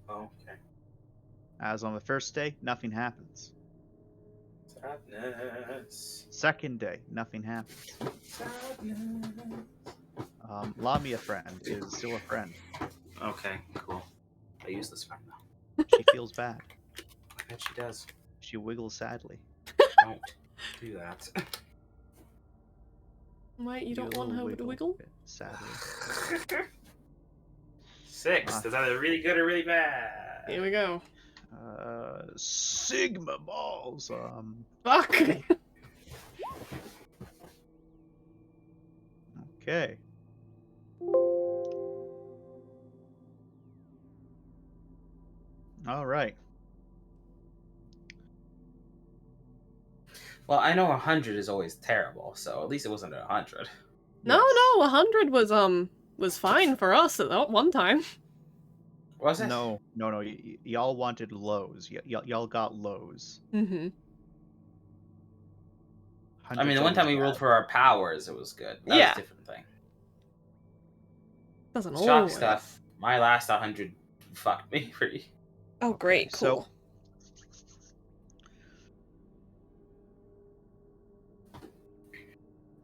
Oh, okay. As on the first day, nothing happens. Sadness. Second day, nothing happens. Sadness. Lamia friend is still a friend. Okay, cool. I use this one now. She feels bad. I bet she does. She wiggles sadly. Don't do that. Wait, you Do a don't want little her to wiggle? bit sadly. 6. Is either really good or really bad. Here we go. Sigma balls. Fuck! Okay. All right. Well, I know 100 is always terrible, so at least it wasn't 100. No, Yes. no, 100 was fine for us at that one time. Was it? No. Y'all wanted lows. Y'all got lows. Mm-hmm. I mean, the one time we rolled for our powers, it was good. That Yeah. was a different thing. Doesn't Shock always. stuff. My last 100 fucked me pretty. Oh, great, Okay, cool.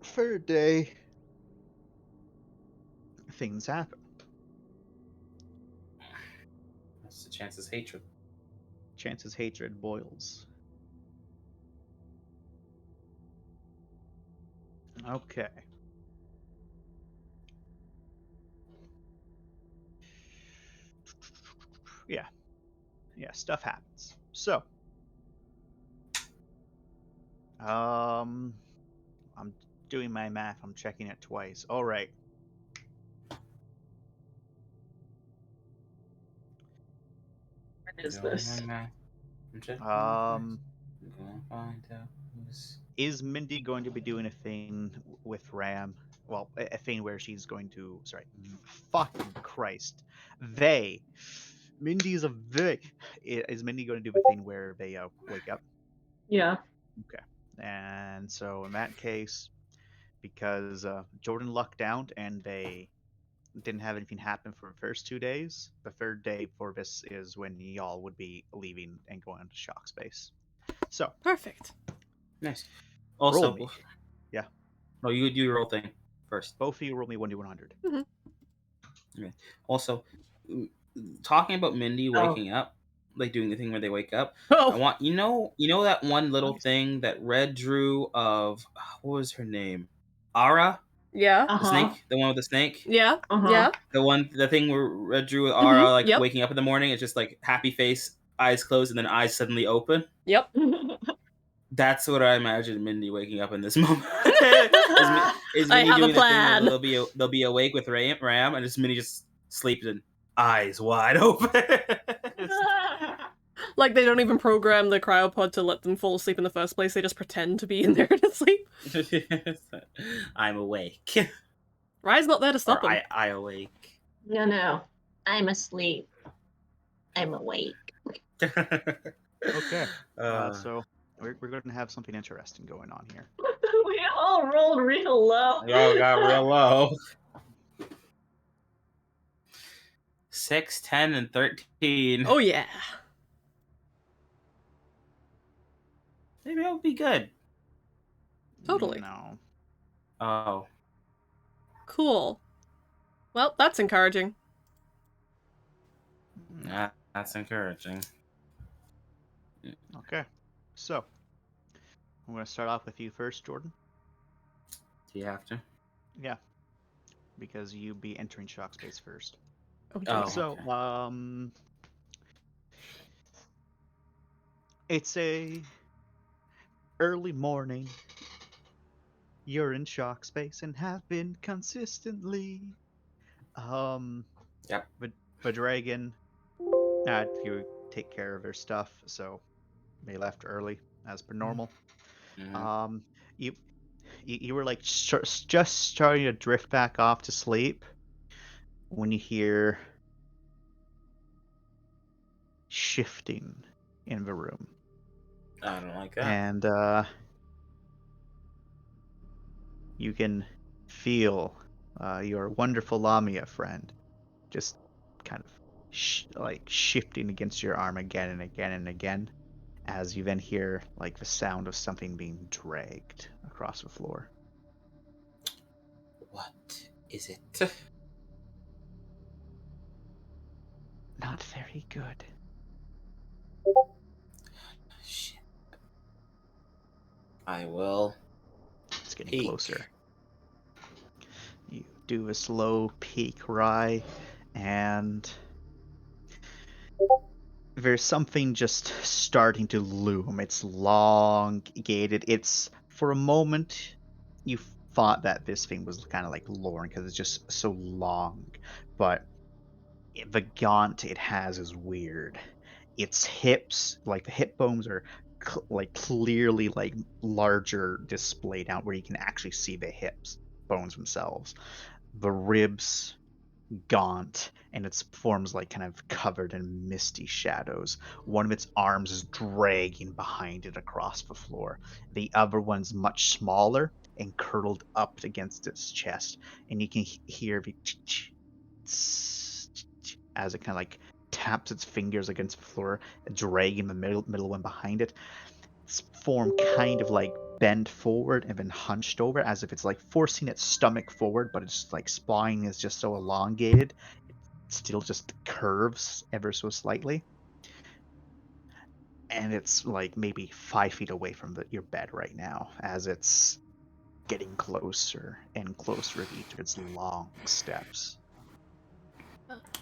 third day, things happen. That's the chances hatred. Chances hatred boils. Okay. Yeah, stuff happens. So, I'm doing my math. I'm checking it twice. All right. What is this? Is Mindy going to be doing a thing with Ram? Well, a thing where she's going to. Sorry, fucking Christ. Mindy's a they. Is Mindy going to do a thing where they wake up? Yeah. Okay. And so in that case, because Jordan lucked out and they didn't have anything happen for the first 2 days, the third day for this is when y'all would be leaving and going into shock space. So, Perfect. Nice. roll Also, me. Yeah. No, you do your roll thing first. Both of you roll me 1d100. Okay. Also, talking about Mindy waking up, like doing the thing where they wake up. Oh. I want you know that one little Nice. thing that Red drew of what was her name? Ara, Yeah. the snake, the one with the snake. Yeah. Uh-huh. Yeah. The thing where Red drew with Ara, like Yep. waking up in the morning. It's just like happy face, eyes closed, and then eyes suddenly open. Yep. That's what I imagine Mindy waking up in this moment. is I Mindy have a doing the thing plan. where they'll be awake with Ram, and just Mindy just sleeps and eyes wide open. Like they don't even program the cryopod to let them fall asleep in the first place. They just pretend to be in there to sleep. I'm awake. Rye's not there to stop Or them. I awake. No. I'm asleep. I'm awake. Okay. So we're going to have something interesting going on here. We all rolled real low. Y'all got real low. 6, 10, and 13. Oh yeah. Maybe it'll be good. Totally. No. Oh. Cool. Well, that's encouraging. That's encouraging. Okay. So, I'm going to start off with you first, Jordan. Do you have to? Yeah. Because you be entering shock space first. Oh. So, okay. It's a early morning. You're in shock space and have been consistently. Yep. The dragon had to take care of their stuff, so they left early as per normal. Mm-hmm. You were like just starting to drift back off to sleep when you hear shifting in the room. I don't like that. And you can feel your wonderful Lamia friend just kind of like shifting against your arm again and again and again, as you then hear like the sound of something being dragged across the floor. What is it? Not very good. Shit. I will It's getting peek. closer. You do a slow peek, Rye, and there's something just starting to loom. It's elongated. It's for a moment you thought that this thing was kind of like Lauren because it's just so long, but the gaunt it has is weird. Its hips, like the hip bones, are like clearly like larger displayed out where you can actually see the hips bones themselves. The ribs gaunt, and its form's like kind of covered in misty shadows. One of its arms is dragging behind it across the floor. The other one's much smaller and curled up against its chest, and you can hear the as it kind of like taps its fingers against the floor, dragging the middle one behind it. Its form kind of like bent forward and then hunched over as if it's like forcing its stomach forward, but its like spine is just so elongated, it still just curves ever so slightly. And it's like maybe 5 feet away from your bed right now as it's getting closer and closer with each of its long steps.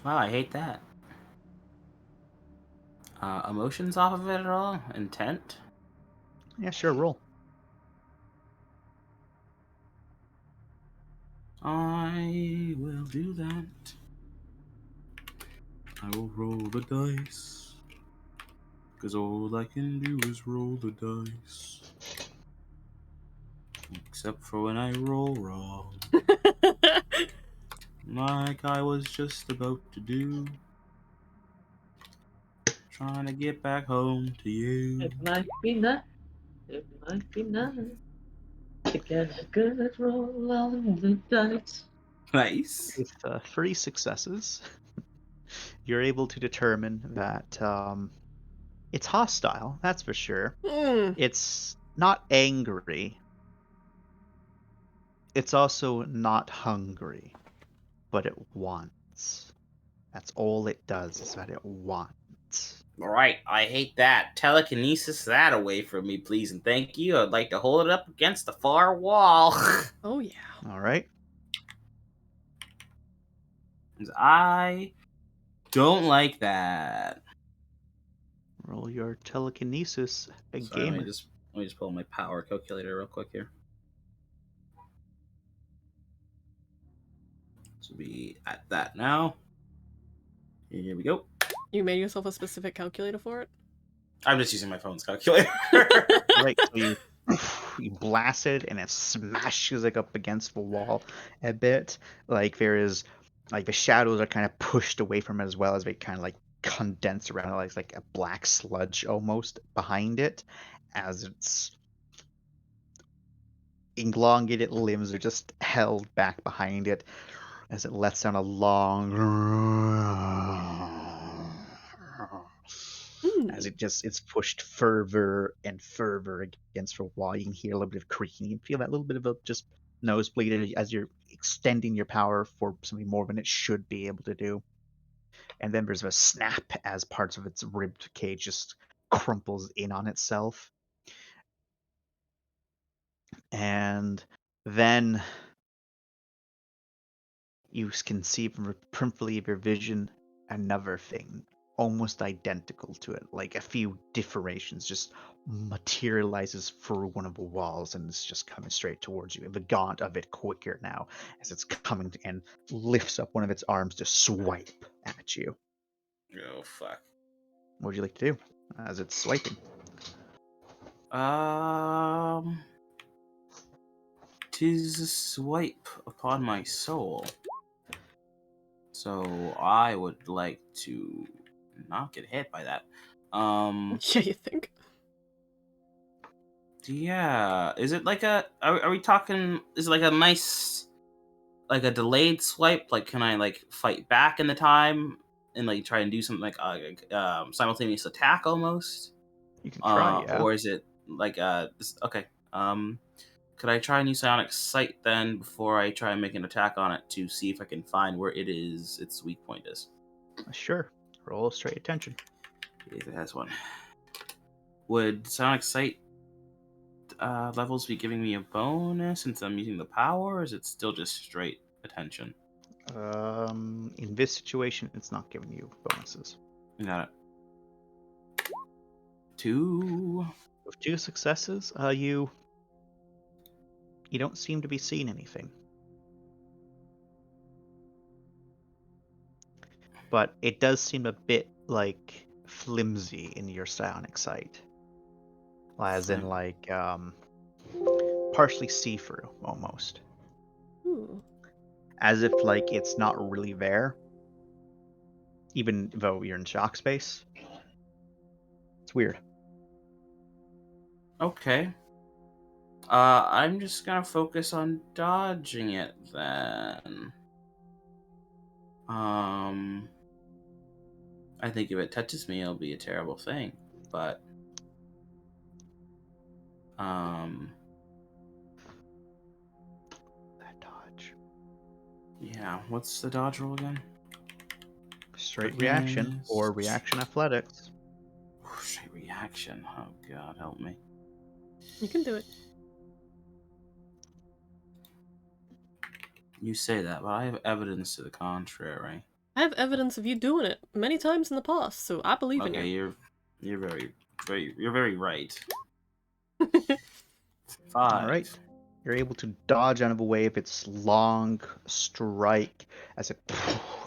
Wow, I hate that. Emotions off of it at all? Intent? Yeah, sure, roll. I will do that. I will roll the dice. Because all I can do is roll the dice. Except for when I roll wrong. Like I was just about to do. Trying to get back home to you. It might be nice. It might be nice to get a good roll on the dice. Nice. With 3 successes, you're able to determine that it's hostile, that's for sure. Hmm. It's not angry. It's also not hungry, but it wants. That's all it does, is that it wants. Alright, I hate that. Telekinesis that away from me, please and thank you. I'd like to hold it up against the far wall. Oh yeah. All right. I don't like that. Roll your telekinesis, big Sorry, gamer. let me just pull my power calculator real quick here. This will be at that now. Here we go. You made yourself a specific calculator for it? I'm just using my phone's calculator. Right, so you blast it and it smashes like up against the wall a bit. Like there is like the shadows are kind of pushed away from it as well as they kind of like condense around it like a black sludge almost behind it as its elongated limbs are just held back behind it as it lets down a long as it's pushed further and further against the wall. You can hear a little bit of creaking. You can feel that little bit of a just nosebleed as you're extending your power for something more than it should be able to do. And then there's a snap as parts of its rib cage just crumples in on itself. And then you can see from the periphery of your vision another thing almost identical to it, like a few differentiations, just materializes through one of the walls and it's just coming straight towards you. The gaunt of it quicker now as it's coming and lifts up one of its arms to swipe at you. Oh, fuck. What would you like to do as it's swiping? Tis a swipe upon my soul. So I would like to not get hit by that. Yeah, you think? Yeah. Is it like are we talking, is it like a nice, like a delayed swipe? Like, can I like fight back in the time and like try and do something like simultaneous attack almost? You can try, yeah. Or is it like okay? Could I try and use psionic sight then before I try and make an attack on it to see if I can find where its weak point is? Sure. Roll straight attention. If it has one. Would psionic sight levels be giving me a bonus since I'm using the power, or is it still just straight attention? In this situation, it's not giving you bonuses. Got it. 2. With 2 successes, you don't seem to be seeing anything. But it does seem a bit like flimsy in your psionic sight. As in like partially see-through almost. Ooh. As if like it's not really there. Even though you're in shock space. It's weird. Okay. I'm just gonna focus on dodging it then. I think if it touches me, it'll be a terrible thing. But That dodge. yeah. What's the dodge roll again? Straight reaction or reaction athletics. Straight reaction. Oh God, help me. You can do it. You say that, but I have evidence to the contrary. I have evidence of you doing it many times in the past, so I believe in Okay, you. you're very right. 5. All right. You're able to dodge out of a way of its long strike as it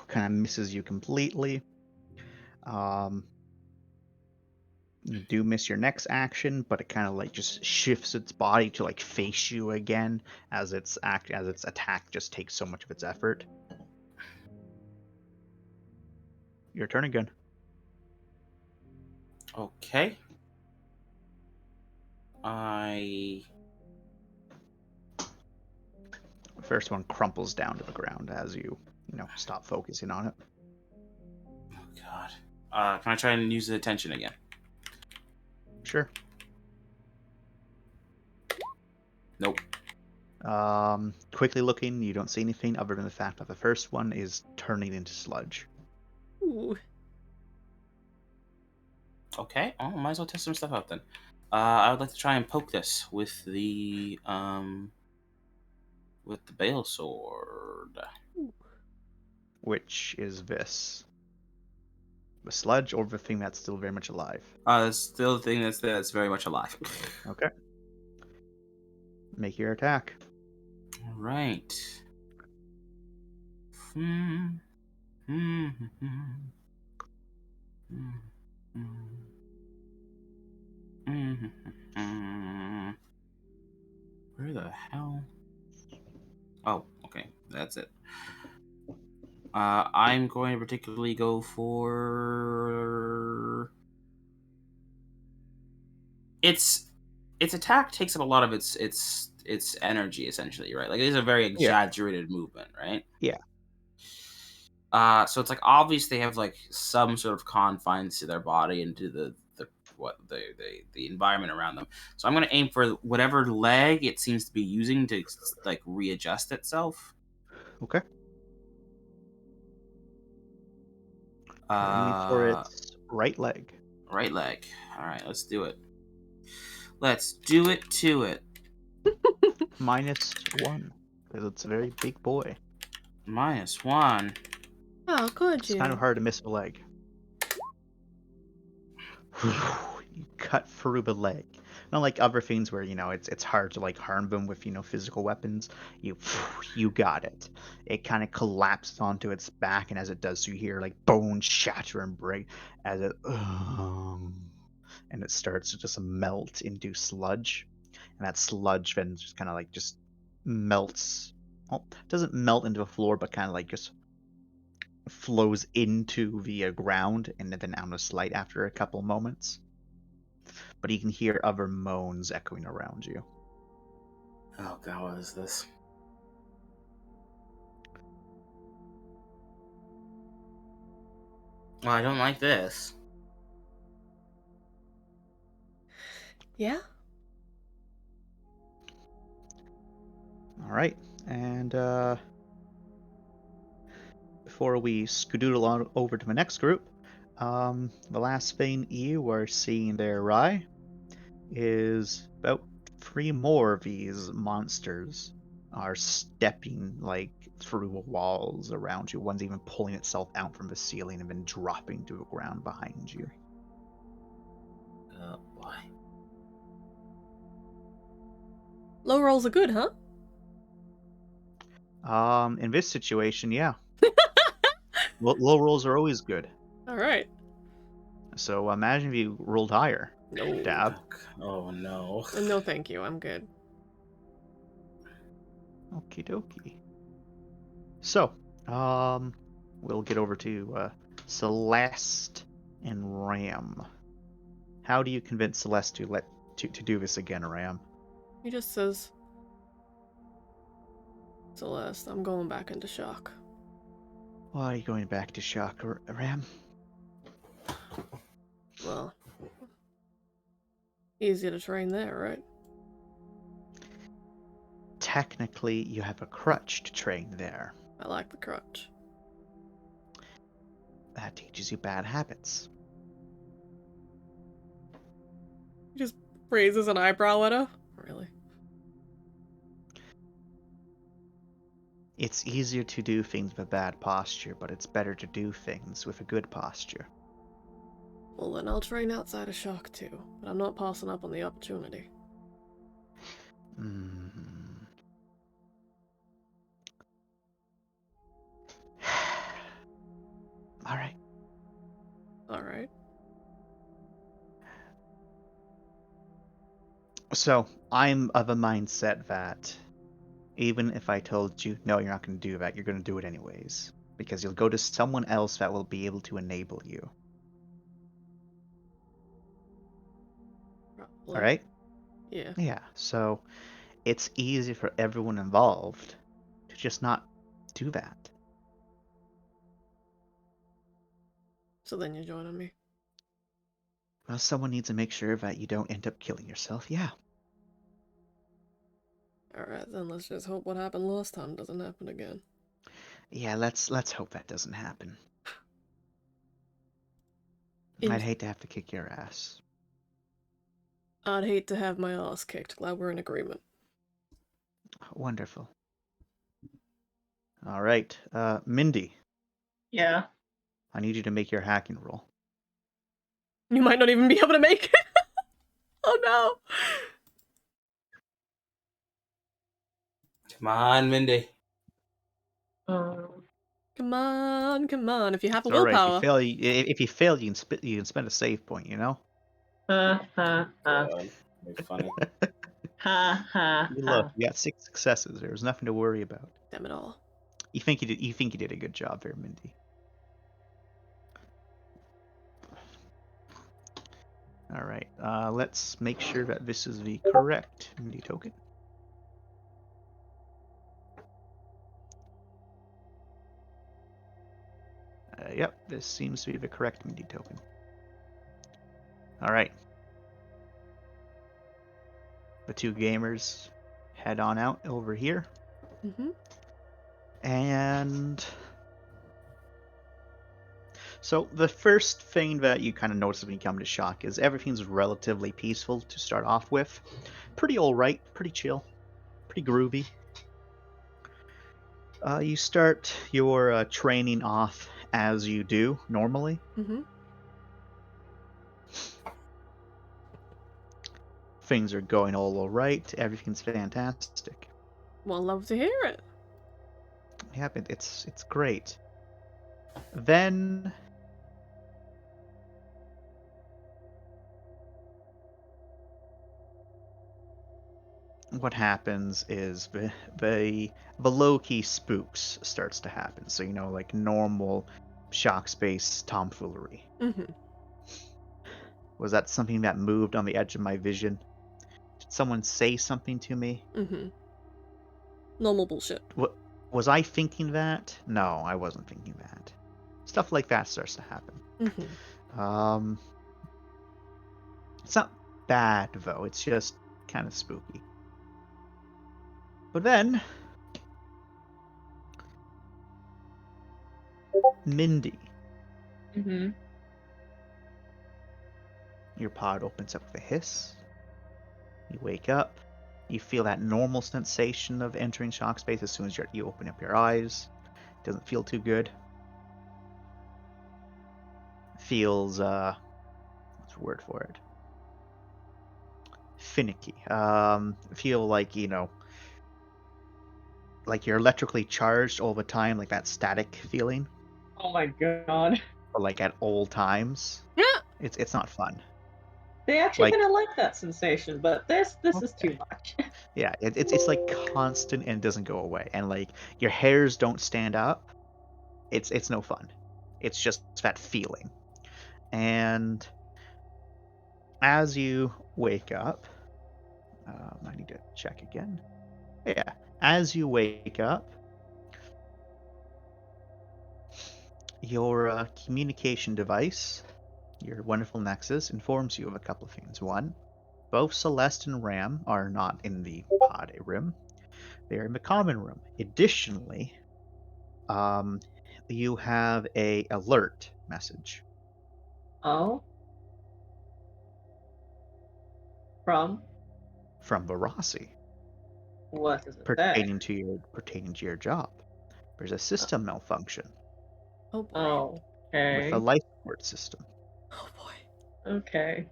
kind of misses you completely. You do miss your next action, but it kind of like just shifts its body to like face you again as its attack just takes so much of its effort. Your turn again. Okay. I First one crumples down to the ground as you stop focusing on it. Oh God. Can I try and use the attention again? Sure. Nope. Quickly looking, you don't see anything other than the fact that the first one is turning into sludge. Ooh. Okay. Oh, might as well test some stuff out then. I would like to try and poke this with the bale sword. Which is this? The sludge or the thing that's still very much alive? It's still the thing that's very much alive. Okay. Make your attack. All right. Hmm. Hmm. Where the hell? Oh, okay, that's it. I'm going to particularly go for its attack takes up a lot of its energy essentially, right? Like it is a very Yeah. exaggerated movement, right? Yeah. So it's like obvious they have like some sort of confines to their body and to the environment around them. So I'm gonna aim for whatever leg it seems to be using to like readjust itself. Okay. You're aiming for Uh, its right leg. right leg. All right, let's do it. Let's do it to it. -1. Because it's a very big boy. -1. How could It's you? kind of hard to miss a leg. You cut through the leg. Not like other things where it's hard to like harm them with physical weapons. You got it. It kind of collapses onto its back, and as it does, you hear like bones shatter and break as it and it starts to just melt into sludge, and that sludge then just kind of like just melts. Well, it doesn't melt into the floor, but kind of like just flows into the ground and then down a slide after a couple moments. But you can hear other moans echoing around you. Oh God, what is this? Well, I don't like this. Yeah? All right, and before we skedoodle on over to the next group, the last thing you are seeing there, Rye, is about 3 more of these monsters are stepping like through walls around you. One's even pulling itself out from the ceiling and then dropping to the ground behind you. Oh boy. Low rolls are good, huh? In this situation, yeah, low rolls are always good. Alright. So imagine if you rolled higher. No. Dab. Oh no. No, thank you. I'm good. Okie dokie. So, we'll get over to Celeste and Ram. How do you convince Celeste to do this again, Ram? He just says, Celeste, I'm going back into shock. Why are you going back to shock, Ram? Well, easy to train there, right? Technically, you have a crutch to train there. I like the crutch. That teaches you bad habits. He just raises an eyebrow at her. Really? It's easier to do things with a bad posture, but it's better to do things with a good posture. Well, then I'll train outside of shock too, but I'm not passing up on the opportunity. All right. Alright. So, I'm of a mindset that even if I told you, no, you're not going to do that, you're going to do it anyways. Because you'll go to someone else that will be able to enable you. Probably. Alright? Yeah. Yeah, so it's easy for everyone involved to just not do that. So then you're joining me. Well, someone needs to make sure that you don't end up killing yourself, yeah. Alright, then let's just hope what happened last time doesn't happen again. Yeah, let's hope that doesn't happen. In- I'd hate to have to kick your ass. I'd hate to have my ass kicked. Glad we're in agreement. Wonderful. Alright, Mindy, Yeah. I need you to make your hacking roll. You might not even be able to make it. Oh no. Come on, Mindy. Um, Come on, come on. If you have a It's alright, willpower. if you fail, you can spend a save point, you know? ha ha ha God, you're funny. ha ha Look, ha. you got 6 successes. There's nothing to worry about. Damn it all. You think you did a good job there, Mindy. Alright, let's make sure that this is the correct Mindy token. Yep, this seems to be the correct Mindy token. Alright. The 2 gamers head on out over here. Mm-hmm. And so the first thing that you kind of notice when you come to shock is everything's relatively peaceful to start off with. Pretty alright, pretty chill, pretty groovy. You start your training off as you do normally. Mm-hmm. Things are going all alright, everything's fantastic. Well, love to hear it. Yeah, it's great. Then what happens is the low-key spooks starts to happen. So, you know, like normal shock space tomfoolery. Mm-hmm. Was that something that moved on the edge of my vision? Did someone say something to me? Mm-hmm. Normal bullshit. What was I thinking that? No, I wasn't thinking that. Stuff like that starts to happen. Mm-hmm. It's not bad though. It's just kind of spooky. But then, Mindy, Mm-hmm. your pod opens up with a hiss. You wake up. You feel that normal sensation of entering shock space as soon as you open up your eyes. It doesn't feel too good. Feels what's the word for it? Finicky. Feel like like you're electrically charged all the time, like that static feeling, Oh my god. but like at all times. Yeah. It's not fun. They actually Like kind of like that sensation, but this is okay. too much. Yeah, it's like constant and doesn't go away, and like your hairs don't stand up. It's no fun. It's just that feeling. And as you wake up, I need to check again. Yeah, as you wake up, your communication device, your wonderful Nexus, informs you of a couple of things. One, both Celeste and Ram are not in the pod room; they are in the common room. Additionally, um, you have a alert message Oh, from from Barassi what is it there? pertaining to your job. There's a system malfunction Oh boy. Oh, with the okay, life support system. Oh boy. okay.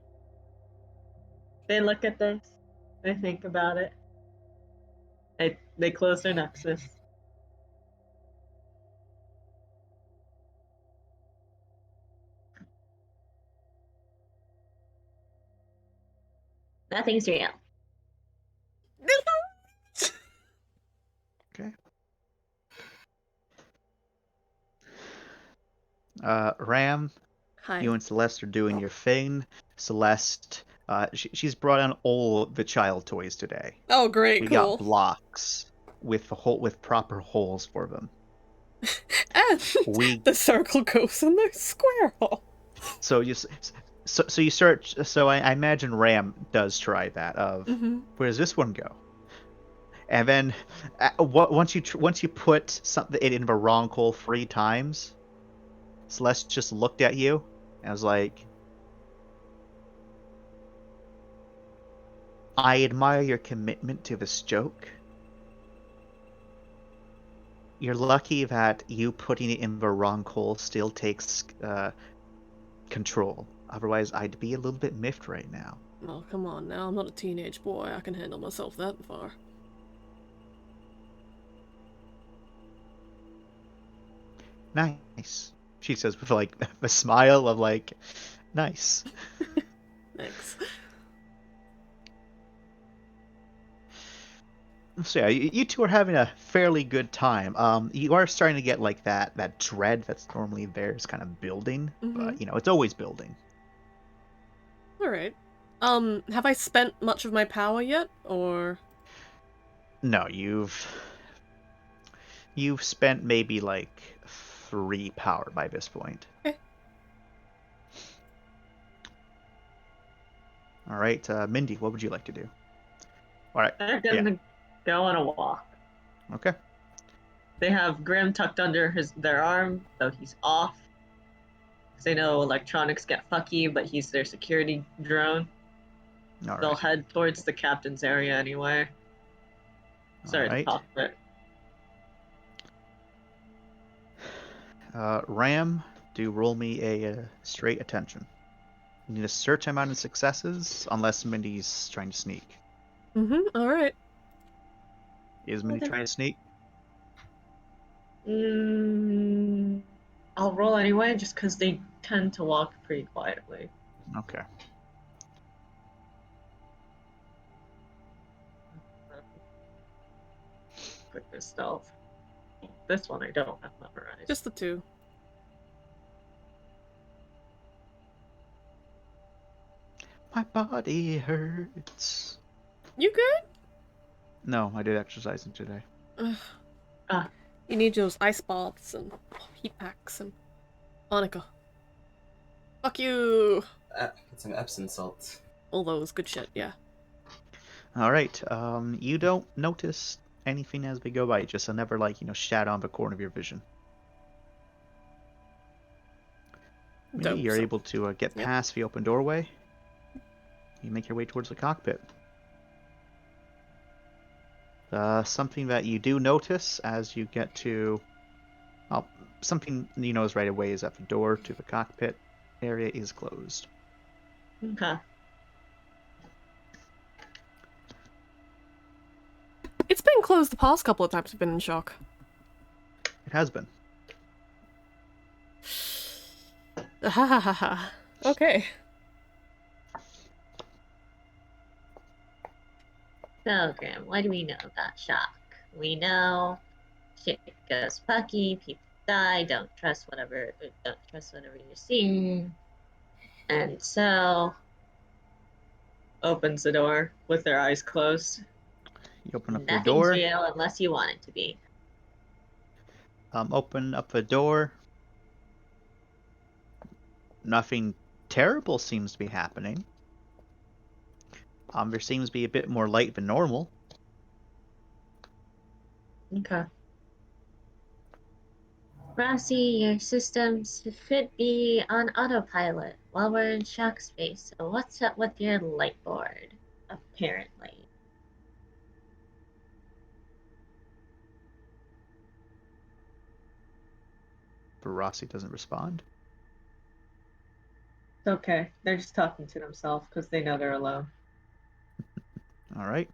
They look at this. They think about it. They close their nexus. Nothing's real. Okay. Ram, Hi. you and Celeste are doing your thing. Celeste, she's brought on all the child toys today. Oh great, We got cool. blocks with proper holes for them. And We the circle goes in the square hole. so you so you search. So I imagine Ram does try that. Mm-hmm. Where does this one go? And then once you put something in the wrong hole 3 times, Celeste just looked at you and was like, "I admire your commitment to this joke. You're lucky that you putting it in the wrong hole still takes control. Otherwise, I'd be a little bit miffed right now." Oh, come on now. I'm not a teenage boy. I can handle myself that far. Nice, she says with like a smile of like, nice. Thanks. So yeah, you two are having a fairly good time. You are starting to get like that dread that's normally there is kind of building, Mm-hmm. but it's always building. Alright. Have I spent much of my power yet? Or No, you've spent maybe like 3 power by this point. okay. All right, Mindy, what would you like to do? All right, They're yeah, gonna go on a walk. okay, They have Grim tucked under their arm, though he's off. Because they know electronics get fucky, but he's their security drone. all They'll right, head towards the captain's area anyway. all Sorry, the right. cockpit. Ram, do roll me a straight attention. You need a certain amount of successes, unless Mindy's trying to sneak. Mm-hmm. Alright. Is Mindy trying to sneak? Mm, I'll roll anyway, just because they tend to walk pretty quietly. Okay. Quickness stealth. This one I don't have memorized. Just the 2. My body hurts. You good? No, I did exercising today. Ugh. Ah, You need those ice baths and heat packs and Monica. Fuck you. Get some Epsom salts. All those good shit. Yeah. All right. You don't notice anything as we go by. Just another shadow on the corner of your vision. Mindy, Dope. you're So, able to get yep. past the open doorway. You make your way towards the cockpit. Something that you do notice as you get to, well, something you notice right away is that the door to the cockpit area is closed. Okay. It's been closed the past couple of times. We've been in shock. It has been. Ha ha ha ha. Okay. So, Graham, what do we know about shock? We know shit goes fucky, people die, don't trust whatever you're seeing. And so opens the door with their eyes closed. You open up your Nothing's door. real unless you want it to be. Open up the door. Nothing terrible seems to be happening. There seems to be a bit more light than normal. Okay. Rossi, your systems should be on autopilot while we're in shock space. So what's up with your light board? Apparently. Barassi doesn't respond. It's okay. They're just talking to themselves because they know they're alone. All right.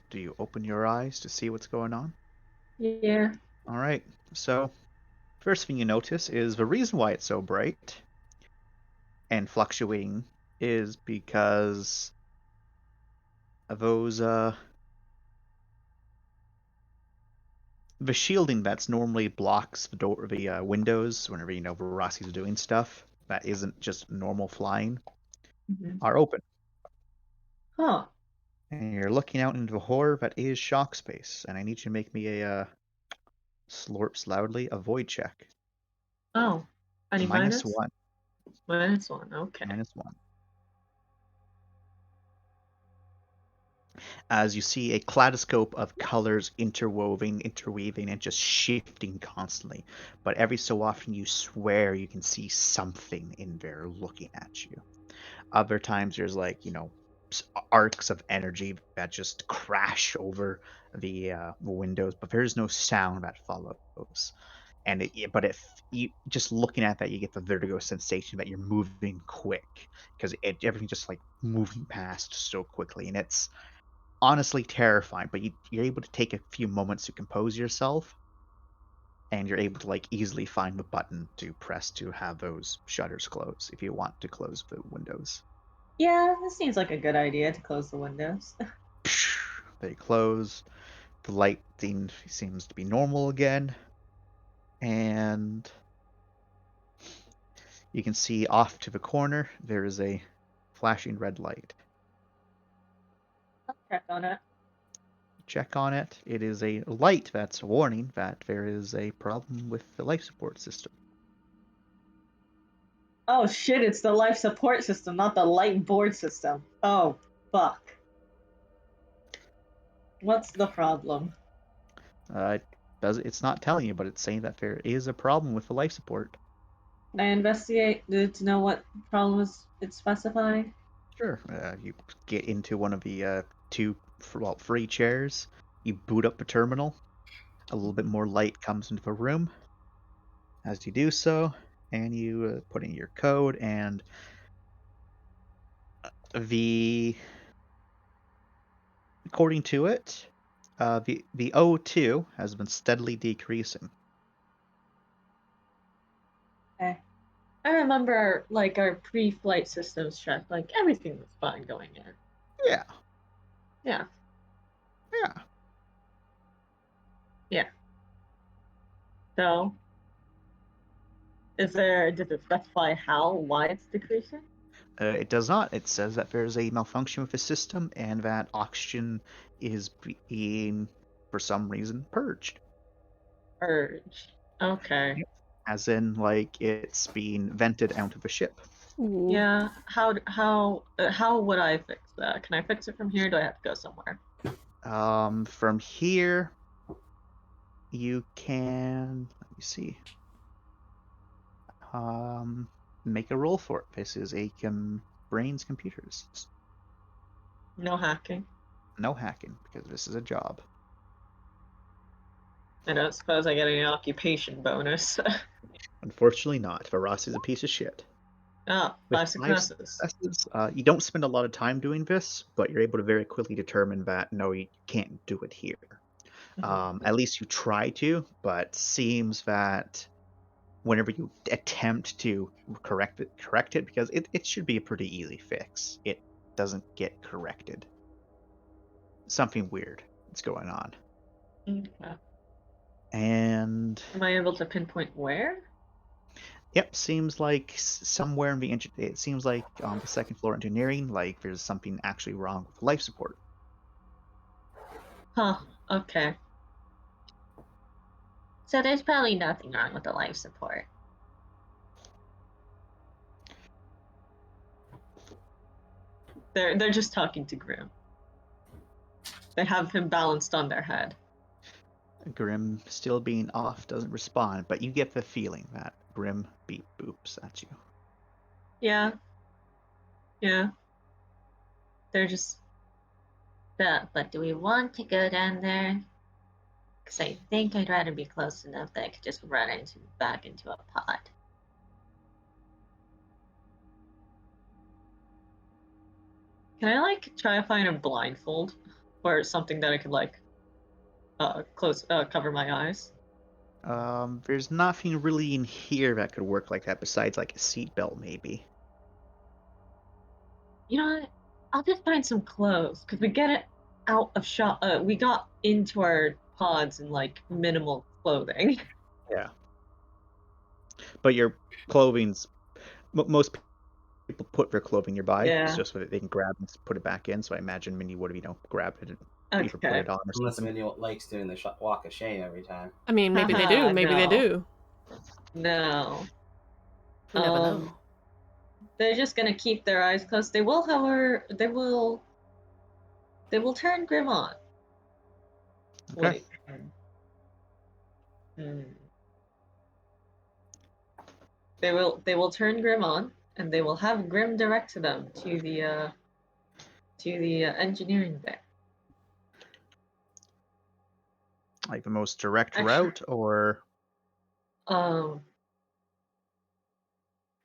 Do you open your eyes to see what's going on? Yeah. All right. So, first thing you notice is the reason why it's so bright and fluctuating is because of those the shielding that's normally blocks the windows whenever Rossi's doing stuff that isn't just normal flying Mm-hmm. are open, Huh. and you're looking out into the horror that is shock space. And I need you to make me a slurps loudly avoid check. Oh. Any Minus minus? one. -1. Okay. -1. As you see a kaleidoscope of colors interweaving, and just shifting constantly. But every so often you swear you can see something in there looking at you. Other times there's arcs of energy that just crash over the windows, but there is no sound that follows. And you just looking at that, you get the vertigo sensation that you're moving quick because everything just like moving past so quickly, and it's honestly terrifying. But you're able to take a few moments to compose yourself, and you're able to like easily find the button to press to have those shutters close if you want to close the windows. Yeah, this seems like a good idea to close the windows. They close. The lighting seems to be normal again. And you can see off to the corner, there is a flashing red light. I'll check on it. Check on it. It is a light that's a warning that there is a problem with the life support system. Oh shit, it's the life support system, not the light board system. Oh, fuck. What's the problem? It's not telling you, but it's saying that there is a problem with the life support. Can I investigate to know what problem is it specifying? Sure. You get into one of the two free chairs. You boot up the terminal. A little bit more light comes into the room as you do so, and you put in your code, and the according to it, the O2 has been steadily decreasing. Okay. I remember our pre-flight systems check, like everything was fine going in. Yeah, Yeah. yeah. Yeah. So does it specify why it's decreasing? It does not. It says that there's a malfunction with the system and that oxygen is being, for some reason, purged. Urge. Okay. Yep. As in, like, it's being vented out of the ship. Ooh. Yeah. How would I fix that? Can I fix it from here? Or do I have to go somewhere? From here, you can. Let me see. Make a roll for it. This is a brains computers. No hacking. No hacking because this is a job. I don't suppose I get any occupation bonus. Unfortunately, not. Varas is a piece of shit. Oh, With 5 successes. successes, you don't spend a lot of time doing this, but you're able to very quickly determine that no, you can't do it here. At least you try to, but seems that whenever you attempt to correct it because it should be a pretty easy fix. It doesn't get corrected. Something weird is going on. Okay. And Am I able to pinpoint where? yep, seems like somewhere in it seems like on the second floor engineering, like there's something actually wrong with life support. Huh. Okay. So there's probably nothing wrong with the life support. They're just talking to Grim. They have him balanced on their head. Grim still being off doesn't respond, but you get the feeling that Grim beep boops at you. Yeah. Yeah. They're just. But do we want to go down there? Because I think I'd rather be close enough that I could just run back into a pod. Can I try to find a blindfold or something that I could cover my eyes? There's nothing really in here that could work like that besides like a seatbelt, maybe. You know what? I'll just find some clothes because we get it out of shop. We got into our pods in minimal clothing. Yeah. But your clothing's most people put their clothing nearby. It's Yeah. just so that they can grab and put it back in. So I imagine Minnie would have, grabbed it and either put Okay. it on or Unless something. Minnie likes doing the walk of shame every time. I mean, maybe they do. Maybe they No. do. No. You never know. They're just gonna keep their eyes closed. They will, however, they will turn Grim on. Okay. Wait. Hmm. They will turn Grim on, and they will have Grim direct to them to the engineering bay. Like the most direct Actually, route, or um,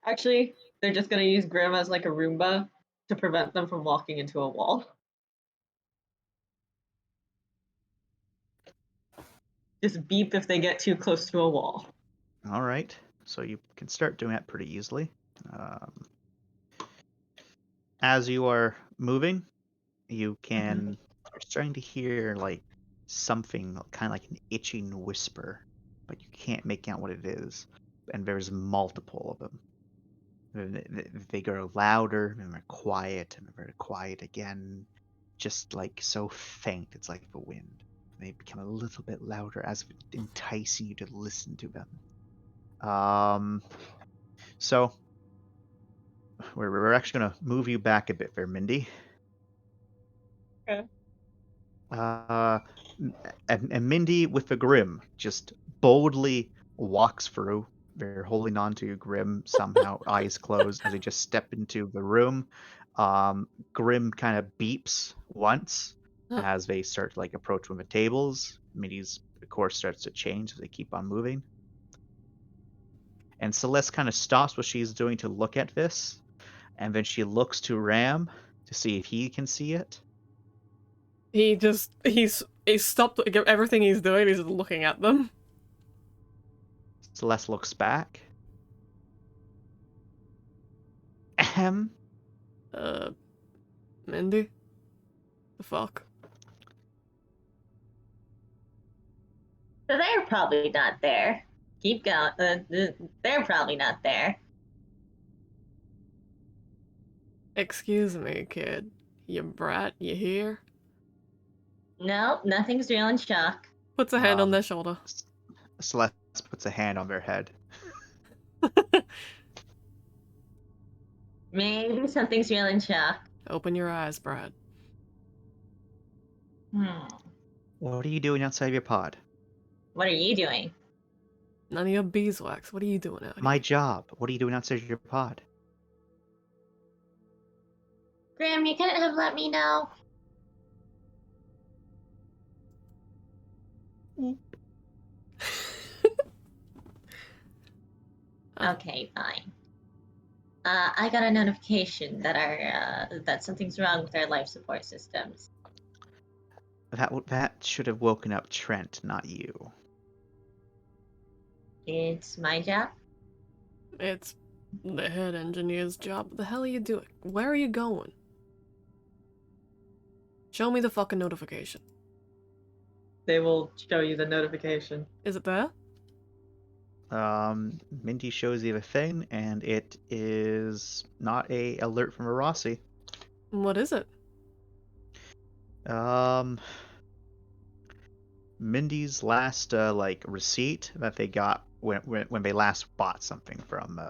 actually, they're just gonna use Grim as like a Roomba to prevent them from walking into a wall. Just beep if they get too close to a wall. all right. So you can start doing that pretty easily. Um, as you are moving, you can you're starting to hear like something kind of like an itching whisper, but you can't make out what it is. And there's multiple of them. They grow louder and they're quiet and they're quiet again, just like so faint it's like the wind. They become a little bit louder as if enticing you to listen to them. So we're actually gonna move you back a bit there, Mindy. Okay. And Mindy with the Grim just boldly walks through. They're holding on to Grim somehow, eyes closed as they just step into the room. Grim kind of beeps once as they start to like approach one of the tables. Mindy's course starts to change as they keep on moving. And Celeste kind of stops what she's doing to look at this, and then she looks to Ram to see if he can see it. He's stopped everything he's doing. He's looking at them. Celeste looks back. Ahem. Mindy? The fuck? So they're probably not there. Keep going. They're probably not there. Excuse me, kid. You brat, you here? No, nothing's real in shock. Puts a hand on their shoulder. Celeste puts a hand on their head. Maybe something's real in shock. Open your eyes, Brad. Hmm. What are you doing outside of your pod? What are you doing? None of your beeswax. What are you doing out My here? job. What are you doing outside of your pod? Graham, you couldn't have let me know. Okay, fine. I got a notification that that something's wrong with our life support systems. That should have woken up Trent, not you. It's my job. It's the head engineer's job. What the hell are you doing? Where are you going? Show me the fucking notification. They will show you the notification. Is it there? Mindy shows you the thing, and it is not a alert from a Rossi. What is it? Mindy's last receipt that they got when they last bought something from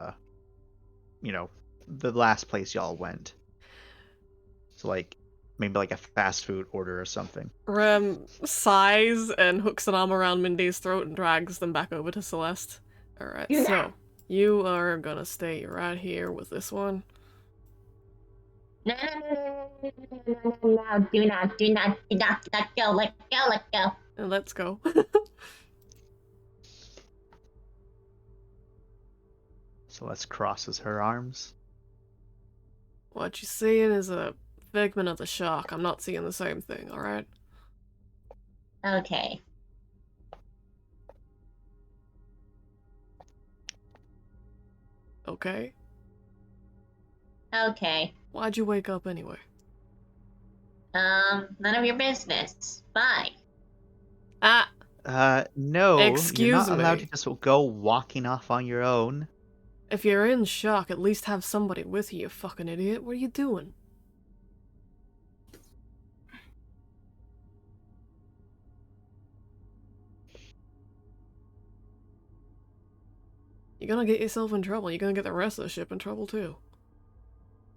the last place y'all went. So like maybe like a fast food order or something. Rem sighs and hooks an arm around Mindy's throat and drags them back over to Celeste. Alright, Do so not. you are gonna stay right here with this one. No, do not let go, let go. And let's go. Celeste crosses her arms. What you're seeing is a figment of the shock. I'm not seeing the same thing, alright? Okay. Okay? Okay. Why'd you wake up anyway? None of your business. Bye. Ah! No, you're Excuse not allowed me. to just go walking off on your own. If you're in shock, at least have somebody with you, you fucking idiot. What are you doing? You're gonna get yourself in trouble. You're gonna get the rest of the ship in trouble too.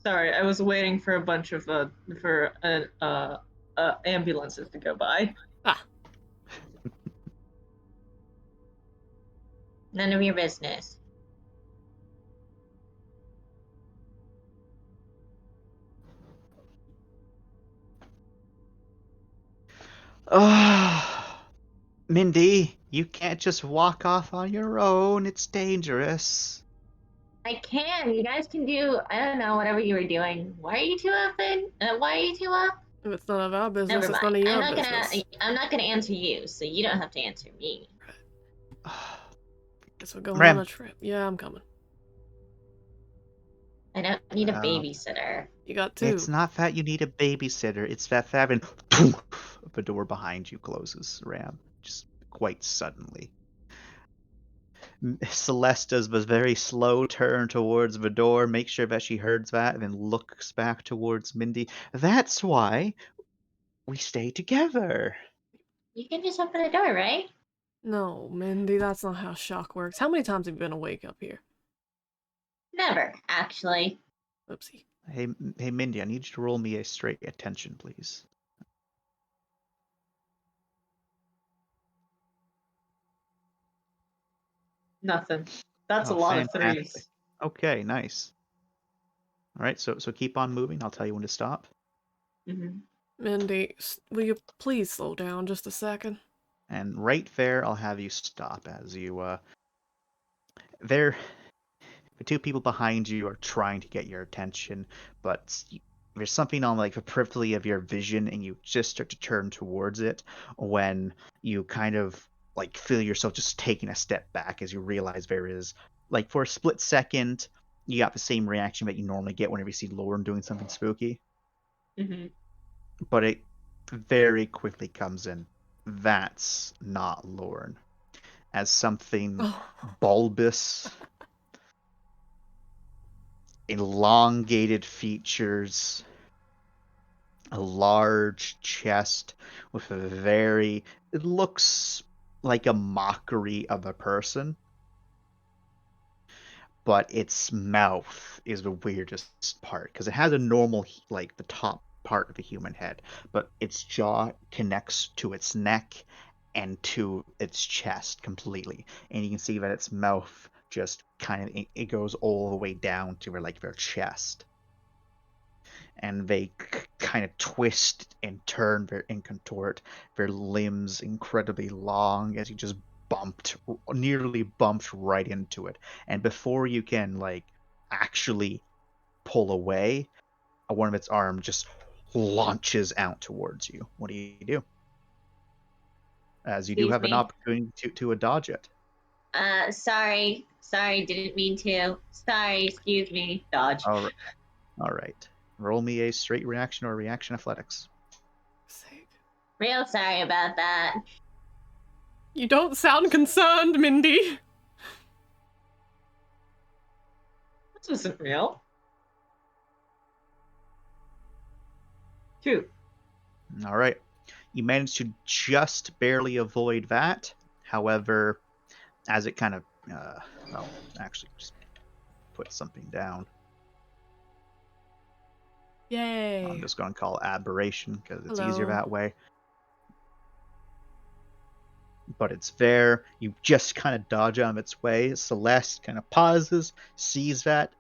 Sorry, I was waiting for a bunch of ambulances to go by. Ah! None of your business. Mindy, you can't just walk off on your own. It's dangerous. I can. You guys can do, I don't know, whatever you were doing. Why are you two up then? Why are you two up? If it's none of our business, Never it's mind. none of I'm your not business. gonna. I'm not gonna answer you, so you don't have to answer me. Guess we're going on Ram. a trip. Yeah, I'm coming. I don't need a Uh, babysitter. You got two. It's not that you need a babysitter. It's that having the door behind you closes, Ram, just quite suddenly. Celeste does a very slow turn towards the door, makes sure that she hears that, and then looks back towards Mindy. That's why we stay together. You can just open the door, right? No, Mindy, that's not how shock works. How many times have you been awake up here? Never, actually. Oopsie. Hey, Mindy, I need you to roll me a straight attention, please. Nothing. That's a Oh, lot of fantastic. threes. Okay, nice. All right, so keep on moving. I'll tell you when to stop. Mm-hmm. Mindy, will you please slow down just a second? And right there, I'll have you stop as you there. The two people behind you are trying to get your attention, but there's something on like the periphery of your vision, and you just start to turn towards it when you kind of like feel yourself just taking a step back as you realize there is like for a split second you got the same reaction that you normally get whenever you see Lauren doing something spooky, Mm-hmm. but it very quickly comes in. That's not Lauren. As something Oh. bulbous, elongated features, a large chest with a very, it looks like a mockery of a person. but its mouth is the weirdest part because it has a normal, like the top part of a human head, but its jaw connects to its neck and to its chest completely, and you can see that its mouth just kind of it goes all the way down to their chest, and they kind of twist and turn and contort their limbs incredibly long as you just nearly bumped right into it. And before you can actually pull away, one of its arms just launches out towards you. What do? As you do Excuse have an me. opportunity to dodge it. Sorry, didn't mean to. Sorry, excuse me. Dodge. All right. All right. Roll me a straight reaction or reaction athletics. Sake. Real sorry about that. You don't sound concerned, Mindy. This isn't real. 2. All right. You managed to just barely avoid that. However, as it kind of, well, actually, just put something down. Yay. I'm just going to call it aberration because it's easier Hello. that way. But it's there. You just kind of dodge out of its way. Celeste kind of pauses, sees that,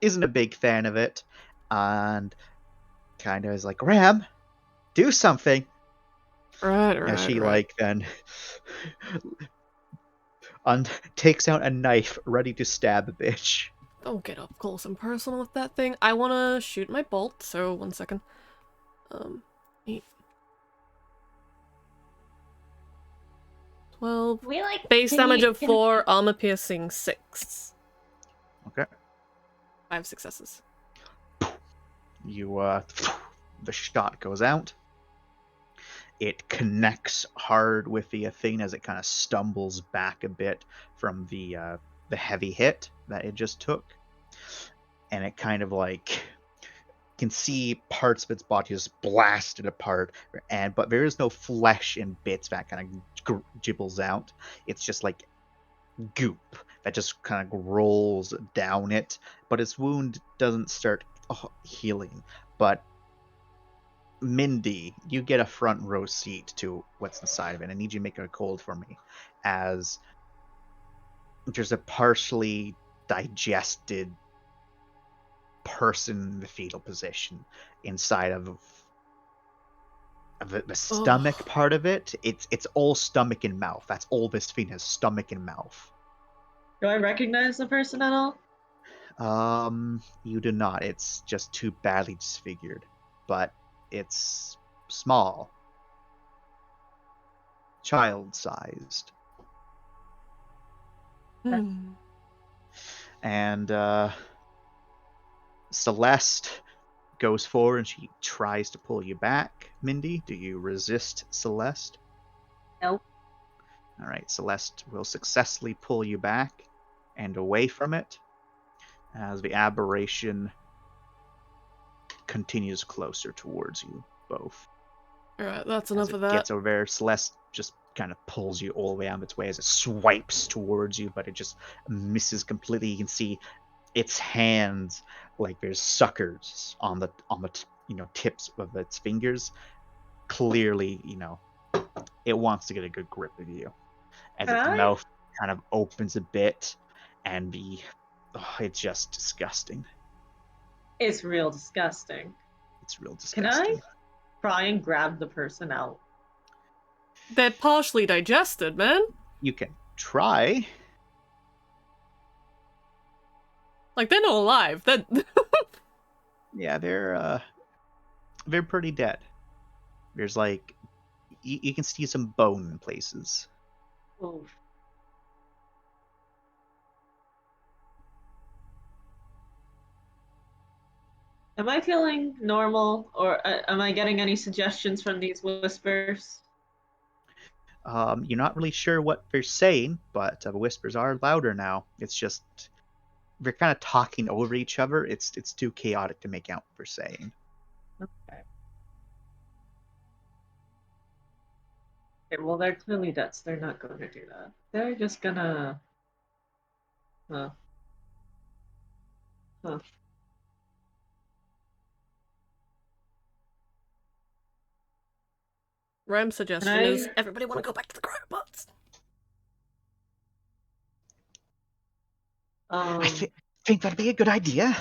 isn't a big fan of it, and kind of is like, Ram, do something. As she then takes out a knife ready to stab a bitch. Don't get up close and personal with that thing. I want to shoot my bolt, so 1 second. 8. 12. We like Base can damage you, of can- 4, armor piercing 6. Okay. 5 successes. You, the shot goes out. It connects hard with the thing as it kind of stumbles back a bit from the heavy hit that it just took, and it kind of can see parts of its body just blasted apart, but there is no flesh and bits that kind of gibbles out. It's just like goop that just kind of rolls down it, but its wound doesn't start healing. But Mindy, you get a front row seat to what's inside of it. I need you to make a cold for me, as there's a partially digested person in the fetal position inside of the stomach part of it. It's all stomach and mouth. That's all this thing has, stomach and mouth. Do I recognize the person at all? You do not. It's just too badly disfigured, but it's small, child-sized. And Celeste goes forward and she tries to pull you back. Mindy, do you resist Celeste? Nope. All right, Celeste will successfully pull you back and away from it as the aberration continues closer towards you both. Alright, that's enough As of it that. gets over there, Celeste just kind of pulls you all the way out of its way as it swipes towards you, but it just misses completely. You can see its hands like there's suckers on the tips of its fingers. Clearly, it wants to get a good grip of you. As its mouth kind of opens a bit, and it's just disgusting. It's real disgusting. It's real disgusting. Can I try and grab the person out? They're partially digested, man. You can try. Like, they're not alive. Yeah, they're pretty dead. There's you can see some bone in places. Oof. Am I feeling normal, or am I getting any suggestions from these whispers? You're not really sure what they're saying, but the whispers are louder now. It's just they're kind of talking over each other. It's too chaotic to make out what they're saying. Okay. Okay, well, they're clearly dead, so they're not going to do that. They're just gonna... Huh. Huh. Ram's Can suggestion is I? everybody want to go back to the cryopods. I Um, think that'd be a good idea.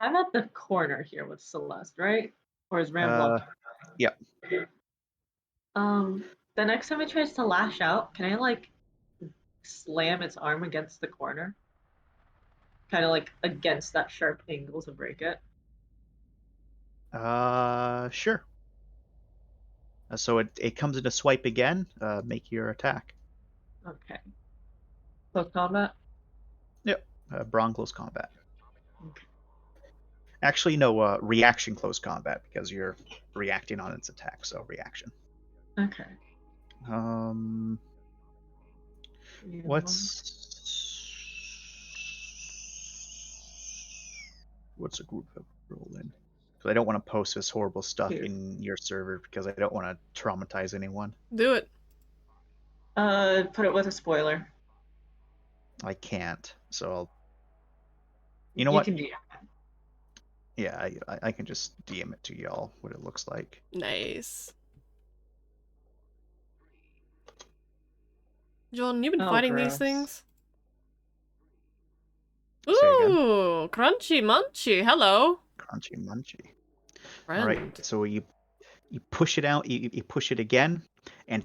I'm at the corner here with Celeste, right? Or is Ram Uh, blocking? yeah. The next time it tries to lash out, can I like slam its arm against the corner? Kind of like against that sharp angle to break it. Sure. So it comes into swipe again. Make your attack. Okay. Close combat? Yep. Brawn close combat. Okay. Actually, no. Reaction close combat because you're reacting on its attack. So reaction. Okay. Um. Yeah. What's a group of roll in? Because I don't want to post this horrible stuff Two. in your server because I don't want to traumatize anyone. Do it. Put it with a spoiler. I can't. So you know You what? can do it. Yeah, I can just DM it to y'all what it looks like. Nice. John, you've been Oh, fighting these gross. things? Say again. Ooh, crunchy munchy. Hello, Crunchy munchy. All right. friend. So you push it out. You push it again, and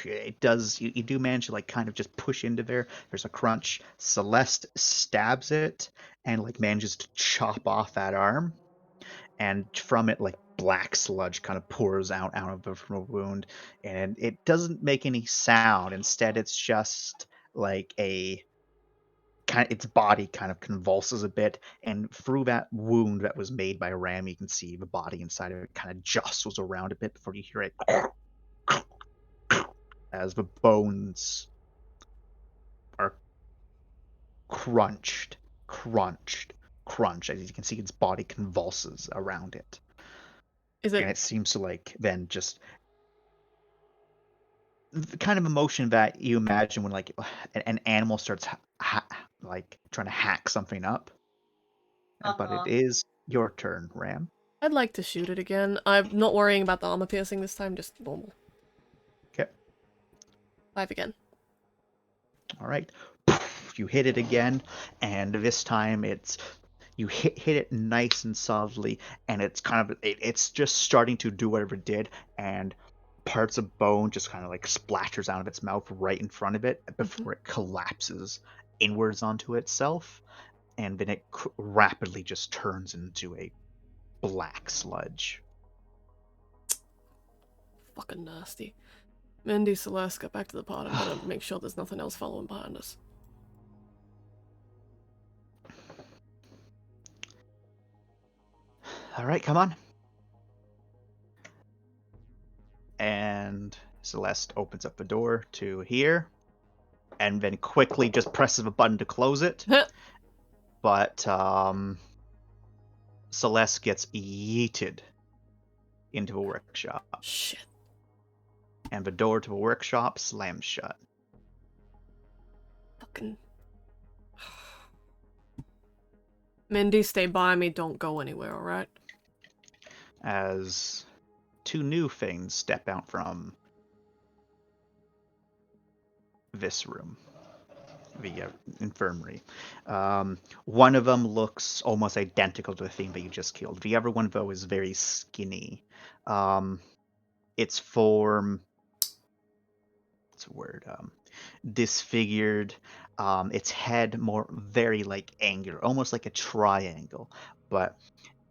it does. You do manage to like kind of just push into there. There's a crunch. Celeste stabs it and like manages to chop off that arm, and from it like black sludge kind of pours out of the wound, and it doesn't make any sound. Instead, it's just like a kind of its body kind of convulses a bit, and through that wound that was made by Ram, you can see the body inside of it kind of jostles around a bit before you hear it as the bones are crunched, crunched, crunched. As you can see, its body convulses around it, Is and it? it seems to like then just the kind of emotion that you imagine when like an animal starts like trying to hack something up. But it Uh-huh. is your turn, Ram. I'd like to shoot it again. I'm not worrying about the armor piercing this time, just normal. Okay. 5 again. All right. You hit it again, and this time it's you hit it nice and solidly, and it's kind of it's just starting to do whatever it did, and parts of bone just kind of like splatters out of its mouth right in front of it before it collapses inwards onto itself, and then it rapidly just turns into a black sludge. Fucking nasty. Mindy, Celeste, get back to the pod. I'm gonna make sure there's nothing else following behind us. All right, come on. And Celeste opens up the door to here, and then quickly just presses a button to close it. But Celeste gets yeeted into a workshop, Shit. and the door to the workshop slams shut. Fucking. Mindy, stay by me. Don't go anywhere, alright? As two new things step out from this room, the infirmary. One of them looks almost identical to the thing that you just killed. The other one, though, is very skinny. Its form, what's the word? Disfigured. Its head more very like angular, almost like a triangle, but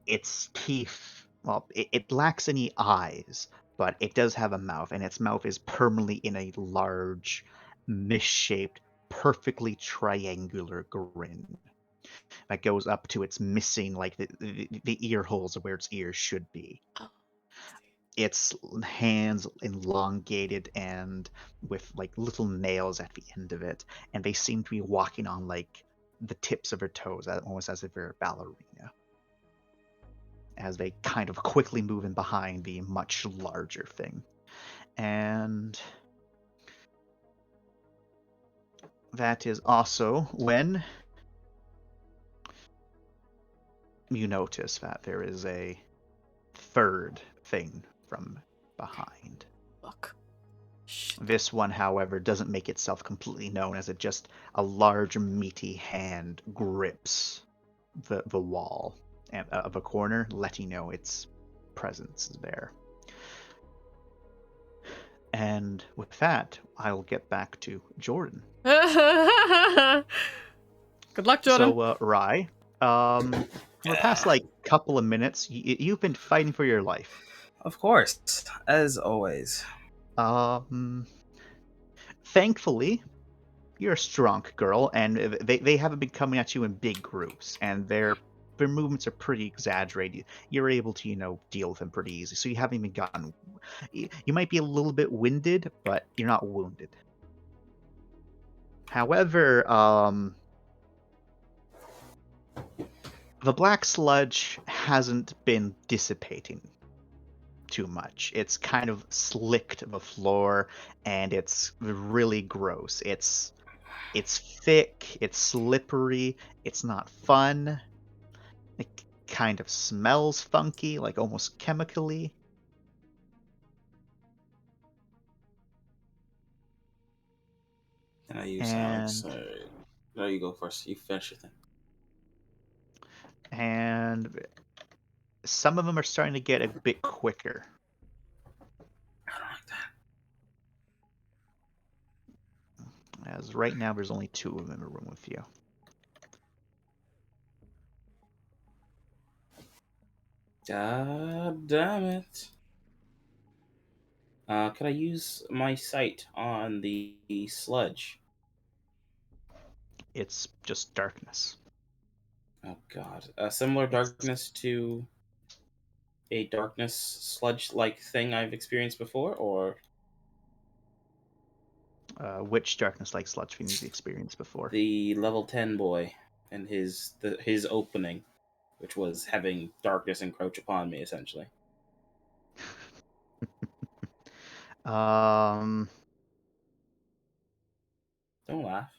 its teeth, well, it lacks any eyes, but it does have a mouth, and its mouth is permanently in a large, misshaped, perfectly triangular grin that goes up to its missing, like the ear holes where its ears should be. Oh. Its hands elongated and with like little nails at the end of it, and they seem to be walking on like the tips of her toes, almost as if they're a ballerina. as they kind of quickly move in behind the much larger thing. And that is also when you notice that there is a third thing from behind. Fuck. Shit. This one, however, doesn't make itself completely known, as it just a large, meaty hand grips the wall of a corner, letting you know its presence is there. And with that, I'll get back to Jordan. Good luck, Jordan. So, Rai, for the past couple of minutes, you've been fighting for your life. Of course, as always. Thankfully, you're a strong girl, and they haven't been coming at you in big groups, and their movements are pretty exaggerated. You're able to, deal with them pretty easy. So you haven't even gotten. You might be a little bit winded, but you're not wounded. However, the black sludge hasn't been dissipating too much. It's kind of slicked the floor, and it's really gross. It's thick, it's slippery, it's not fun. It kind of smells funky, like almost chemically. Can I use And No, you go first. You finish your thing. and some of them are starting to get a bit quicker. I don't like that. As right now there's only 2 of them in the room with you. God damn it. Could I use my sight on the sludge? It's just darkness. Oh god. Similar It's darkness to a darkness sludge-like thing I've experienced before, or which darkness like sludge thing you've experienced before? the level 10 boy and his opening, which was having darkness encroach upon me, essentially. um Don't laugh.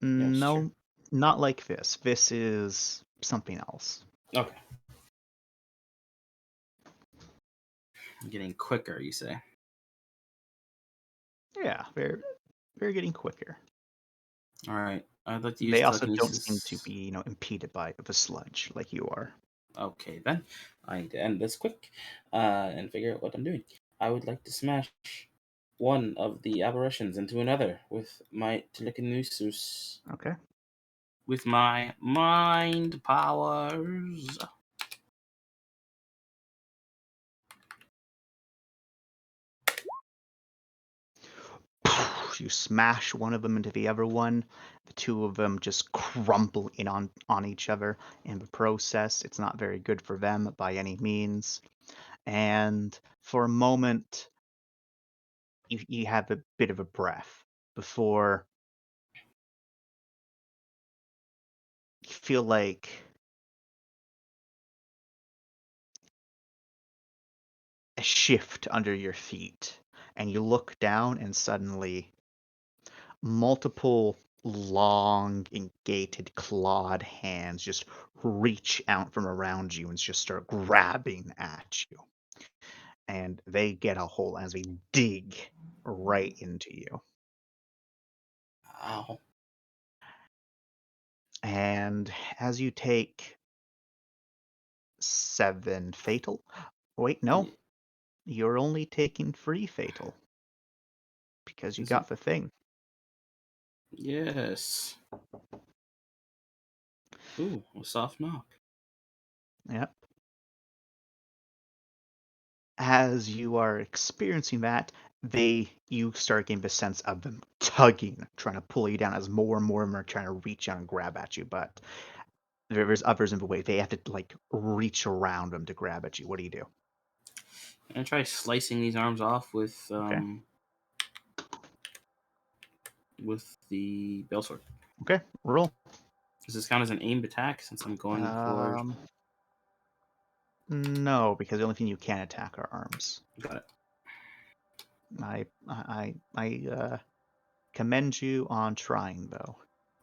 Yeah, it's true. no, not like this. This is something else. Okay. I'm getting quicker, you say? Yeah, they're getting quicker. Alright. I'd like to use They also don't seem to telekinesis. be, impeded by the sludge like you are. Okay, then. I need to end this quick and figure out what I'm doing. I would like to smash one of the aberrations into another with my telekinesis. Okay. With my mind powers. You smash one of them into the other one. The 2 of them just crumple in on each other in the process. It's not very good for them by any means. And for a moment, you have a bit of a breath before you feel like a shift under your feet. And you look down, and suddenly multiple long, elongated, clawed hands just reach out from around you and just start grabbing at you. And they get a hold as they dig right into you. Ow. And as you take 7 fatal. Wait, no. You're only taking 3 fatal. Because you Is it? got the thing. Yes. Ooh, a soft knock. Yep. As you are experiencing that, you start getting the sense of them tugging, trying to pull you down as more and more of them are trying to reach out and grab at you, but there's others in the way. They have to reach around them to grab at you. What do you do? I'm gonna try slicing these arms off Okay. with the bell sword. Okay, roll. Does this count as an aimed attack since I'm going for? Um, No, because the only thing you can attack are arms. Got it. I commend you on trying, though.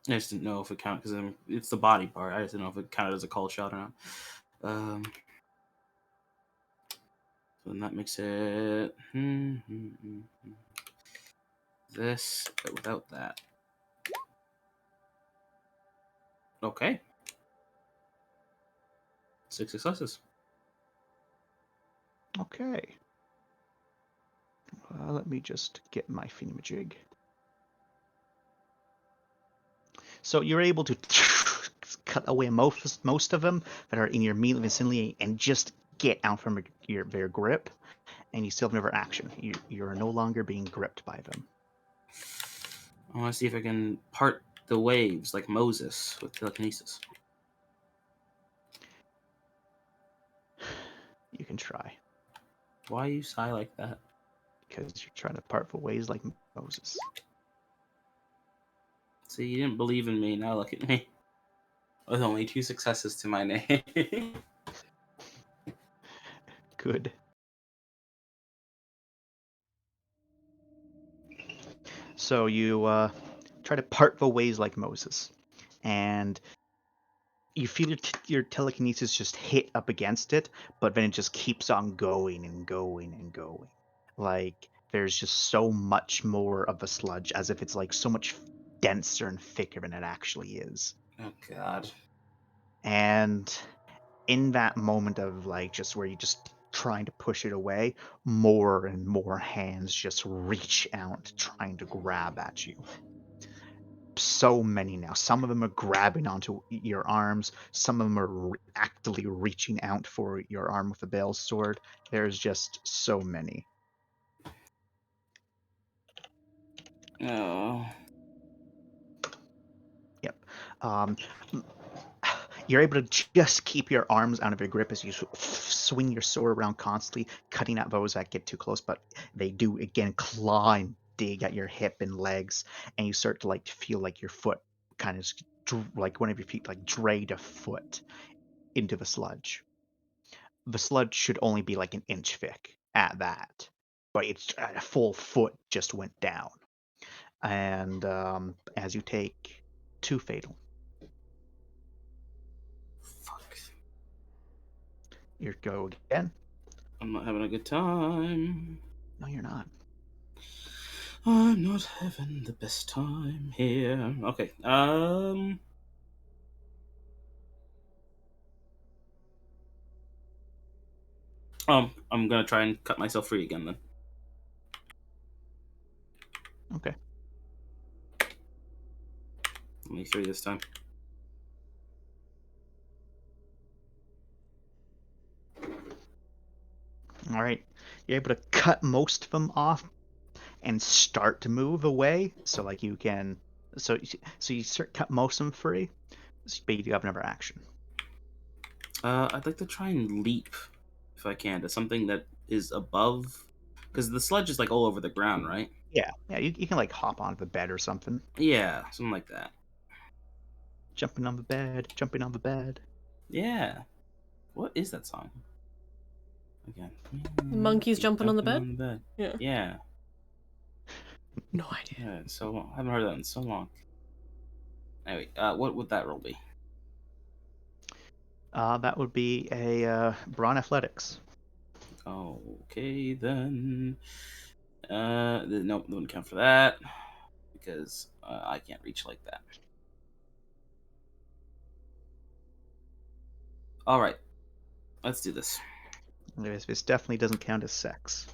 I just didn't know if it counted because it's the body part. I just didn't know if it counted as a call shot or not. So then that makes it this, but without that. Okay. 6 successes. Okay. Let me just get my thingamajig. So you're able to cut away most of them that are in your immediate vicinity and just get out from their grip, and you still have another action. You're no longer being gripped by them. I want to see if I can part the waves like Moses with telekinesis. You can try. Why you sigh like that? Because you're trying to part the ways like Moses. See, you didn't believe in me. Now look at me. With only 2 successes to my name. Good. So you try to part the ways like Moses, and you feel your telekinesis just hit up against it, but then it just keeps on going and going and going. Like there's just so much more of a sludge, as if it's like so much denser and thicker than it actually is. Oh God. And in that moment of like just where you just trying to push it away, more and more hands just reach out trying to grab at you. So many now. Some of them are grabbing onto your arms. Some of them are actively reaching out for your arm with the Bale's sword. There's just so many. Oh. Yep. You're able to just keep your arms out of your grip as you swing your sword around constantly, cutting at those that get too close, but they do again claw and dig at your hip and legs, and you start to like feel like your foot kind of like one of your feet like drag a foot into the sludge. The sludge should only be like an inch thick at that, but it's a full foot just went down, and as you take 2 fatal. Fuck. You go again. I'm not having a good time. No, you're not. I'm not having the best time here. Okay. I'm gonna try and cut myself free again then. Okay. Only 3 this time. All right. You're able to cut most of them off and start to move away. So like you can, so you start cut most of them free, but you do have another action. I'd like to try and leap, if I can, to something that is above, because the sludge is like all over the ground, right? Yeah. You can like hop onto the bed or something. Yeah, something like that. Jumping on the bed, jumping on the bed. Yeah. What is that song? Again. Monkeys jumping on the bed? On the bed. Yeah. Yeah. No idea. Yeah. It's so long. I haven't heard that in so long. Anyway, what would that roll be? That would be a brawn athletics. Okay then. Nope, wouldn't count for that because I can't reach like that. All right, let's do this. This definitely doesn't count as sex.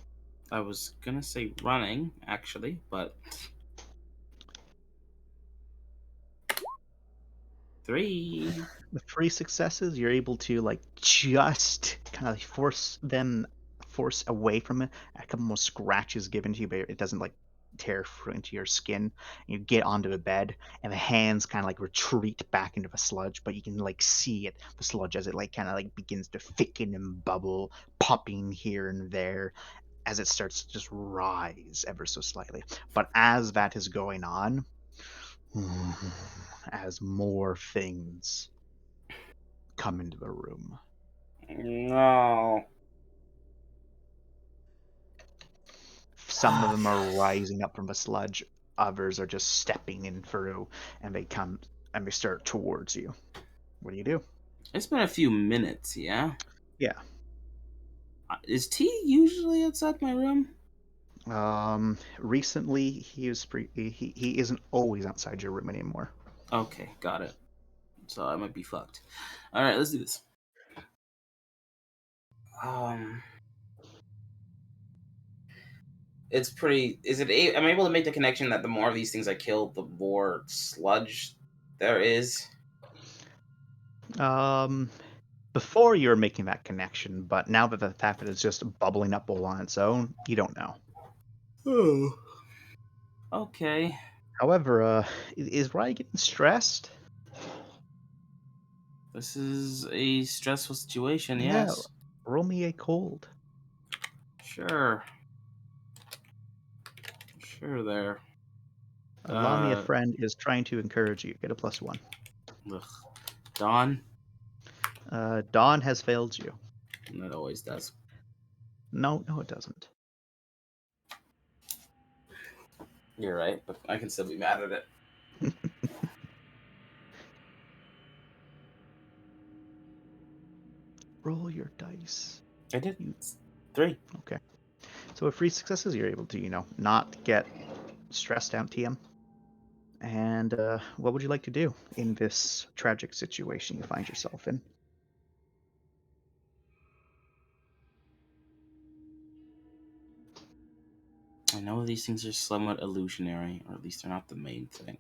I was gonna say running actually, but 3. The 3 successes, you're able to like just kind of force away from it. A couple more scratches given to you, but it doesn't like tear through into your skin. You get onto the bed, and the hands kind of like retreat back into the sludge, but you can like see it, the sludge, as it like kind of like begins to thicken and bubble, popping here and there as it starts to just rise ever so slightly. But as that is going on, as more things come into the room. No. Some of them are rising up from the sludge. Others are just stepping in through, and they start towards you. What do? It's been a few minutes, yeah? Yeah. Is T usually outside my room? Recently he isn't always outside your room anymore. Okay, got it. So I might be fucked. Alright, let's do this. It's pretty. I'm able to make the connection that the more of these things I kill, the more sludge there is. Before you were making that connection, but now that the fact that it's just bubbling up all on its own, you don't know. Oh. Okay. However, is Ryan getting stressed? This is a stressful situation, Yeah. yes. Roll me a cold. Sure. Sure there. Allow me a friend is trying to encourage you. Get a +1. Ugh. Dawn? Dawn has failed you. That always does. No, it doesn't. You're right, but I can still be mad at it. Roll your dice. I did. 3. Okay. So with 3 successes, you're able to, not get stressed out, TM. And what would you like to do in this tragic situation you find yourself in? I know these things are somewhat illusionary, or at least they're not the main thing.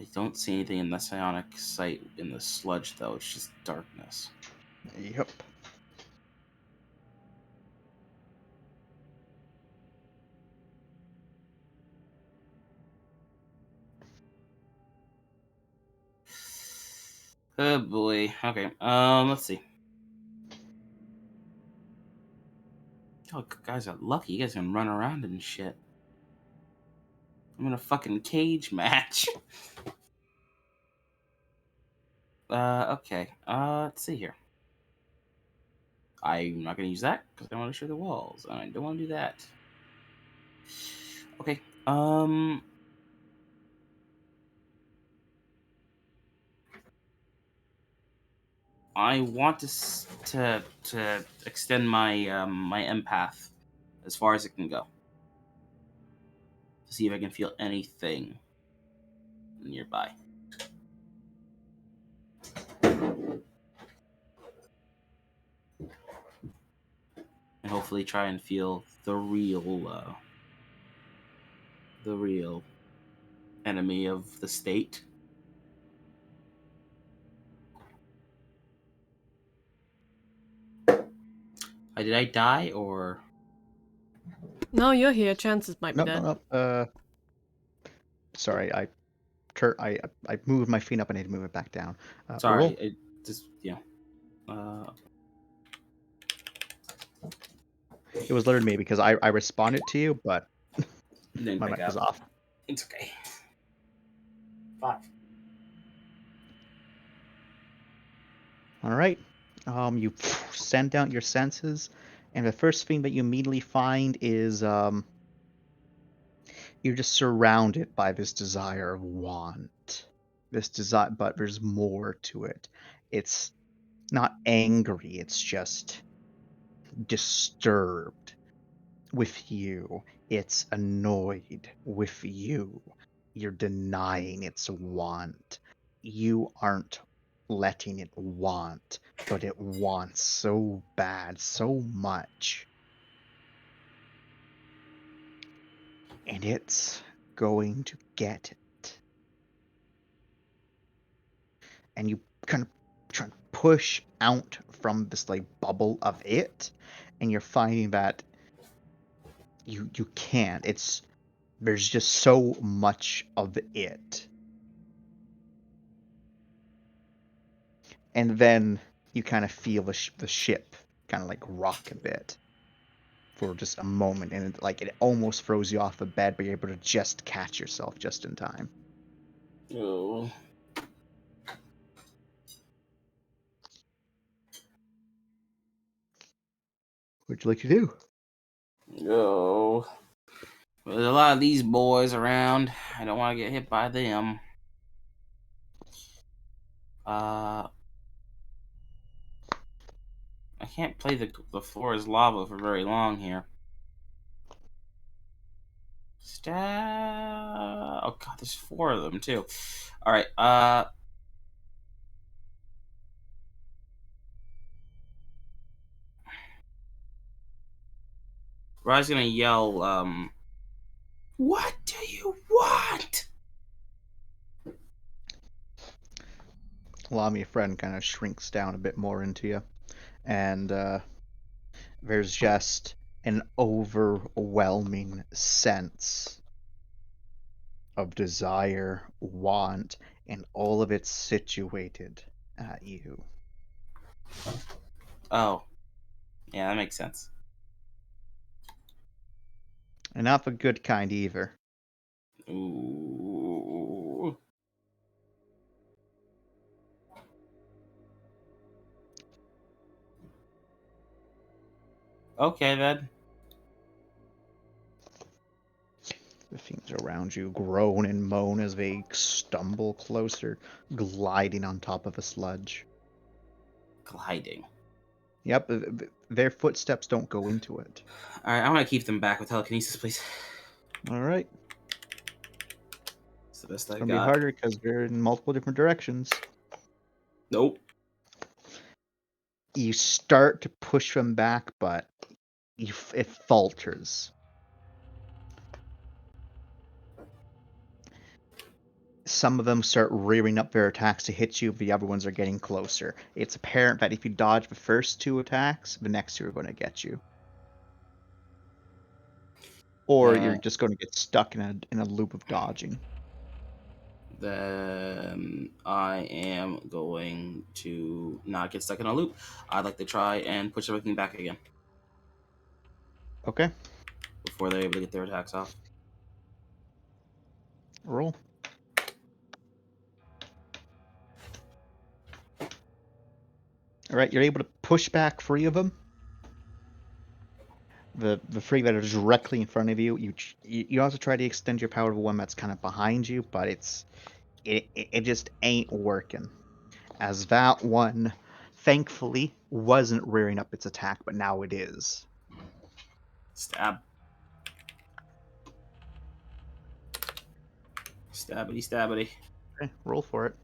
I don't see anything in the psionic sight in the sludge, though. It's just darkness. Yep. Oh boy. Okay. Let's see. Oh, guys are lucky. You guys can run around and shit. I'm in a fucking cage match. Okay. Let's see here. I'm not gonna use that because I want to show the walls, and I don't want to do that. Okay. I want to extend my my empath as far as it can go to see if I can feel anything nearby. And hopefully try and feel the real enemy of the state. Did I die or? No, you're here. Chances might be No, dead. no. Sorry, I moved my feet up. I need to move it back down. Sorry, Roll. it just It was literally me because I responded to you, but didn't my pick mic was up. off. It's okay. 5. All right. You send out your senses, and the first thing that you immediately find is you're just surrounded by this desire of want. This desire, but there's more to it. It's not angry. It's just disturbed with you. It's annoyed with you. You're denying its want. You aren't letting it want, but it wants so bad, so much. And it's going to get it. And you kind of try to push out from this like bubble of it, and you're finding that you can't. There's just so much of it. And then you kind of feel the ship kind of like rock a bit for just a moment, and it almost throws you off the bed, but you're able to just catch yourself just in time. Oh. What'd you like to do? Oh. There's a lot of these boys around. I don't want to get hit by them. I can't play the floor is lava for very long here. Oh god, there's 4 of them too. Alright, Rye's gonna yell, what do you want? Lami, your friend, kind of shrinks down a bit more into you, and there's just an overwhelming sense of desire, want, and all of it situated at you. Oh. Yeah, that makes sense. And not the good kind either. Ooh. Okay, then. The things around you groan and moan as they stumble closer, gliding on top of a sludge. Gliding. Yep, their footsteps don't go into it. Alright, I want to keep them back with telekinesis, please. Alright. It's the best It's I going to be got. harder because they're in multiple different directions. Nope. You start to push them back, but it falters. Some of them start rearing up their attacks to hit you, the other ones are getting closer. It's apparent that if you dodge the first 2 attacks, the next 2 are going to get you. Or you're just going to get stuck in a loop of dodging. Then I am going to not get stuck in a loop. I'd like to try and push everything back again Okay, before they're able to get their attacks off. roll. Alright, you're able to push back 3 of them. The 3 that are directly in front of you, you also try to extend your power to one that's kind of behind you, but it just ain't working. As that one, thankfully, wasn't rearing up its attack, but now it is. Stab. Stabbity, stabbity. Okay, roll for it.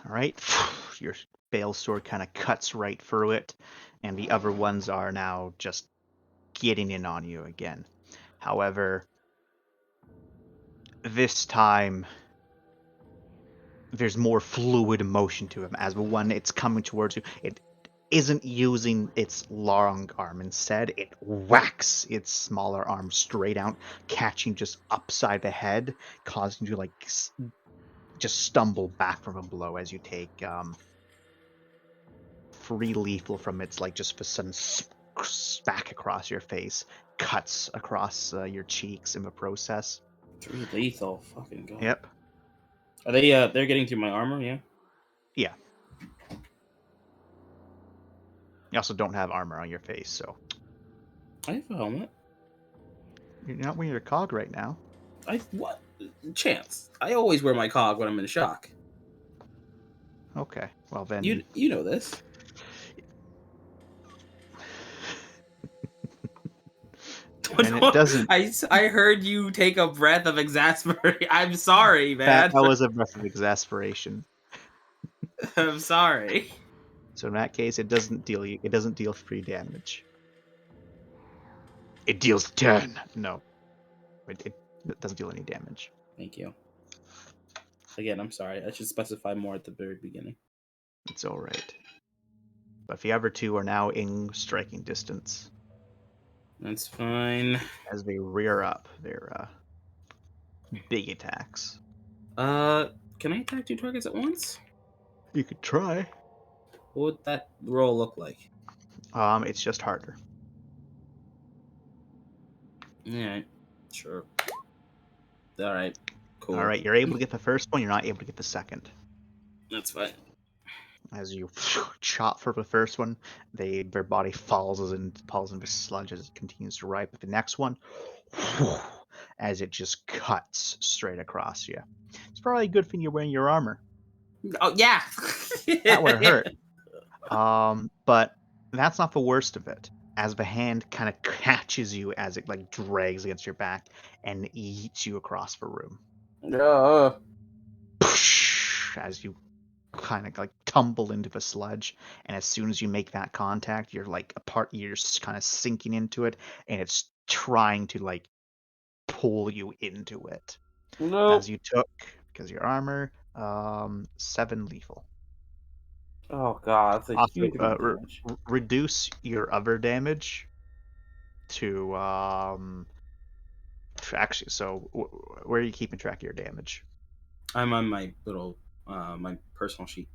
Alright, your bale sword kind of cuts right through it, and the other ones are now just getting in on you again. However, this time there's more fluid motion to him. As the one it's coming towards you, it isn't using its long arm. Instead, it whacks its smaller arm straight out, catching just upside the head, causing you to like just stumble back from a blow as you take 3 lethal from its like just a sudden smack across your face, cuts across your cheeks in the process. 3 lethal. Fucking god. Yep. Are they? They're getting through my armor. Yeah. Yeah. You also don't have armor on your face, so I have a helmet. you're not wearing your cog right now. What chance? I always wear my cog when I'm in shock. Okay. Well then. You know this. And it doesn't. I heard you take a breath of exasperation. I'm sorry, man. That was a breath of exasperation. I'm sorry. So in that case, it doesn't deal 3 damage. It deals 10. No, it doesn't deal any damage. Thank you. Again, I'm sorry. I should specify more at the very beginning. It's all right. But the other 2 are now in striking distance. That's fine. As they rear up their big attacks. Can I attack 2 targets at once? You could try. What would that roll look like? It's just harder. Alright. Sure. Alright. Cool. All right, you're able to get the first one. You're not able to get the second. That's fine. As you chop for the first one, their body falls into sludge as it continues to ride. But the next one, as it just cuts straight across you. It's probably a good thing you're wearing your armor. Oh yeah. That would have hurt. But that's not the worst of it. As the hand kind of catches you as it like drags against your back and eats you across the room. As you kind of like tumble into the sludge, and as soon as you make that contact, you're just kind of sinking into it, and it's trying to like pull you into it. Nope. As you took, because your armor, 7 lethal. Oh god, that's a Also, huge amount of damage. reduce your other damage to actually. So where are you keeping track of your damage? I'm on my little my personal sheet.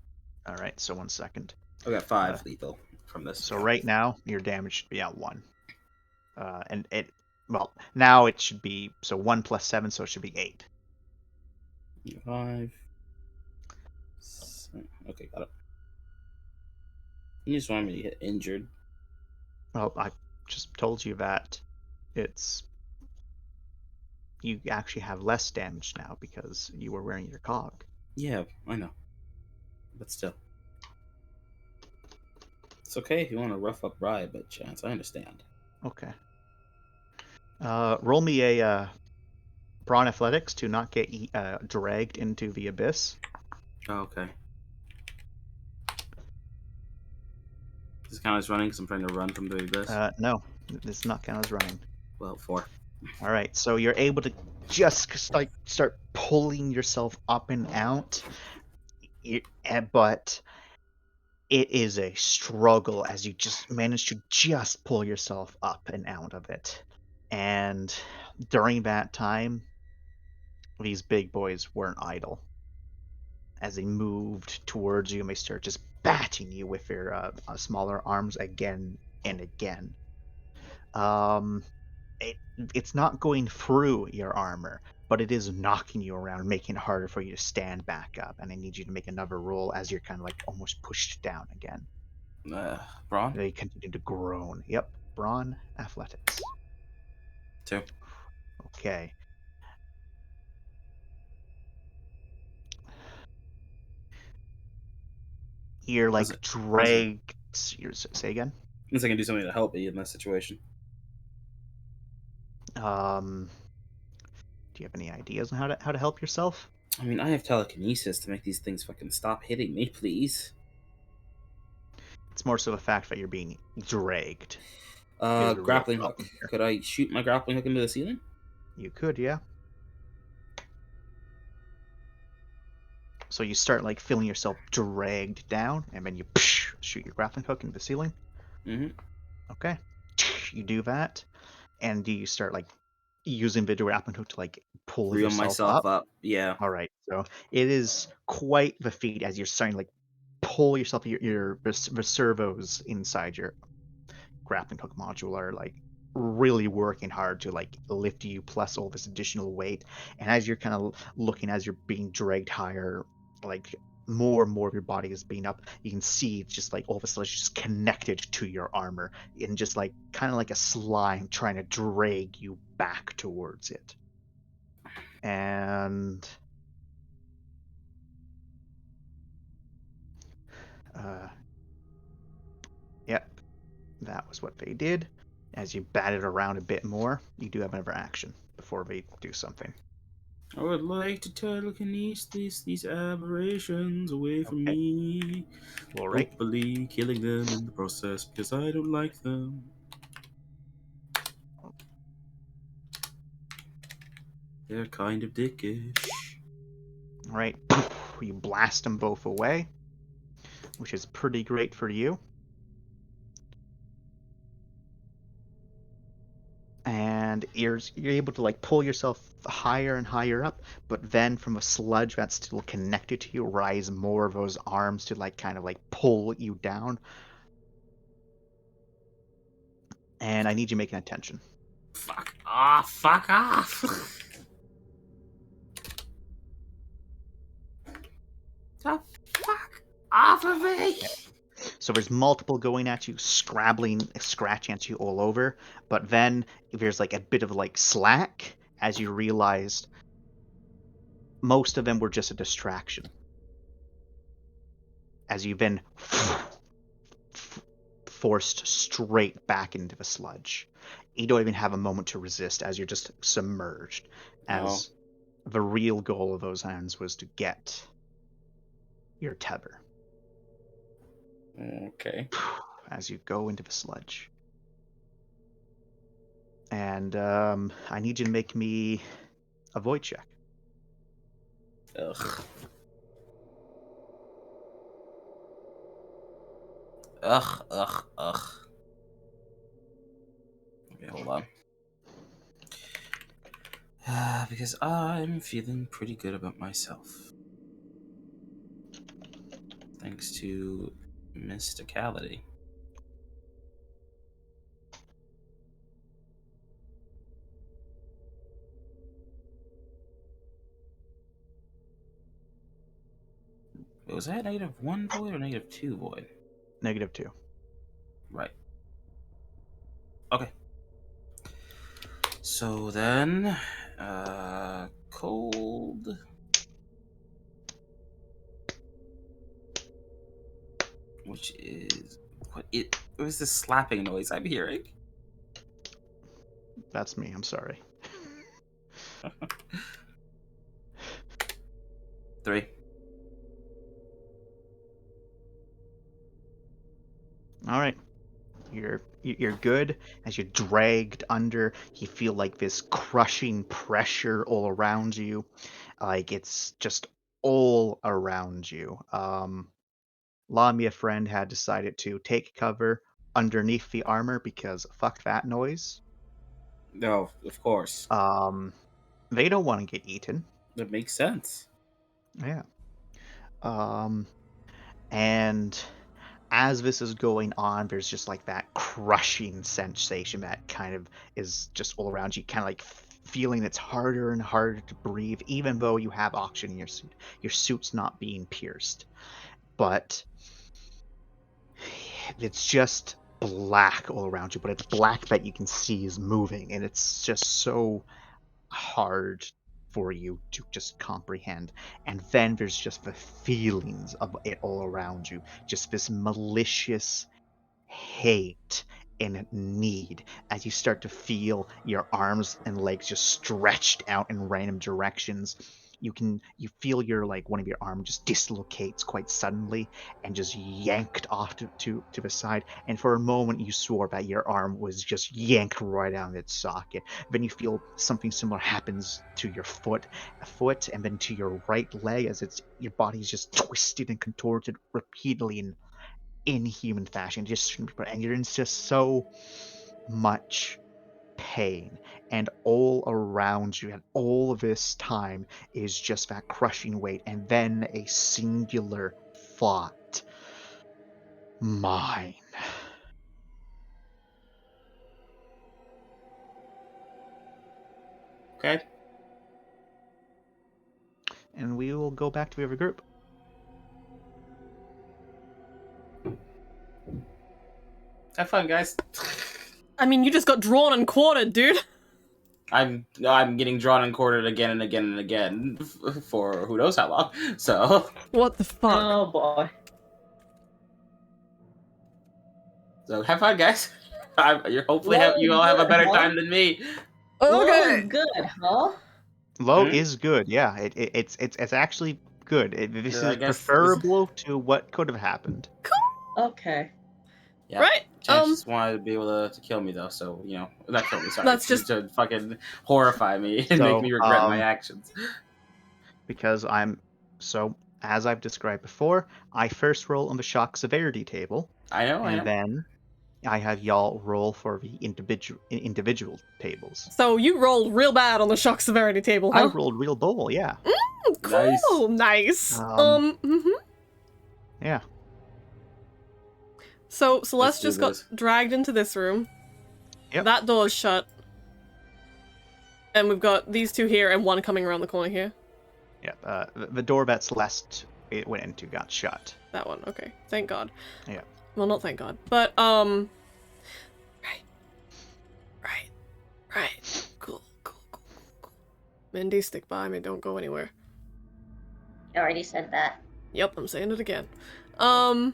All right, so 1 second. I got 5 lethal from this. So right now your damage should be at 1, and now it should be 1 plus 7, so it should be 8. 5. Okay, got it. You just want me to get injured. Well, I just told you that you actually have less damage now because you were wearing your cog. Yeah, I know. But still. It's okay if you want to rough up Rye, but Chance, I understand. Okay. Roll me a brawn athletics to not get dragged into the abyss. Oh, okay. Does it count as running because I'm trying to run from the abyss? No, this does not count as running. Well, 4. All right, so you're able to just like start pulling yourself up and out, but it is a struggle as you just manage to just pull yourself up and out of it. And during that time, these big boys weren't idle. As they moved towards you, and they start just batting you with their smaller arms again and again. It's not going through your armor, but it is knocking you around, making it harder for you to stand back up. And I need you to make another roll as you're kind of like almost pushed down again. Braun? They continue to groan. Yep, brawn athletics. 2. Okay. You're like dragged. Say again. Unless I can do something to help me in this situation. Do you have any ideas on how to help yourself? I mean, I have telekinesis to make these things fucking stop hitting me, please. It's more so the fact that you're being dragged. Grappling hook. Could I shoot my grappling hook into the ceiling? You could, yeah. So you start like feeling yourself dragged down, and then you shoot your grappling hook into the ceiling. Mm-hmm. Okay. You do that, and do you start like using the grappling hook to like pull Reel yourself myself up? up. Yeah. All right. So it is quite the feat as you're starting to like pull yourself. The servos inside your grappling hook module are like really working hard to like lift you plus all this additional weight. And as you're kind of looking as you're being dragged higher, like more and more of your body is being up, you can see it's just like all of a sudden it's just connected to your armor and just like kind of like a slime trying to drag you back towards it. And yep, that was what they did. As you bat it around a bit more, you do have another action before they do something. I would like to telekinesis these aberrations away from me. All right. Hopefully killing them in the process because I don't like them. They're kind of dickish. All right. You blast them both away, which is pretty great for you. And you're able to like pull yourself higher and higher up, but then from a sludge that's still connected to you, rise more of those arms to like kind of like pull you down. And I need you making attention. Fuck off! Fuck off! The fuck Off of me! So there's multiple going at you, scratching at you all over. But then there's like a bit of like slack as you realized most of them were just a distraction. As you've been forced straight back into the sludge. You don't even have a moment to resist as you're just submerged. As the real goal of those hands was to get your tether. Okay. As you go into the sludge. And I need you to make me a void check. Ugh. Ugh. Okay, hold on. Because I'm feeling pretty good about myself. Thanks to mysticality. Was that -1 void or -2 void? -2. Right. Okay. So then, cold. Which is what was this slapping noise I'm hearing? That's me, I'm sorry. 3. Alright. You're good. As you're dragged under, you feel like this crushing pressure all around you. Like it's just all around you. Lamia friend had decided to take cover underneath the armor because fuck that noise. No, of course. They don't want to get eaten. That makes sense. Yeah. And as this is going on, there's just like that crushing sensation that kind of is just all around you, kind of like feeling it's harder and harder to breathe, even though you have oxygen in your suit. Your suit's not being pierced. But it's just black all around you, but it's black that you can see is moving, and it's just so hard for you to just comprehend. And then there's just the feelings of it all around you, just this malicious hate and need as you start to feel your arms and legs just stretched out in random directions. You feel your like one of your arms just dislocates quite suddenly and just yanked off to the side, and for a moment you swore that your arm was just yanked right out of its socket. Then you feel something similar happens to your foot and then to your right leg as it's your body's just twisted and contorted repeatedly in inhuman fashion, and you're in just so much pain, and all around you, and all of this time is just that crushing weight, and then a singular thought: mine. Okay. And we will go back to the other group. Have fun, guys. I mean, you just got drawn and quartered, dude. I'm getting drawn and quartered again and again and again for who knows how long. So What the fuck? Oh boy. have fun, guys. You're hopefully Well, you all have a good, better huh? time than me. Low Okay. is good, huh? Low is good, yeah. It's actually good. This I is guess preferable to what could have happened. Okay. Yeah. Right. Chance just wanted to be able to kill me though, so not kill me. Sorry, That's just- to fucking horrify me and So, make me regret my actions. Because as I've described before, I first roll on the shock severity table, I know. then I have y'all roll for the individual tables. So you rolled real bad on the shock severity table, I huh? rolled real bowl, yeah. Cool. Nice. Yeah. So Celeste do just got this. dragged into this room. Yep. That door's shut. And we've got these two here and one coming around the corner here. Yeah. The door that Celeste it went into got shut. That one. Okay. Thank God. Yeah. Well, not thank God, but right. Cool. Mindy, stick by me. Don't go anywhere. You already said that. Yep, I'm saying it again. Can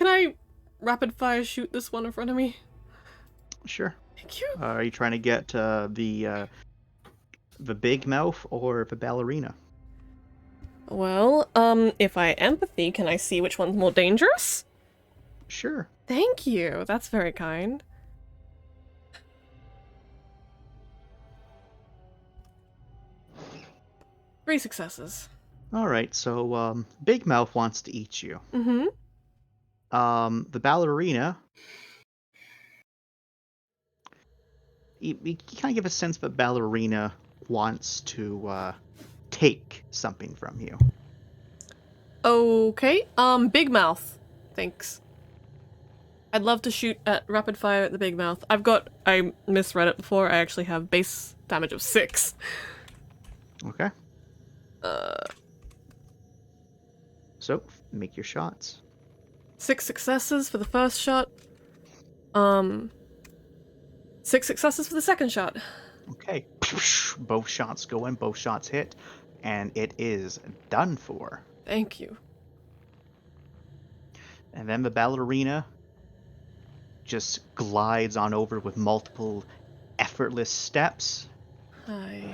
I rapid fire shoot this one in front of me? Sure. Thank you. Are you trying to get the big mouth or the ballerina? Well, if I empathy, can I see which one's more dangerous? Sure. Thank you. That's very kind. Three successes. All right. So big mouth wants to eat you. Mm-hmm. The ballerina. You kind of give a sense that ballerina wants to take something from you. Okay. Big mouth. Thanks. I'd love to shoot at rapid fire at the big mouth. I misread it before. I actually have base damage of 6. Okay. So make your shots. 6 successes for the first shot. 6 successes for the second shot. Okay. Both shots go in, both shots hit, and it is done for. Thank you. And then the ballerina just glides on over with multiple effortless steps. Hi.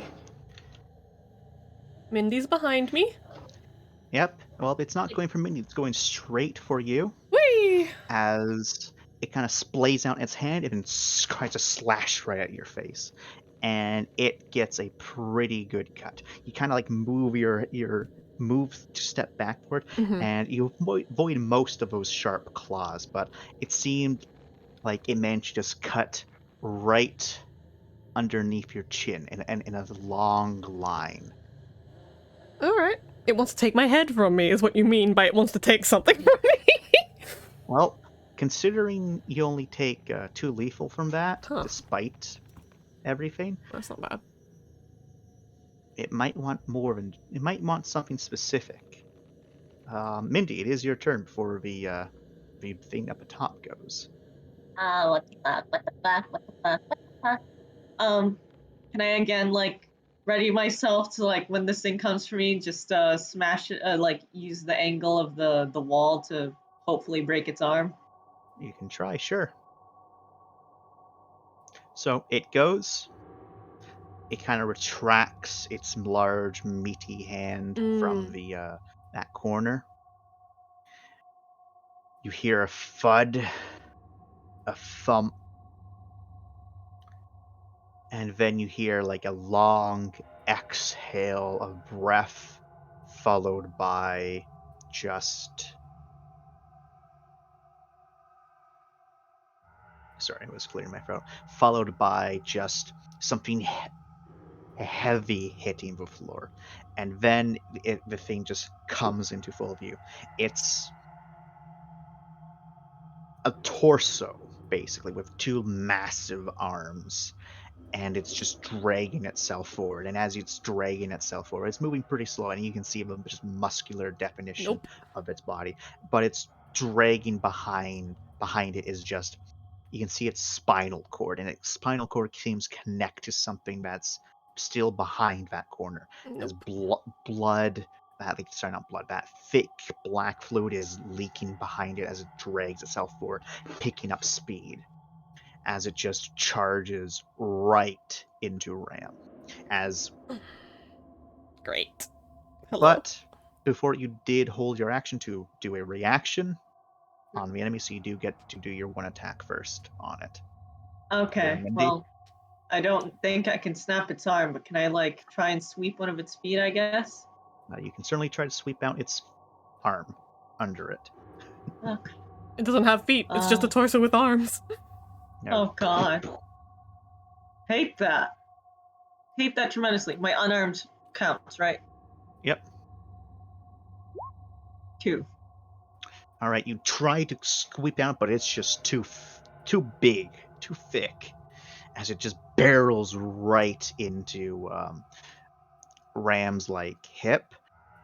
Mindy's behind me. Yep. Well, it's not going for Mindy, it's going straight for you Whee! as it kind of splays out its hand and tries to slash right at your face. And it gets a pretty good cut. You kind of like move your move to step backward, Mhm. and you avoid most of those sharp claws, but it seemed like it managed to just cut right underneath your chin in a long line. Alright. It wants to take my head from me, is what you mean by it wants to take something from me. Well, considering you only take 2 lethal from that, Huh. despite everything, That's not bad. it might want more than it might want something specific. Mindy, it is your turn before the thing at the top goes. What the fuck? What the fuck? What the fuck? What the fuck? Can I again like ready myself to like when this thing comes for me, just smash it, like use the angle of the wall to hopefully break its arm. You can try, sure. So it goes. It kind of retracts its large, meaty hand from the that corner. You hear a thud, a thump, and then you hear like a long exhale of breath, followed by just. Sorry, I was clearing my throat. Followed by just something heavy hitting the floor, and then the thing just comes into full view. It's a torso basically with 2 massive arms, and it's just dragging itself forward. And as it's dragging itself forward, it's moving pretty slow, and you can see the just muscular definition Nope. of its body. But it's dragging behind it is just you can see its spinal cord, and its spinal cord seems to connect to something that's still behind that corner. As Nope. blood, sorry, not blood, that thick black fluid is leaking behind it as it drags itself forward, picking up speed as it just charges right into Ram. Great. Hello. But before you did hold your action to do a reaction on the enemy, so you do get to do your 1 attack first on it. Okay, Mindy? well, I don't think I can snap its arm, but can I like try and sweep one of its feet? I guess. You can certainly try to sweep out its arm under it. Okay. It doesn't have feet. It's just a torso with arms. No. Oh god. Hate that. Hate that tremendously. My unarmed counts, right? Yep. 2. All right. You try to sweep out, but it's just too big, too thick, as it just barrels right into Ram's like hip,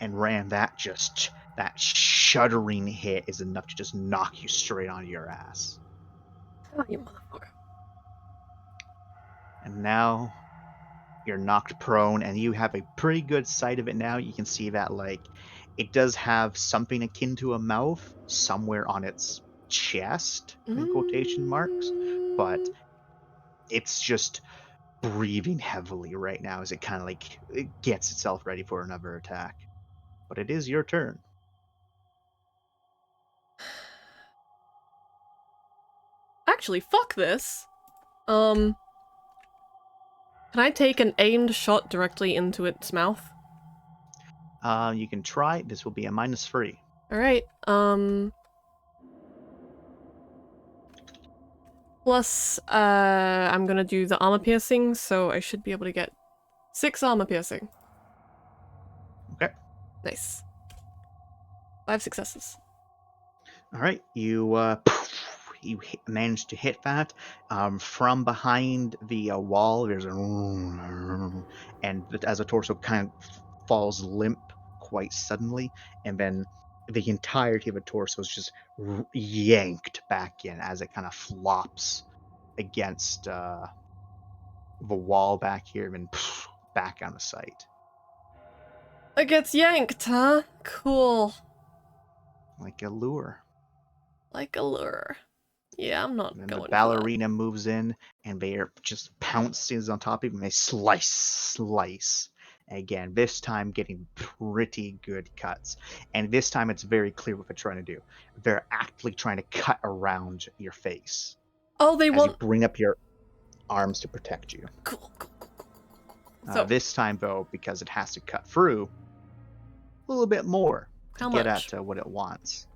and Ram, that shuddering hit is enough to just knock you straight onto your ass. Oh, you motherfucker. And now you're knocked prone, and you have a pretty good sight of it now. You can see that like it does have something akin to a mouth somewhere on its chest, in quotation marks, but it's just breathing heavily right now as it kind of like it gets itself ready for another attack. But it is your turn. Actually, fuck this. Can I take an aimed shot directly into its mouth? You can try. This will be a -3. Alright, plus, I'm gonna do the armor piercing, so I should be able to get 6 armor piercing. Okay. Nice. 5 successes. All right. Managed to hit that from behind the wall. There's a and as the torso kind of falls limp quite suddenly, and then the entirety of the torso is just yanked back in as it kind of flops against the wall back here, and back out of sight. It gets yanked, huh? Cool. Like a lure. Like a lure. Yeah, I'm not And then going the for ballerina moves in, and they are just pounces on top of him, and they slice. Again, this time getting pretty good cuts. And this time it's very clear what they're trying to do. They're actively trying to cut around your face that. Oh, they as want... you bring up your arms to protect you. Cool. So, This time, though, because it has to cut through a little bit more to how get much? at what it wants,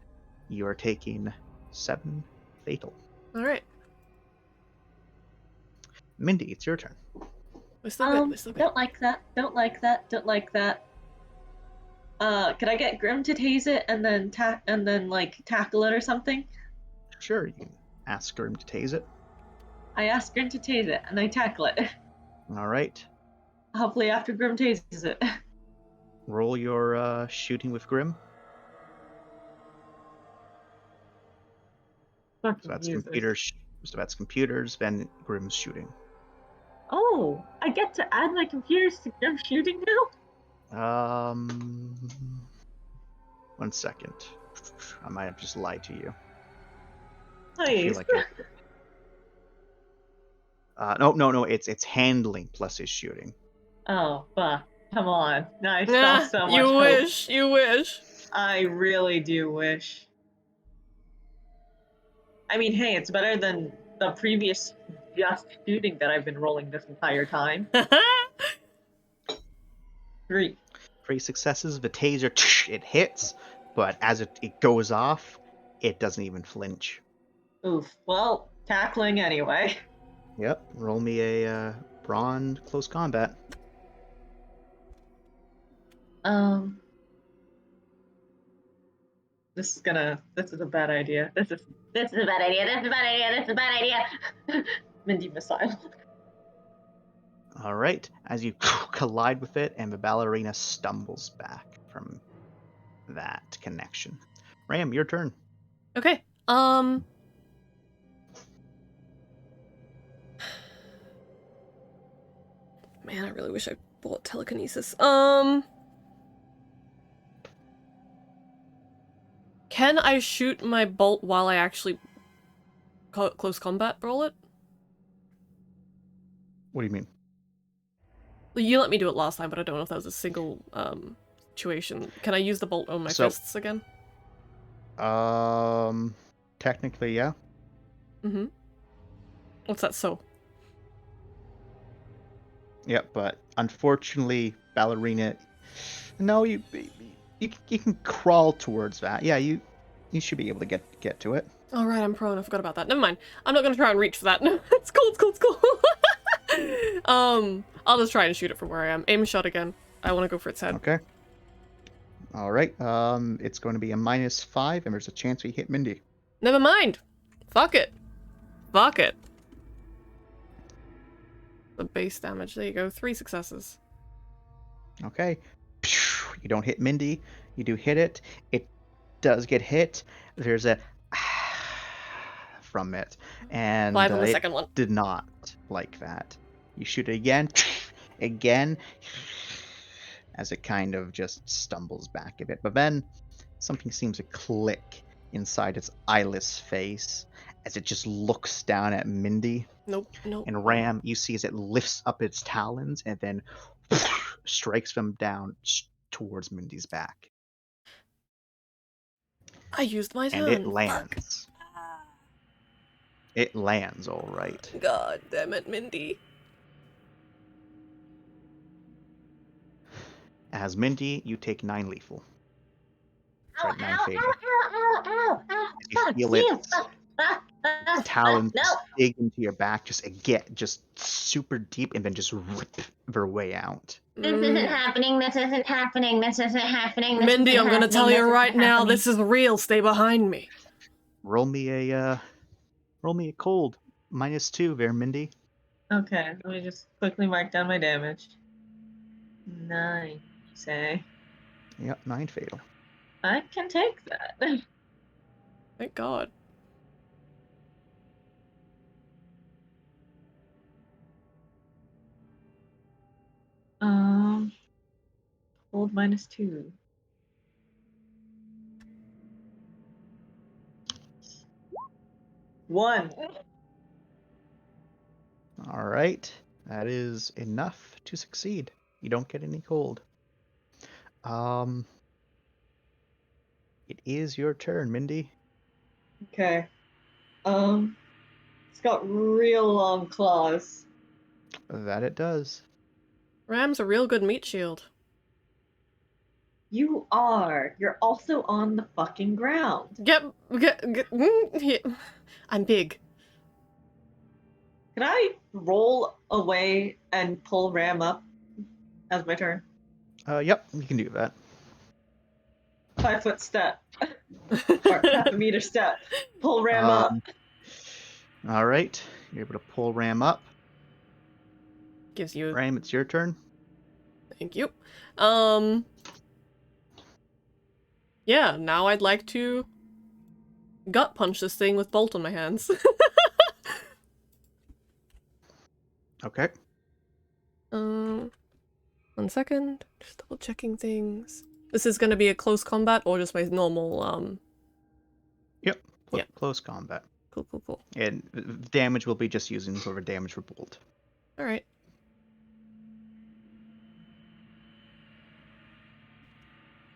you are taking 7 fatal. Alright. Mindy, it's your turn. We're still good. Don't like that. Don't like that. Don't like that. Could I get Grim to tase it and then tackle it or something? Sure, you can ask him to tase it. I ask Grim to tase it and I tackle it. All right. Hopefully after Grim tases it. Roll your shooting with Grim. So that's computers. So that's computers. Then Grim's shooting. Oh, I get to add my computers to Grim shooting now? 1 second. I might have just lied to you. I Nice. feel like no. It's handling plus his shooting. Oh, fuck. Come on. I saw so much You hope. wish. I really do wish. I mean, hey, it's better than the previous just shooting that I've been rolling this entire time. 3. 3 successes. The taser, it hits, but as it goes off, it doesn't even flinch. Oof. Well, tackling anyway. Yep. Roll me a brawn close combat. This is a bad idea. This is a bad idea. Mindy missile. All right. As you collide with it, and the ballerina stumbles back from that connection. Ram, your turn. Okay. Man, I really wish I bought telekinesis. Can I shoot my bolt while I actually close combat roll it? What do you mean? Well, you let me do it last time, but I don't know if that was a single situation. Can I use the bolt on my fists again? Technically, yeah. Mm-hmm. What's that so? Yep, but unfortunately, ballerina. No, you can crawl towards that. Yeah, you should be able to get to it. All right, I'm prone. I forgot about that. Never mind. I'm not gonna try and reach for that. No, it's cool. I'll just try and shoot it from where I am. Aim shot again. I want to go for its head. Okay. All right. It's going to be a -5, and there's a chance we hit Mindy. Never mind. Fuck it. The base damage. There you go. 3 successes. Okay. You don't hit Mindy. You do hit it. It does get hit. There's a from it, and 5 on the it second one. did not like that. You shoot it again, again, as it kind of just stumbles back a bit. But then something seems to click inside its eyeless face as it just looks down at Mindy. Nope, nope. And Ram, you see as it lifts up its talons and then strikes them down towards Mindy's back. I used my And it turn. Fuck. lands. It lands all right. God damn it, Mindy. As Mindy, you take 9 lethal. Ow, Right, 9 ow, fatal. ow, ow, ow, ow, As you fuck, feel you, its fuck, talons no. dig into your back, just super deep, and then just rip their way out. This isn't happening, this isn't happening, this isn't happening, this Mindy, isn't I'm gonna tell happening, you this right isn't now, happening. this is real. Stay behind me. Roll me a cold. -2 there, Mindy. Okay, let me just quickly mark down my damage. 9, you say. Yep, 9 fatal. I can take that. Thank God. Hold -2. One. All right, that is enough to succeed. You don't get any cold. It is your turn, Mindy. Okay. It's got real long claws. That it does. Ram's a real good meat shield. You are. You're also on the fucking ground. Get here. I'm big. Can I roll away and pull Ram up as my turn? Yep, you can do that. 5-foot step. Or half a meter step. Pull Ram up. All right, you're able to pull Ram up. Gives you. Ram, it's your turn. Thank you. Yeah, now I'd like to gut punch this thing with bolt on my hands. Okay. 1 second. Just double checking things. This is gonna be a close combat or just my normal, Yep. Yeah. Close combat. Cool, cool, cool. And damage will be just using sort of damage for bolt. Alright.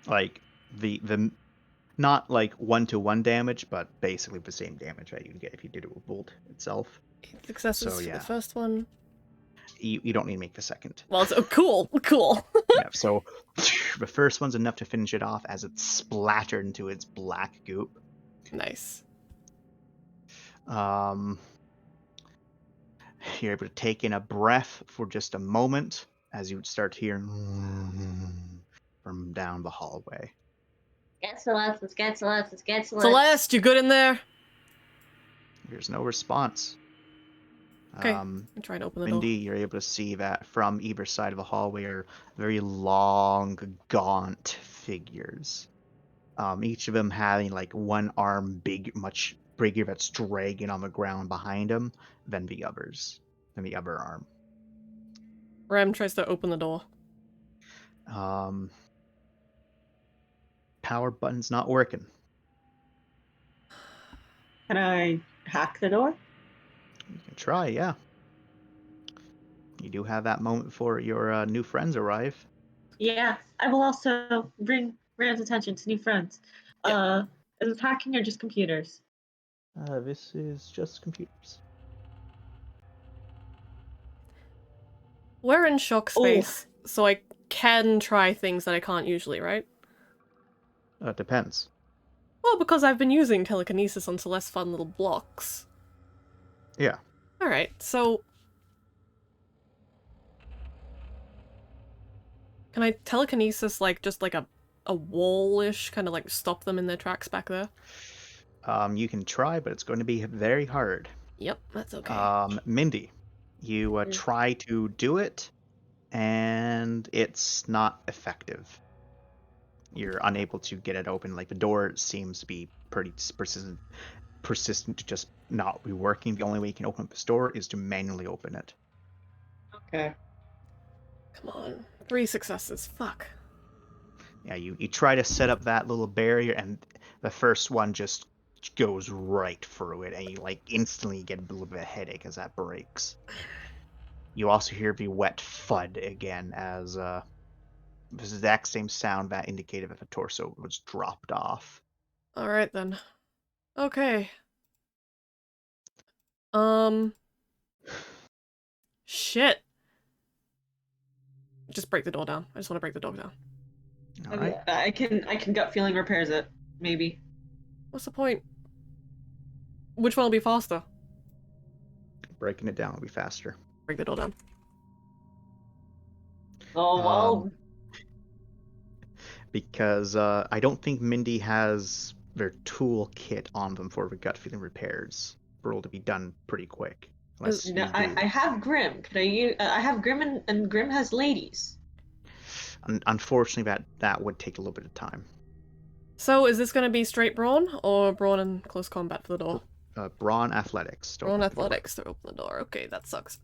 Like the not like 1-to-1 damage, but basically the same damage that you'd get if you did it with bolt itself. 8 successes So, for yeah. the first one. You don't need to make the second. Well, it's cool, cool. Yeah, so the first one's enough to finish it off as it's splattered into its black goop. Nice. You're able to take in a breath for just a moment as you would start hearing from down the hallway. Get Celeste, let's get Celeste, let's get Celeste. Celeste, you good in there? There's no response. Okay, I'm trying to open the Mindy, door. you're able to see that from either side of the hallway are very long, gaunt figures. Each of them having like one arm much bigger that's dragging on the ground behind them than the others, than the other arm. Ram tries to open the door. Power button's not working. Can I hack the door? You can try, yeah. You do have that moment before your new friends arrive. Yeah, I will also bring Ram's attention to new friends. Is it hacking or just computers? This is just computers. We're in shock space, so I can try things that I can't usually, right? Depends. Well, because I've been using telekinesis on Celeste's fun little blocks. Yeah. Alright, so... Can I telekinesis, like, just like a wall-ish, kind of like stop them in their tracks back there? You can try, but it's going to be very hard. Yep, that's okay. Mindy, you try to do it, and it's not effective. You're unable to get it open. Like, the door seems to be pretty persistent to just not be working. The only way you can open up this door is to manually open it. Okay. Come on. 3 successes. Fuck. Yeah, you try to set up that little barrier, and the first one just goes right through it, and you like instantly get a little bit of a headache as that breaks. You also hear the wet thud again as the exact same sound that indicated that the torso was dropped off. Alright then. Okay. Shit. Just break the door down. I just want to break the door down. All right. I can gut feeling repairs it. Maybe. What's the point? Which one will be faster? Breaking it down will be faster. Break the door down. Oh well. Because I don't think Mindy has their toolkit on them for the gut feeling repairs. For it to be done pretty quick. Unless No, you do. I have Grim. Could I use? I have Grim, and Grim has ladies. Unfortunately, that would take a little bit of time. So, is this going to be straight brawn, or brawn and close combat for the door? Brawn athletics. Brawn athletics to open the door. Okay, that sucks.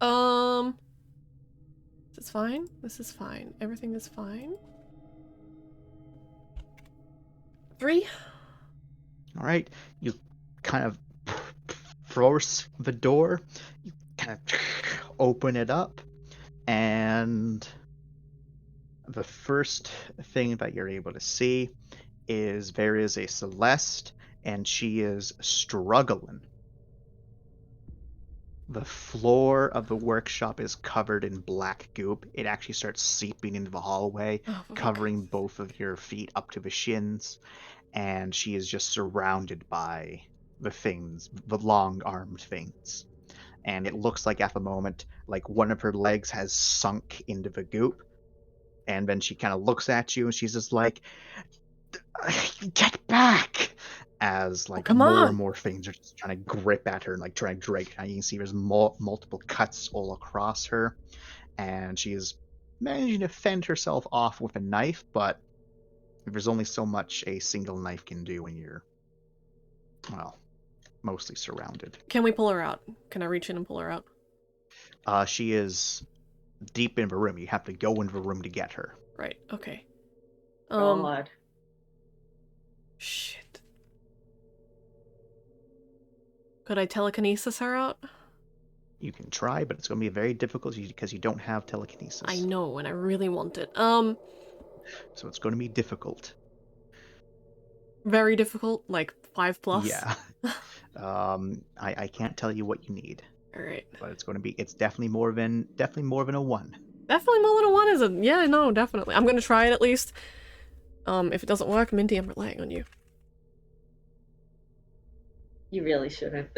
This is fine. This is fine. Everything is fine. 3. All right. You kind of force the door. You kind of open it up, and the first thing that you're able to see is there is a Celeste, and she is struggling. The floor of the workshop is covered in black goop. It actually starts seeping into the hallway, covering both of your feet up to the shins, and she is just surrounded by the things, the long-armed things. And it looks like at the moment, like one of her legs has sunk into the goop, and then she kind of looks at you, and she's just like, "Get back!" As like more and more things are just trying to grip at her and like trying to drag her. You can see there's multiple cuts all across her, and she is managing to fend herself off with a knife, but there's only so much a single knife can do when you're, well, mostly surrounded. Can we pull her out? Can I reach in and pull her out? She is deep in the room. You have to go into the room to get her. Right, okay. God. Shit. Could I telekinesis her out? You can try, but it's going to be very difficult because you don't have telekinesis. I know, and I really want it. So it's going to be difficult. Very difficult? Like 5+? Yeah. I can't tell you what you need. Alright. But it's definitely more than a 1. Definitely more than a 1 is a... Yeah, no, definitely. I'm gonna try it at least. If it doesn't work, Mindy, I'm relying on you. You really shouldn't.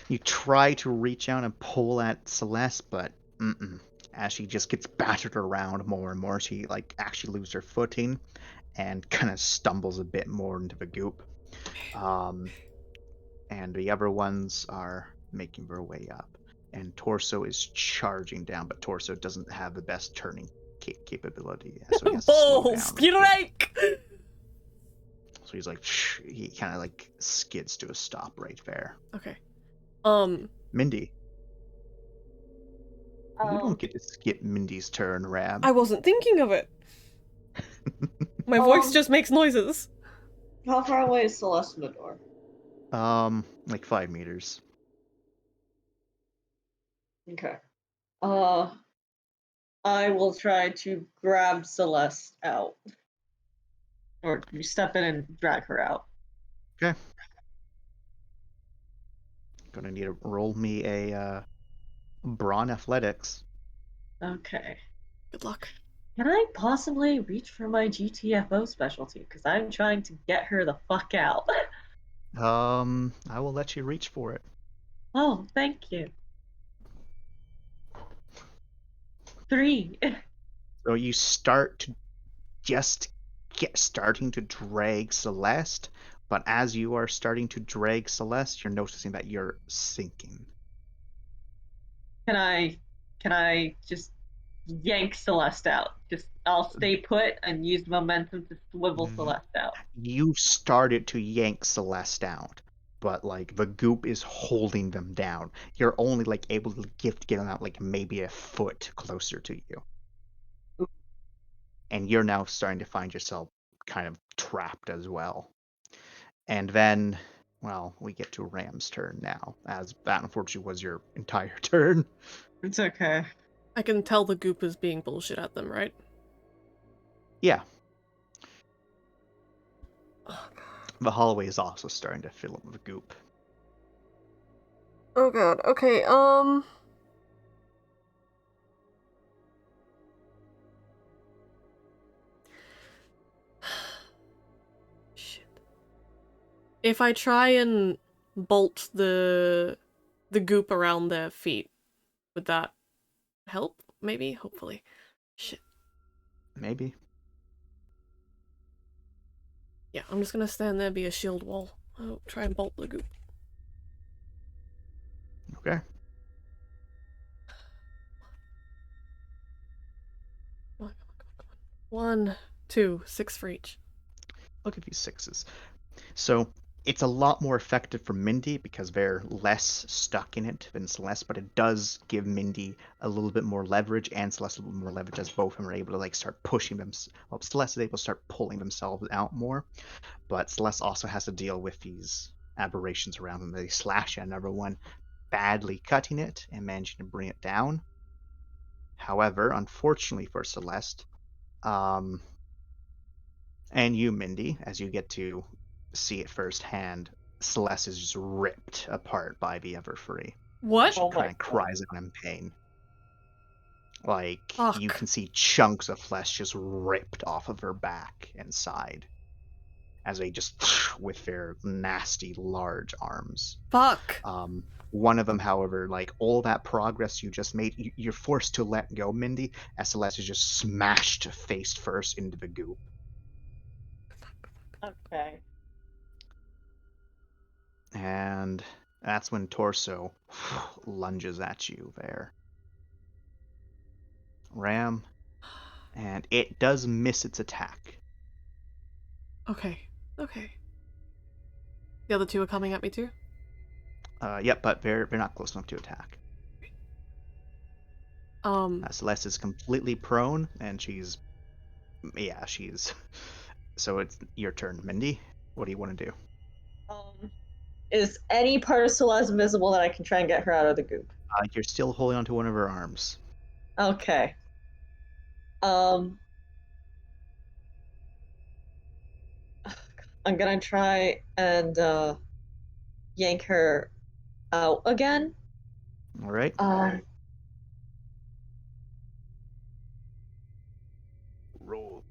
You try to reach out and pull at Celeste, but as she just gets battered around more and more, she like actually loses her footing and kind of stumbles a bit more into the goop. And the other ones are making their way up. And Torso is charging down, but Torso doesn't have the best turning capability. So he has to slow down. So he's like, he kind of like skids to a stop right there. Okay. Mindy. You don't get to skip Mindy's turn, Rab. I wasn't thinking of it. My voice just makes noises. How far away is Celeste from the door? Like 5 meters. Okay. I will try to grab Celeste out. Or you step in and drag her out. Okay. Gonna need to roll me a brawn athletics. Okay. Good luck. Can I possibly reach for my GTFO specialty? Because I'm trying to get her the fuck out. I will let you reach for it. Oh, thank you. 3. So you start to just starting to drag Celeste, but as you are starting to drag Celeste, you're noticing that you're sinking. Can can I just yank Celeste out? I'll stay put and use momentum to swivel Mm, Celeste out. You started to yank Celeste out, but like the goop is holding them down. You're only like able to get them out like maybe a foot closer to you, and you're now starting to find yourself kind of trapped as well. And then, well, we get to Ram's turn now, as that unfortunately was your entire turn. It's okay. I can tell the goop is being bullshit at them, right? Yeah, Oh the hallway is also starting to fill up with goop. god. Okay, shit. If I try and bolt the goop around their feet, would that help? Maybe? Hopefully. Shit. Maybe. Yeah, I'm just gonna stand there, be a shield wall. I'll try and bolt the goop. Okay. Come on, come on, come on, come on. 1, 2, 6 for each. Look at these sixes. So it's a lot more effective for Mindy because they're less stuck in it than Celeste, but it does give Mindy a little bit more leverage and Celeste a little bit more leverage as both of them are able to like start pushing them. Well, Celeste is able to start pulling themselves out more, but Celeste also has to deal with these aberrations around them. They slash at another one, badly cutting it and managing to bring it down. However, unfortunately for Celeste, um, and you, Mindy, as you get to see it firsthand, Celeste is just ripped apart by the Everfree. What? She Oh my kind of god. cries out in pain. Like, you Fuck. can see chunks of flesh just ripped off of her back and side as they just, with their nasty, large arms. Fuck. One of them, however, like all that progress you just made, you're forced to let go, Mindy, as Celeste is just smashed face first into the goop. Okay. And that's when Torso lunges at you there. Ram, and it does miss its attack. Okay. Okay. The other two are coming at me too? Yep, but they're not close enough to attack. Celeste is completely prone, and she's so it's your turn, Mindy. What do you want to do? Is any part of Celeste visible that I can try and get her out of the goop? You're still holding onto one of her arms. Okay. Um, I'm gonna try and yank her out again. All right. Um, Roll.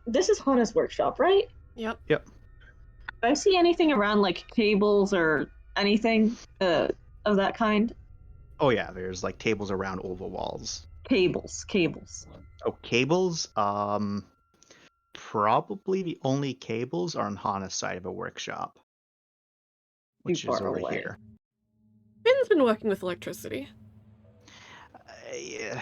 This is Hana's workshop, right? Yep. Yep. Do I see anything around like cables or anything of that kind? Oh yeah, there's like tables around all the walls. Cables. Oh, cables. Probably the only cables are on Hana's side of a workshop, Too which is far over away. here. Finn's been working with electricity. Yeah.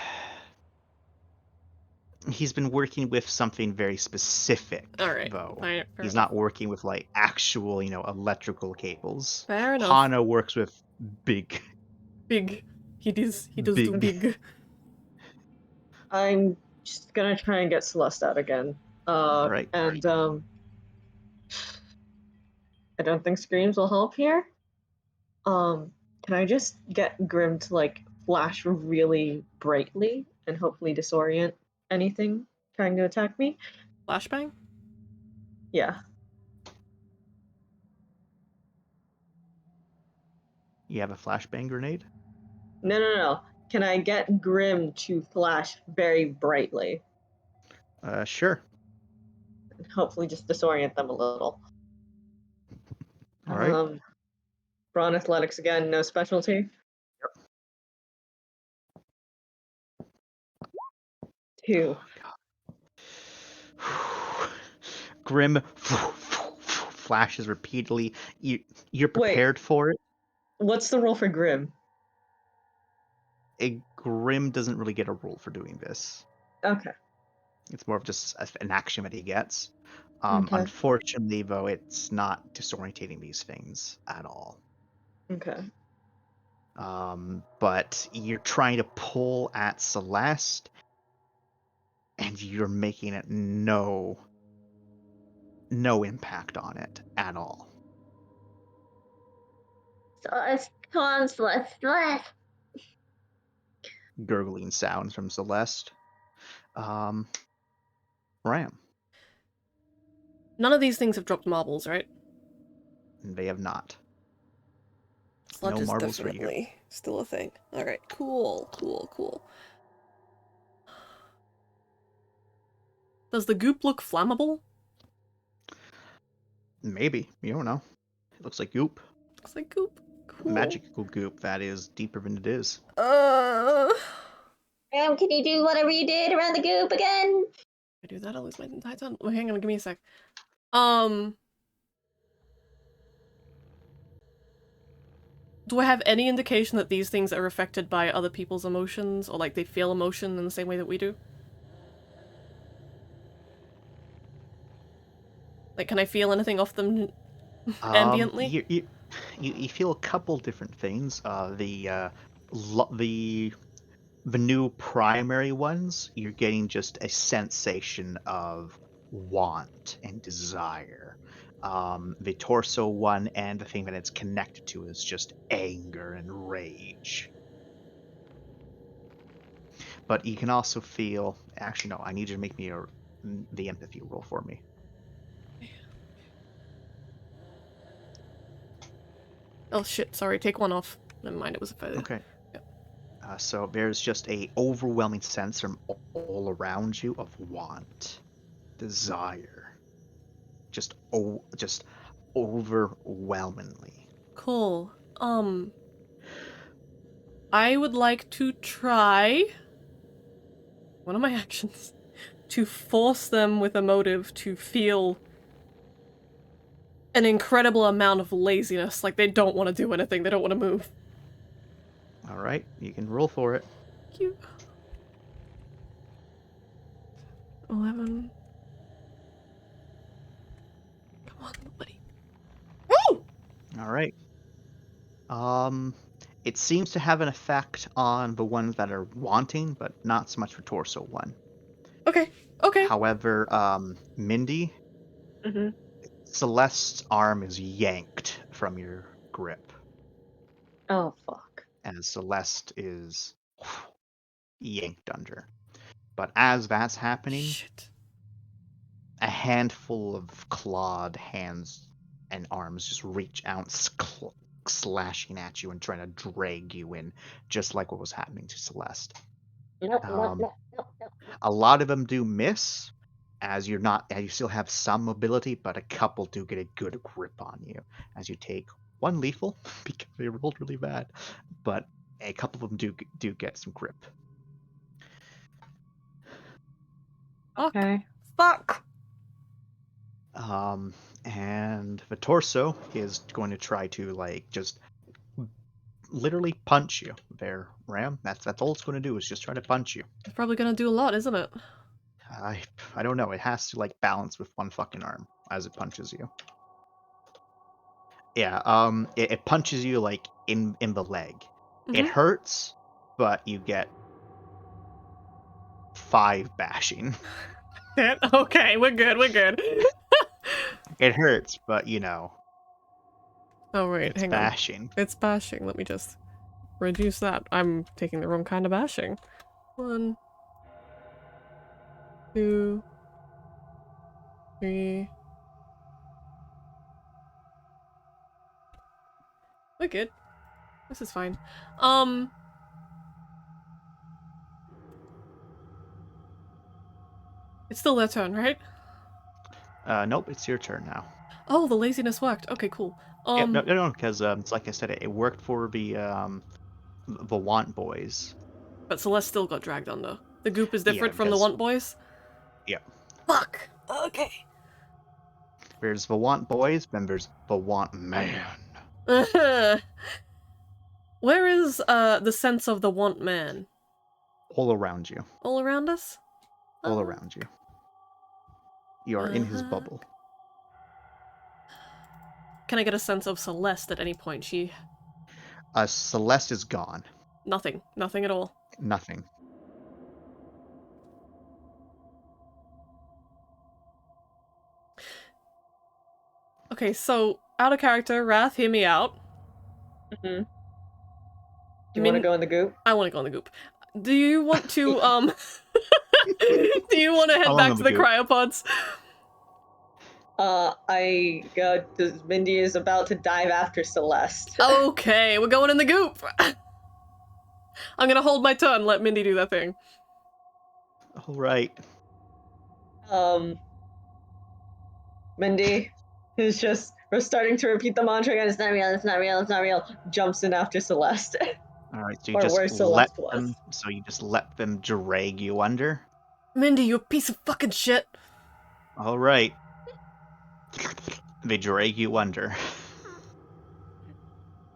He's been working with something very specific, Alright. though. Fair He's enough. not working with like actual, electrical cables. Fair enough. Hana works with big, Big. He does do big. big. I'm just gonna try and get Celeste out again. All right. And I don't think screams will help here. Can I just get Grim to like flash really brightly and hopefully disorient anything trying to attack me? Flashbang? Yeah. You have a flashbang grenade? No. Can I get Grim to flash very brightly Sure. and hopefully just disorient them a little? All right. Brawn athletics again, no specialty. Yep. 2. Grim flashes repeatedly. You're Wait. prepared for it. What's the roll for Grim? A Grim doesn't really get a roll for doing this. Okay. It's more of just an action that he gets. Okay. Unfortunately, though, it's not disorientating these things at all. Okay. But you're trying to pull at Celeste, and you're making it no impact on it at all. Celeste, come on, Celeste, Celeste. Gurgling sounds from Celeste. Ram. None of these things have dropped marbles, right? They have not. Sludge No is marbles for you. definitely still a thing. Alright, cool. Does the goop look flammable? Maybe. You don't know. It looks like goop. Looks like goop. Cool. Magical goop that is deeper than it is. Ram, can you do whatever you did around the goop again? If I do that, I'll lose my entire time. Wait, hang on, give me a sec. Do I have any indication that these things are affected by other people's emotions, or like they feel emotion in the same way that we do? Like, can I feel anything off them ambiently? You feel a couple different things. The new primary ones, you're getting just a sensation of want and desire. The torso one and the thing that it's connected to is just anger and rage. But you can also feel. Actually, no. I need you to make me the empathy roll for me. Oh shit! Sorry, take one off. Never mind, it was a failure. Okay. Yep. So there's just a overwhelming sense from all around you of want, desire, just overwhelmingly. Cool. I would like to try one of my actions to force them with a motive to feel an incredible amount of laziness, like they don't want to do anything, they don't want to move. All right, you can roll for it. Cute. 11. Come on, buddy. Woo! All right. It seems to have an effect on the ones that are wanting, but not so much for torso one. Okay. However, Mindy, Mm-hmm. Celeste's arm is yanked from your grip, Oh, fuck. and Celeste is yanked under. But as that's happening, Shit. a handful of clawed hands and arms just reach out, slashing at you and trying to drag you in, just like what was happening to Celeste. No. A lot of them do miss, as you still have some mobility, but a couple do get a good grip on you as you take one lethal because they rolled really bad, but a couple of them do get some grip. Okay. Fuck! And the torso is going to try to just literally punch you there, Ram. That's all it's going to do is just try to punch you. It's probably gonna do a lot, isn't it? I don't know. It has to balance with one fucking arm as it punches you. Yeah. It punches you in the leg. It hurts, but you get 5 bashing. Okay, we're good. It hurts, but Oh wait, it's hang bashing. on. It's bashing. Let me just reduce that. I'm taking the wrong kind of bashing. 1, 2, 3. We're good. This is fine. It's still their turn, right? Nope, it's your turn now. Oh, the laziness worked. Okay, cool. Yeah, no, because it's like I said, it worked for the Want Boys. But Celeste still got dragged under. The goop is different Yeah, from the Want Boys? Yeah. Fuck! Okay. There's the want boys, then there's the want man. Where is the sense of the want man? All around you. All around us? All around you. You are in his Uh-huh. bubble. Can I get a sense of Celeste at any point? She... Celeste is gone. Nothing. Nothing at all. Nothing. Okay, so, out of character, Wrath, hear me out. Do you want to go in the goop? I want to go in the goop. Do you want to, do you want to head How long back in to the the goop? cryopods? Mindy is about to dive after Celeste. Okay, we're going in the goop! I'm gonna hold my turn, let Mindy do that thing. All right. Mindy, who's just we're starting to repeat the mantra again. It's not real. It's not real. It's not real. Jumps in after Celeste. All right. So Or where Celeste was. you just let them drag you under. Mindy, you piece of fucking shit! All right. They drag you under.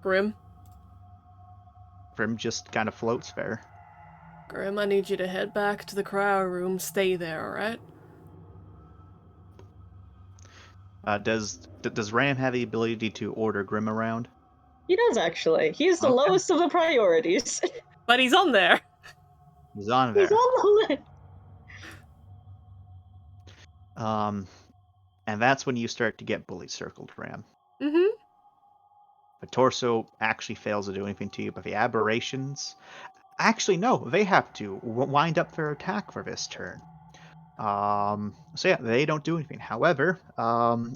Grim? Grim just kind of floats there. Grim, I need you to head back to the cryo room. Stay there, alright? Does Ram have the ability to order Grim around? He does actually. He's the Okay. lowest of the priorities. But he's on there! He's on there. He's on the list. And that's when you start to get bully circled, Ram. Mm-hmm. The torso actually fails to do anything to you, but the aberrations... Actually, no, they have to wind up their attack for this turn. So yeah, they don't do anything. However,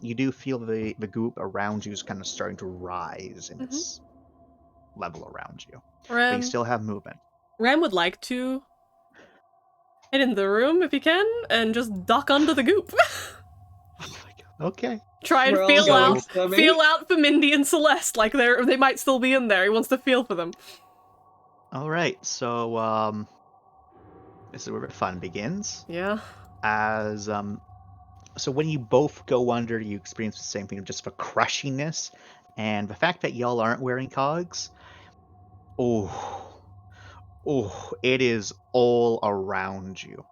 you do feel the goop around you is kind of starting to rise in its level around you. But you still have movement. Ram would like to head in the room if he can, and just duck under the goop. Okay. Try and We're all feel going out swimming. for Mindy and Celeste, like they might still be in there. He wants to feel for them. All right. So this is where the fun begins. Yeah. So when you both go under, you experience the same thing, just the crushiness, and the fact that y'all aren't wearing cogs. Oh, it is all around you.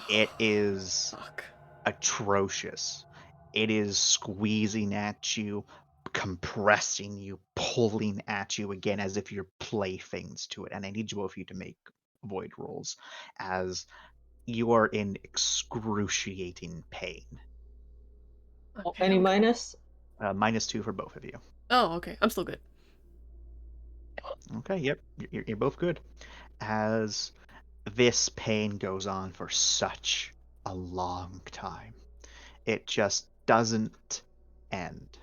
It is Fuck. atrocious. It is squeezing at you, compressing you, pulling at you again as if you're playthings to it. And I need both of you to make void rolls as you are in excruciating pain. Okay, Any okay. minus? -2 for both of you. Oh, okay. I'm still good. Okay, yep, you're both good. As this pain goes on for such a long time, it just doesn't end.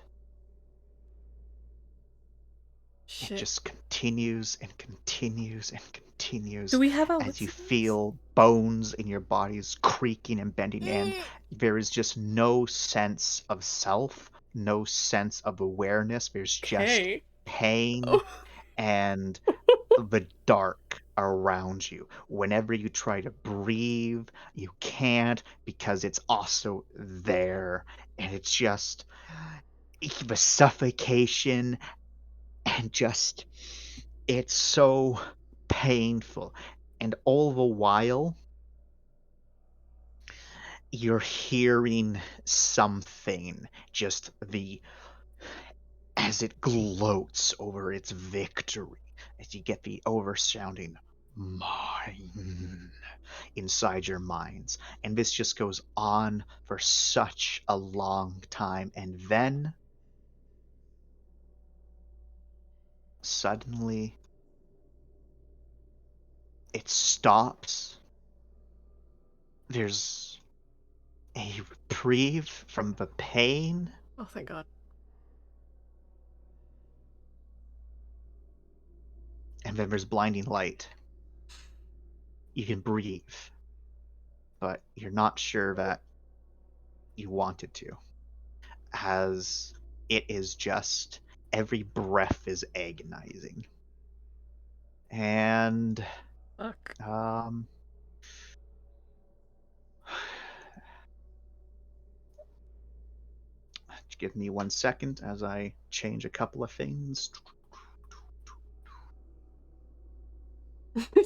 Shit. It just continues and continues and continues. Do we have our as you listeners? feel bones in your bodies creaking and bending in. There is just no sense of self, no sense of awareness. There's just Okay. pain Oh. and the dark around you. Whenever you try to breathe, you can't because it's also there. And it's just the suffocation and just, it's so painful. And all the while, you're hearing something, just as it gloats over its victory, as you get the oversounding mine inside your minds. And this just goes on for such a long time. And then suddenly it stops. There's a reprieve from the pain. Oh, thank God. And then there's blinding light. You can breathe, but you're not sure that you wanted to, as it is just, every breath is agonizing. And Fuck. give me 1 second as I change a couple of things.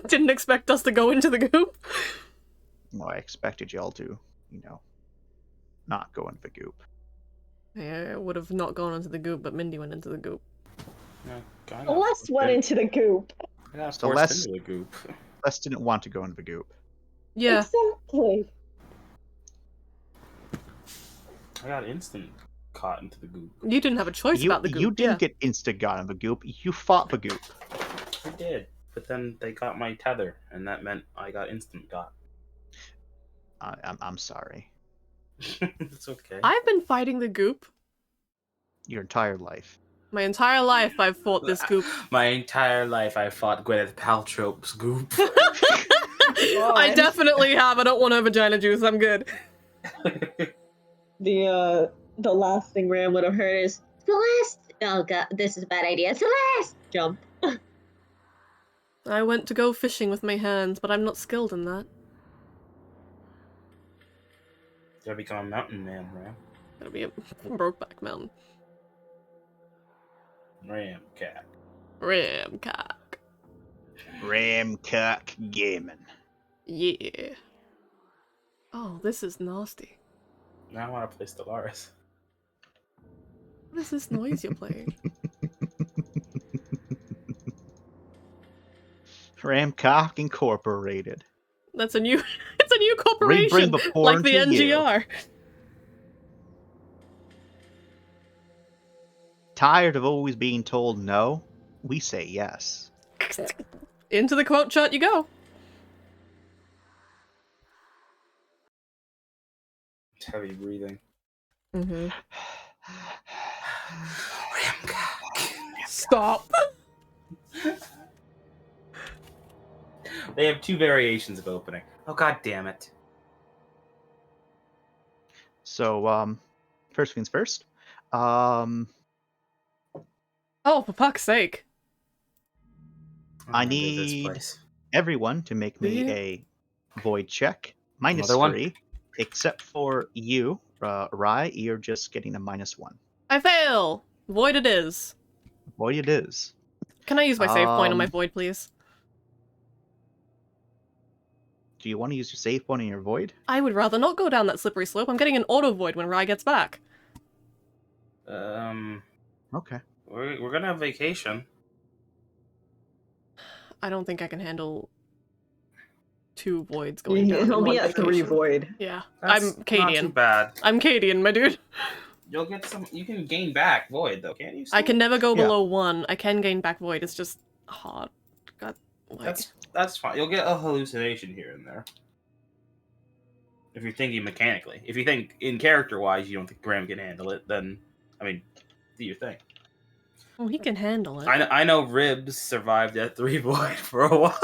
Didn't expect us to go into the goop. Well, I expected y'all to, not go into the goop. Yeah, I would have not gone into the goop, but Mindy went into the goop. No, I got Celeste forced went into the goop. I got So forced Les- into the goop. Les didn't want to go into the goop. Yeah. Exactly. I got instant caught into the goop. You didn't have a choice about the goop. You didn't yeah. get insta-got in the goop. You fought the goop. I did, but then they got my tether, and that meant I got instant got. I'm sorry. It's okay. I've been fighting the goop. Your entire life. My entire life I've fought this goop. My entire life I fought Gwyneth Paltrow's goop. I definitely have. I don't want her vagina juice. I'm good. The last thing Ram would have heard is Celeste. Oh god, this is a bad idea. Celeste, jump. I went to go fishing with my hands, but I'm not skilled in that. Gotta become a mountain man, man. Gotta be a Brokeback Mountain. Ram cat. Ramcock. Ramcock Gaming. Yeah. Oh, this is nasty. Now I want to play Stellaris. What is this noise you're playing? Ramcock Incorporated. That's a new. It's a new corporation, bring the porn like the to you. NGR. Tired of always being told no? We say yes. Into the quote chart you go. Heavy breathing. Mm-hmm. Ramcock. Stop. They have two variations of opening. Oh god damn it. So, first things first. Oh, for fuck's sake. I I'm gonna do need- this place. Everyone to make me Yeah. a void check. Minus Another one? 3. Except for you, Rai, you're just getting a -1. I fail. Void it is. Void it is. Can I use my save point on my void, please? Do you want to use your save point on your void? I would rather not go down that slippery slope. I'm getting an auto void when Rai gets back. Okay. We're gonna have vacation. I don't think I can handle 2 voids going down. He'll in be one at 3 vacation. void. Yeah, That's I'm not too Cadian. bad. I'm Cadian, my dude. You'll get some. You can gain back void though, can't you? I can never go Yeah. below 1. I can gain back void. It's just hard. God, like... That's fine. You'll get a hallucination here and there. If you're thinking mechanically, if you think in character wise, you don't think Graham can handle it, then I mean, do your thing. Oh, he can handle it. I know Ribs survived at 3 void for a while.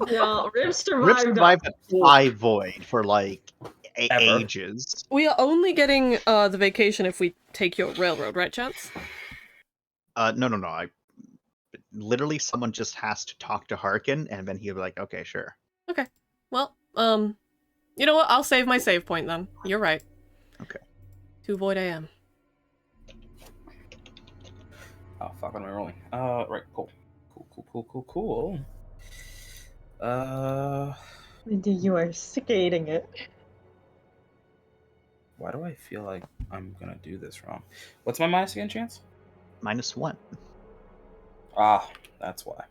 Yeah, Rib Rip survived. survived at 5 void for like Ever. ages. We are only getting the vacation if we take your railroad, right, Chance? No. Literally, someone just has to talk to Harkin, and then he'll be like, "Okay, sure." Okay. Well, you know what? I'll save my save point then. You're right. Okay. 2 void I am. Oh fuck! What am I rolling? Right. Cool. Mindy, you are skating it. Why do I feel like I'm gonna do this wrong? What's my minus again, Chance? -1. Ah, that's why.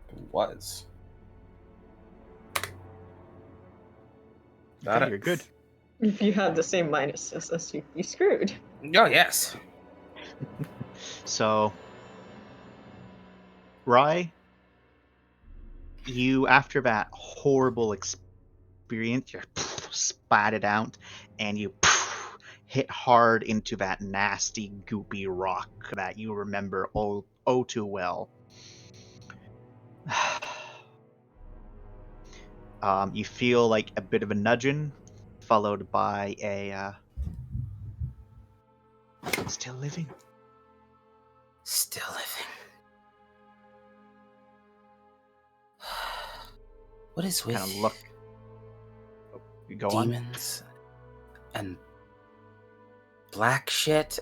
It was. Got Okay, it. you're good. If you have the same minus as you screwed. Oh yes. So, Rai, you, after that horrible experience, you're spatted out, and you hit hard into that nasty, goopy rock that you remember oh too well. You feel like a bit of a nudging, followed by a still living. Still living. What is with Kind of look. You go on. demons And black shit?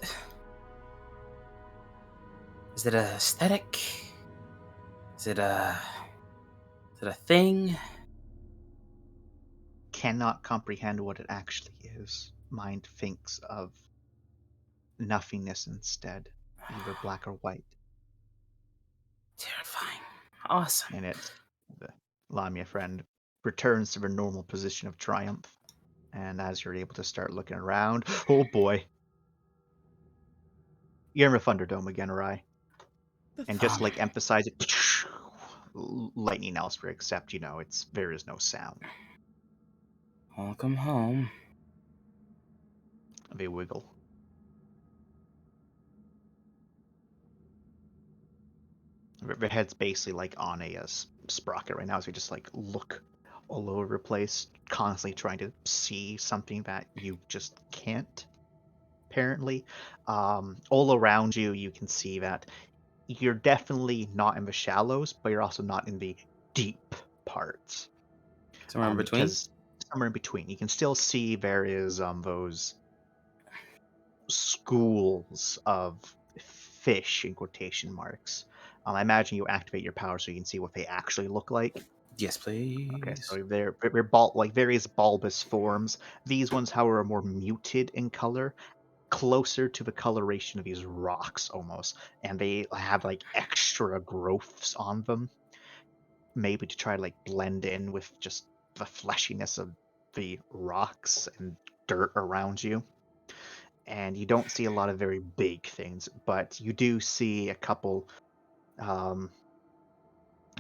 Is it a aesthetic? Is it a thing? Cannot comprehend what it actually is. Mind thinks of nothingness instead, either black or white. Terrifying. Awesome. And it's the Lamia friend returns to her normal position of triumph. And as you're able to start looking around, oh boy. You're in a Thunderdome again, Arai. And just like emphasize it, lightning elsewhere, except there is no sound. Welcome home. They wiggle. Their head's basically like on a sprocket right now, as we just like look all over the place, constantly trying to see something that you just can't. Apparently, all around you, you can see that you're definitely not in the shallows, but you're also not in the deep parts. Somewhere in between? Because somewhere in between, you can still see there is those schools of fish in quotation marks. I imagine you activate your power so you can see what they actually look like. Yes, please. Okay, so they're like various bulbous forms. These ones, however, are more muted in color, closer to the coloration of these rocks almost, and they have like extra growths on them, maybe to try to like blend in with just the fleshiness of the rocks and dirt around you. And you don't see a lot of very big things, but you do see a couple.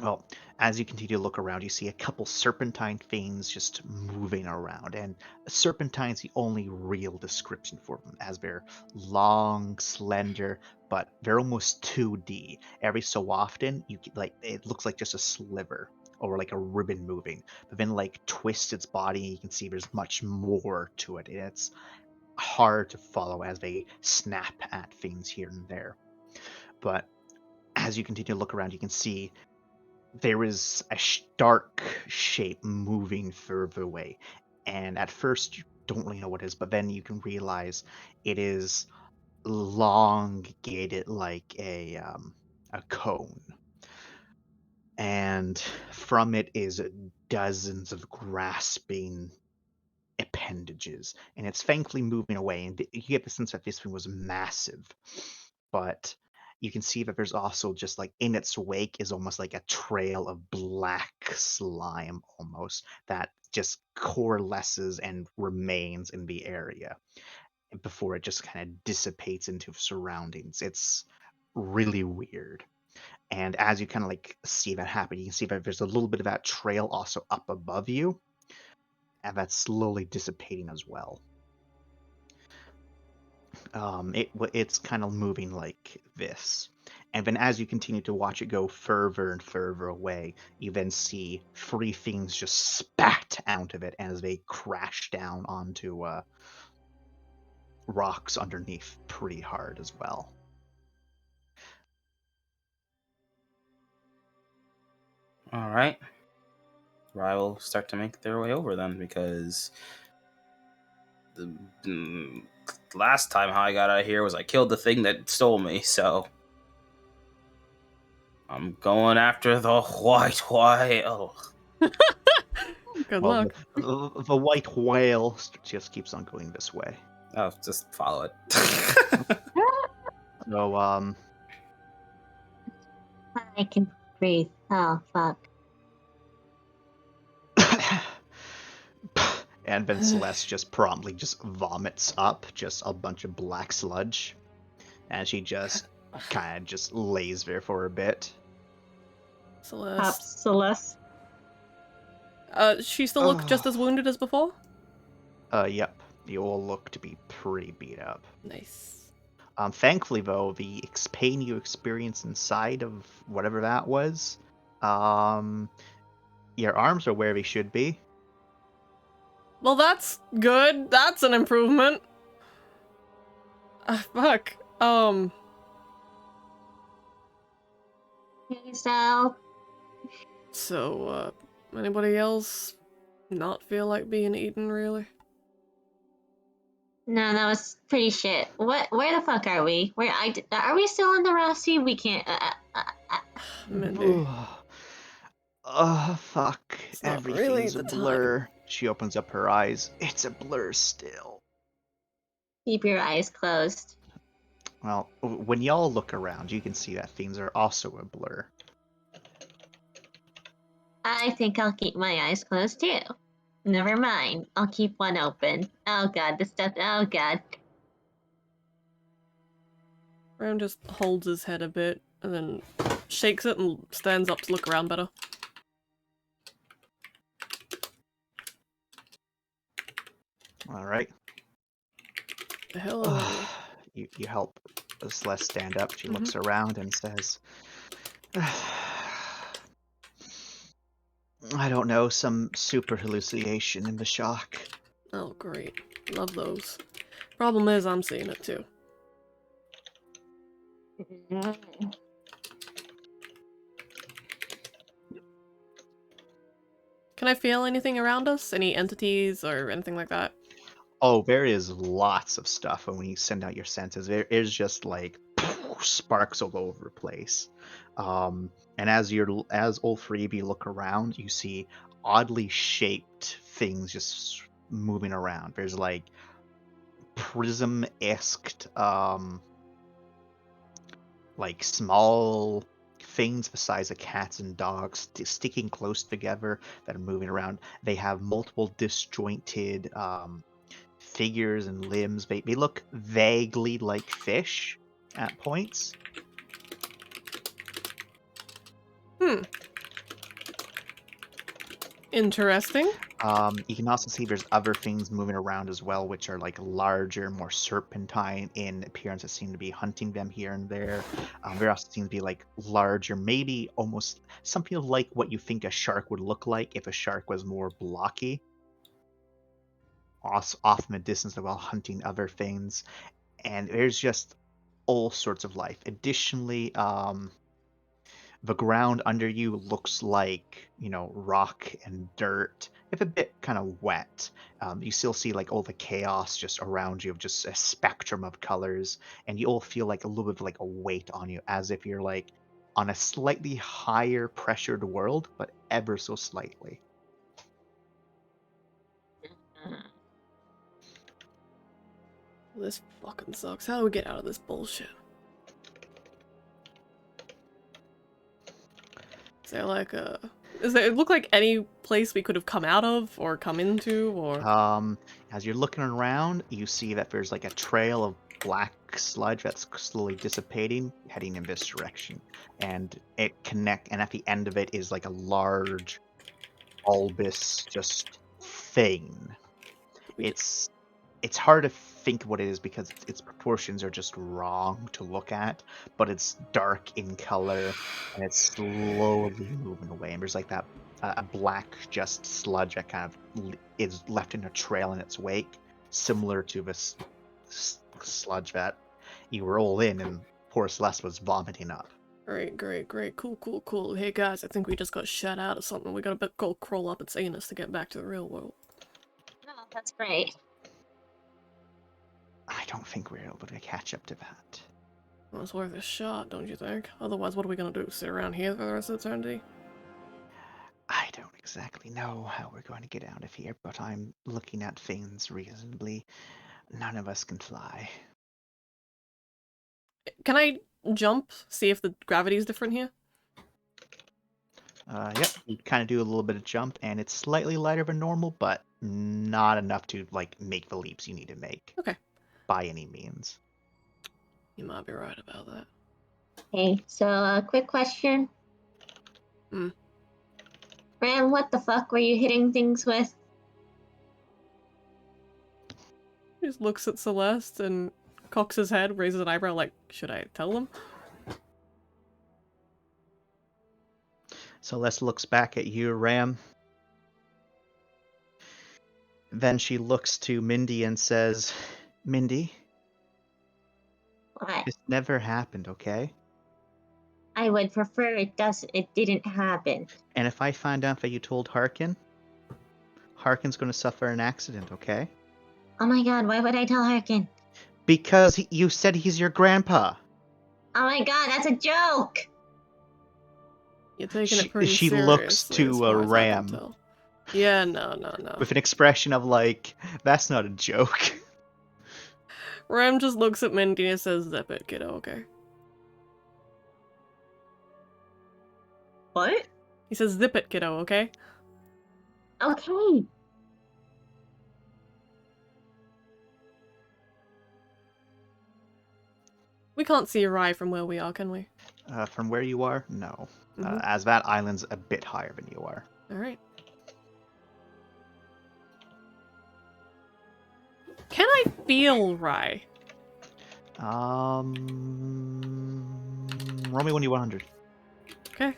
Well, as you continue to look around, you see a couple serpentine things just moving around, and serpentine's the only real description for them, as they're long, slender, but they're almost 2D. Every so often, it looks like just a sliver or like a ribbon moving, but then like twists its body, and you can see there's much more to it, and it's hard to follow as they snap at things here and there. But as you continue to look around, you can see there is a dark shape moving further away. And at first, you don't really know what it is, but then you can realize it is elongated like a cone. And from it is dozens of grasping appendages, and it's thankfully moving away, and you get the sense that this thing was massive. But you can see that there's also just like in its wake is almost like a trail of black slime almost that just coalesces and remains in the area before it just kind of dissipates into surroundings. It's really weird. And as you kind of like see that happen, you can see that there's a little bit of that trail also up above you, and that's slowly dissipating as well. It's kind of moving like this. And then as you continue to watch it go further and further away, you then see 3 things just spat out of it as they crash down onto rocks underneath pretty hard as well. All right. Rye will start to make their way over then, because the last time how I got out of here was I killed the thing that stole me, so I'm going after the white whale. Good Well, luck. the white whale just keeps on going this way. Oh, just follow it. So, I can breathe. Oh, fuck. and then Celeste just promptly just vomits up just a bunch of black sludge, and she just kind of just lays there for a bit. Celeste. Perhaps Celeste. She still look just as wounded as before? Yep. You all look to be pretty beat up. Nice. Thankfully, though, the pain you experienced inside of whatever that was, your arms are where they should be. Well, that's good. That's an improvement. Fuck. Hey, Sal. So, anybody else not feel like being eaten, really? No, that was pretty shit. What? Where the fuck are we? Are we still in the Rossi? We can't. Mindy. Fuck. It's not really Everything's a the time. blur. She opens up her eyes. It's a blur still. Keep your eyes closed. Well, when y'all look around, you can see that things are also a blur. I think I'll keep my eyes closed too. Never mind. I'll keep one open. Oh god, this stuff. Oh god. Ram just holds his head a bit and then shakes it and stands up to look around better. All right. The hell are we? You help Celeste stand up. She Mhm. looks around and says, I don't know, some super hallucination in the shock. Oh, great. Love those. Problem is, I'm seeing it too. Can I feel anything around us? Any entities or anything like that? Oh, there is lots of stuff when you send out your senses. There is just like sparks all over the place. And as all three of you look around, you see oddly shaped things just moving around. There's like prism-esque like small things the size of cats and dogs sticking close together that are moving around. They have multiple disjointed figures and limbs. They look vaguely like fish at points. Interesting. You can also see there's other things moving around as well, which are like larger, more serpentine in appearance that seem to be hunting them here and there. There also seem to be like larger, maybe almost something like what you think a shark would look like if a shark was more blocky. Off in the distance while hunting other things. And there's just all sorts of life. Additionally, the ground under you looks like, rock and dirt. It's a bit kind of wet. You still see like all the chaos just around you of just a spectrum of colors, and you all feel like a little bit of like a weight on you, as if you're like on a slightly higher pressured world, but ever so slightly. This fucking sucks. How do we get out of this bullshit? Is there like a... Does it look like any place we could have come out of or come into or... As you're looking around, you see that there's like a trail of black sludge that's slowly dissipating, heading in this direction, and and at the end of it is like a large bulbous just thing. It's hard to think what it is because its proportions are just wrong to look at, but it's dark in color and it's slowly moving away. And there's like that a black just sludge that kind of is left in a trail in its wake, similar to this sludge that you were all in and poor Celeste was vomiting up. Great, great, great. Cool, cool, cool. Hey guys, I think we just got shut out of something. We gotta go crawl up its anus to get back to the real world. Oh, that's great. I don't think we're able to catch up to that. Well, it's worth a shot, don't you think? Otherwise, what are we gonna do? Sit around here for the rest of eternity? I don't exactly know how we're going to get out of here, but I'm looking at things reasonably. None of us can fly. Can I jump? See if the gravity is different here? Yep, you kind of do a little bit of jump, and it's slightly lighter than normal, but not enough to like make the leaps you need to make. Okay. By any means. You might be right about that. Okay, so quick question. Ram, what the fuck were you hitting things with? He just looks at Celeste and cocks his head, raises an eyebrow like, should I tell them? Celeste looks back at you, Ram. Then she looks to Mindy and says, Mindy, What? this never happened, okay? I would prefer it didn't happen. And if I find out that you told Harkin, Harkin's going to suffer an accident, okay? Oh my god, why would I tell Harkin? Because you said he's your grandpa. Oh my god, that's a joke! You're taking it pretty She looks seriously as to far as I can Ram tell. Yeah, no. with an expression of like, that's not a joke. Ram just looks at Mindy and says, "Zip it, kiddo, okay?" What? He says, "Zip it, kiddo, okay?" Okay. We can't see Rye from where we are, can we? From where you are, no. Mhm. As that island's a bit higher than you are. Alright. Can I feel Rye? Roll me 1d100. Okay.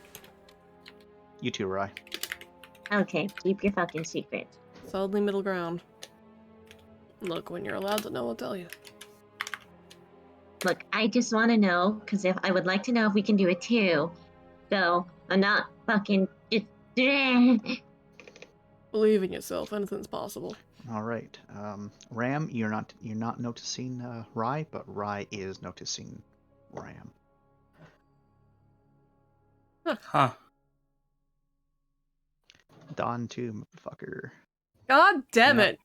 You too, Rye. Okay, keep your fucking secret. Solidly middle ground. Look, when you're allowed to know, I'll tell you. Look, I just want to know, because if I would like to know if we can do it too. So, I'm not fucking just... Believe in yourself, anything's possible. All right. Ram, you're not noticing Rye, but Rye is noticing Ram. Huh. Don too, motherfucker. God damn Yeah. it!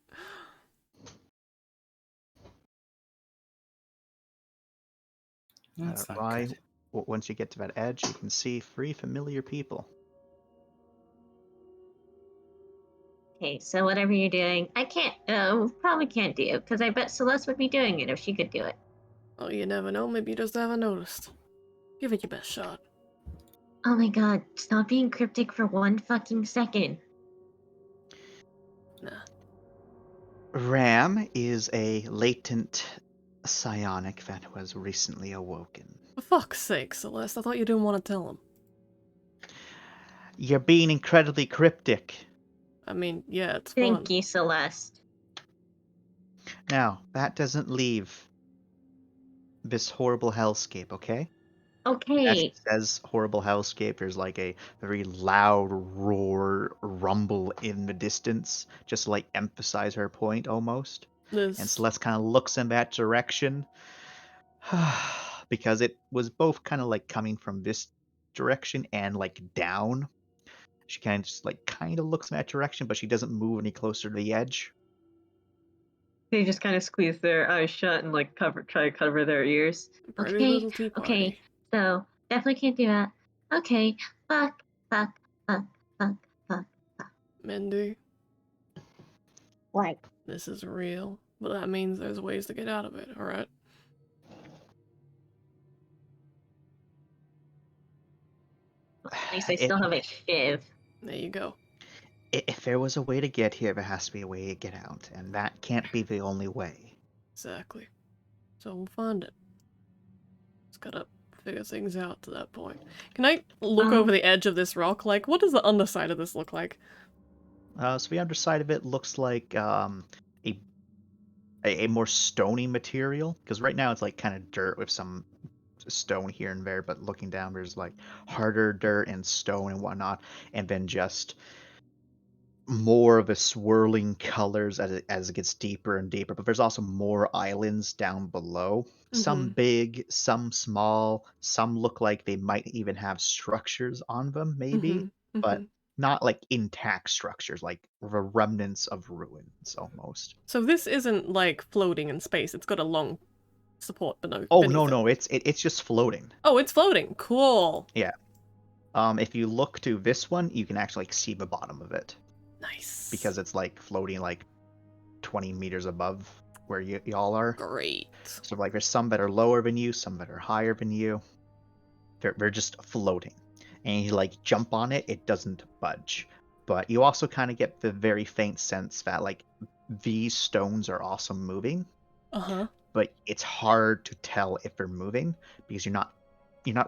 That's not Rye, good. once you get to that edge, you can see 3 familiar people. Okay, so whatever you're doing, I can't, probably can't do, because I bet Celeste would be doing it if she could do it. Oh, you never know, maybe you just haven't noticed. Give it your best shot. Oh my god, stop being cryptic for 1 fucking second. Nah. Ram is a latent psionic that was recently awoken. For fuck's sake, Celeste, I thought you didn't want to tell him. You're being incredibly cryptic. I mean, yeah, it's fun. Thank you, Celeste. Now, that doesn't leave this horrible hellscape, okay? As she Okay, says horrible hellscape, there's like a very loud roar, rumble in the distance, just to like emphasize her point almost. And This... Celeste kind of looks in that direction because it was both kind of like coming from this direction and like down. She kind of just like kind of looks in that direction, but she doesn't move any closer to the edge. They just kind of squeeze their eyes shut and like try to cover their ears. Pretty okay, little tea party. okay, so definitely can't do that. Okay, fuck, fuck, fuck, fuck, fuck. Mindy, What? this is real, but that means there's ways to get out of it, alright? At least I still have a shiv. There you go. If there was a way to get here, there has to be a way to get out, and that can't be the only way. Exactly. So we'll find it. Just gotta figure things out to that point. Can I look over the edge of this rock? Like, what does the underside of this look like? So the underside of it looks like a more stony material, because right now it's like kind of dirt with some stone here and there, but looking down there's like harder dirt and stone and whatnot, and then just more of the swirling colors as it gets deeper and deeper. But there's also more islands down below, some big, some small, some look like they might even have structures on them maybe, but not like intact structures, like the remnants of ruins almost. So this isn't like floating in space. It's got a long support beneath Oh it. no, it's just floating. Oh, it's floating. Cool. Yeah. If you look to this one, you can actually like see the bottom of it Nice. because it's like floating like 20 meters above where y'all are. Great. So like there's some that are lower than you, some that are higher than you. They're just floating. And you like jump on it, it doesn't budge. But you also kind of get the very faint sense that like these stones are also moving. Uh-huh. But it's hard to tell if they're moving because you're not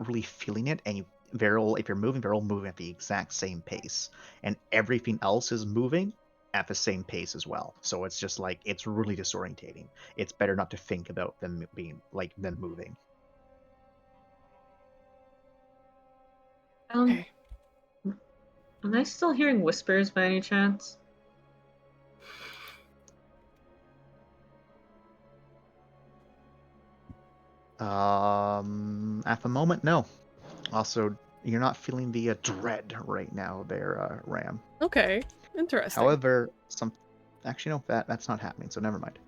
really feeling it, and if you're moving, they're all moving at the exact same pace, and everything else is moving at the same pace as well. So it's just like it's really disorientating. It's better not to think about them them moving. Okay. Am I still hearing whispers by any chance? At the moment, no. Also, you're not feeling the dread right now there, Ram. Okay, interesting. However, actually, no, that's not happening, so never mind.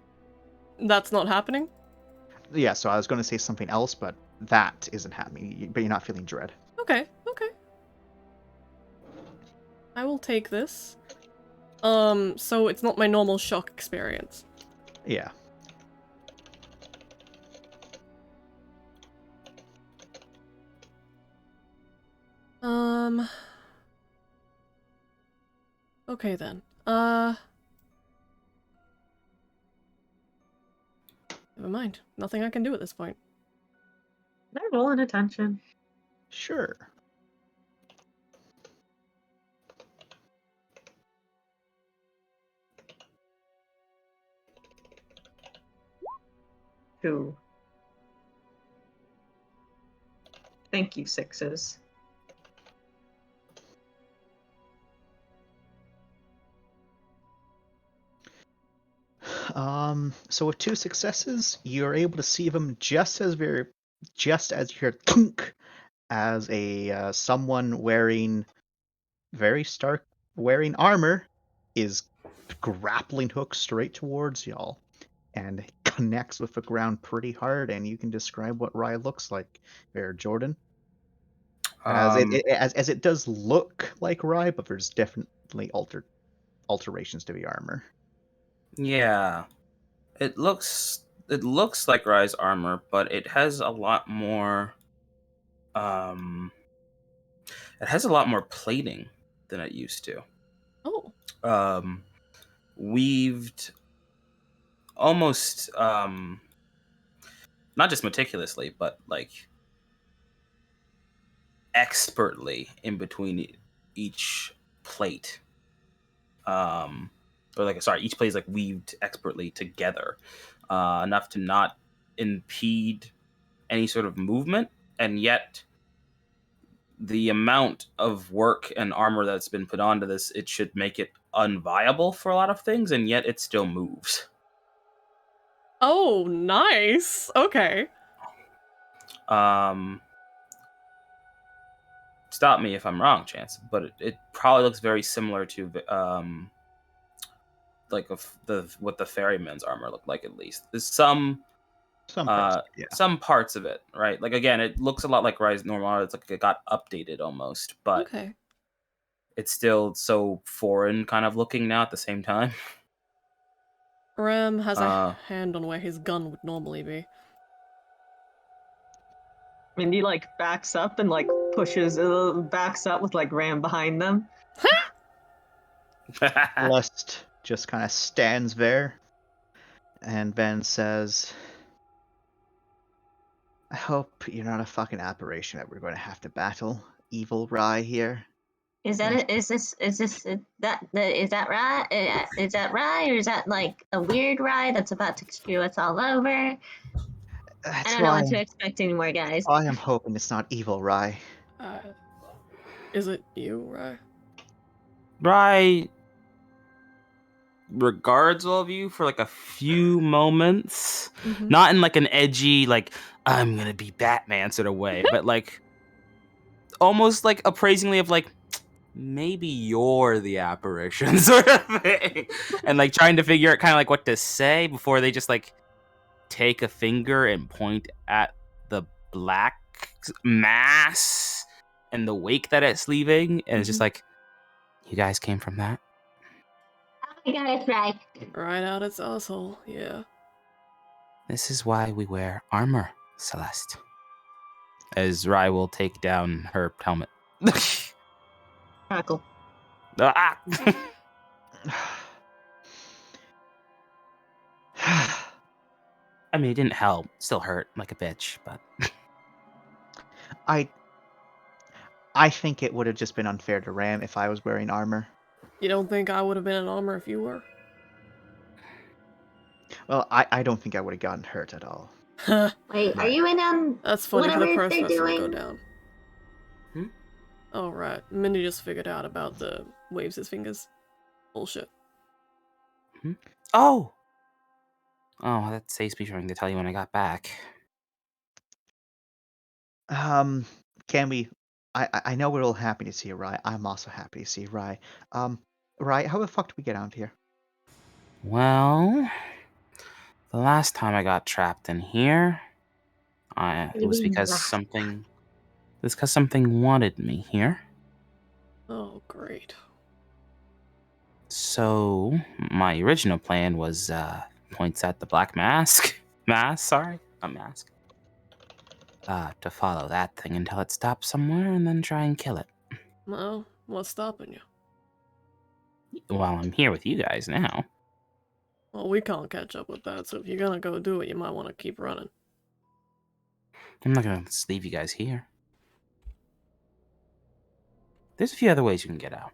That's not happening? Yeah, so I was going to say something else, but that isn't happening, but you're not feeling dread. Okay, okay. I will take this. So it's not my normal shock experience. Yeah. Okay then. Never mind. Nothing I can do at this point. Can I roll an attention? Sure. Two. Thank you, sixes. So with 2 successes, you're able to see them just as you hear thunk as a someone wearing armor is grappling hook straight towards y'all and connects with the ground pretty hard, and you can describe what Rye looks like there, Jordan. As Um, as it does look like Rye, but there's definitely alterations to the armor. yeah, it looks like Rise armor, but it has a lot more. Um, it has a lot more plating than it used to. Oh. Um, weaved almost not just meticulously, but like expertly in between each plate. Or like sorry, each plate is like weaved expertly together, enough to not impede any sort of movement, and yet the amount of work and armor that's been put onto this, it should make it unviable for a lot of things, and yet it still moves. Oh, nice. Okay. Um, Stop me if I'm wrong, Chance, but it probably looks very similar to like what the ferryman's armor looked like. At least there's Some parts, yeah. some parts of it, right? Like again, it looks a lot like Rise normal armor. It's like it got updated almost, but Okay. it's still so foreign kind of looking now at the same time. Ram has a hand on where his gun would normally be. Mindy like backs up and like pushes, backs up with like Ram behind them. Celeste just kind of stands there and then says, I hope you're not a fucking aberration that we're going to have to battle evil Rye here. Is that it? Is this is that right? Is that right, or is that like a weird ride that's about to screw us all over? I That's don't know why what to expect anymore, guys. I am hoping it's not evil Rye. Is it you, Rye? Right. Regards all of you for like a few moments, not in like an edgy like I'm gonna be Batman sort of way, but like almost like appraisingly of like maybe you're the apparition sort of thing, and like trying to figure out kind of like what to say before they just like take a finger and point at the black mass and the wake that it's leaving, and it's just like, you guys came from that. Oh my god, it's right. Right out its asshole, yeah. This is why we wear armor, Celeste. As Rai will take down her helmet. Crackle. Ah! I mean, it didn't help. Still hurt like a bitch, but I think it would have just been unfair to Ram if I was wearing armor. You don't think I would have been in armor if you were? Well, I don't think I would have gotten hurt at all. Wait, are you in That's funny for the whatever first they're person to go doing? down. Hmm? Oh, right. Mindy just figured out about the waves his fingers. Bullshit. oh, that saves me trying to tell you when I got back. Can we? I know we're all happy to see you, Rye. I'm also happy to see you, Rye. Um, Rye, how the fuck did we get out here? Well, the last time I got trapped in here, What do it you was mean because last something. It's because something wanted me here. Oh, great. So my original plan was points at the black mask. Sorry, a mask. To follow that thing until it stops somewhere and then try and kill it. Well, what's stopping you? While I'm here with you guys now. Well, we can't catch up with that, so if you're gonna go do it, you might want to keep running. I'm not gonna just leave you guys here. There's a few other ways you can get out.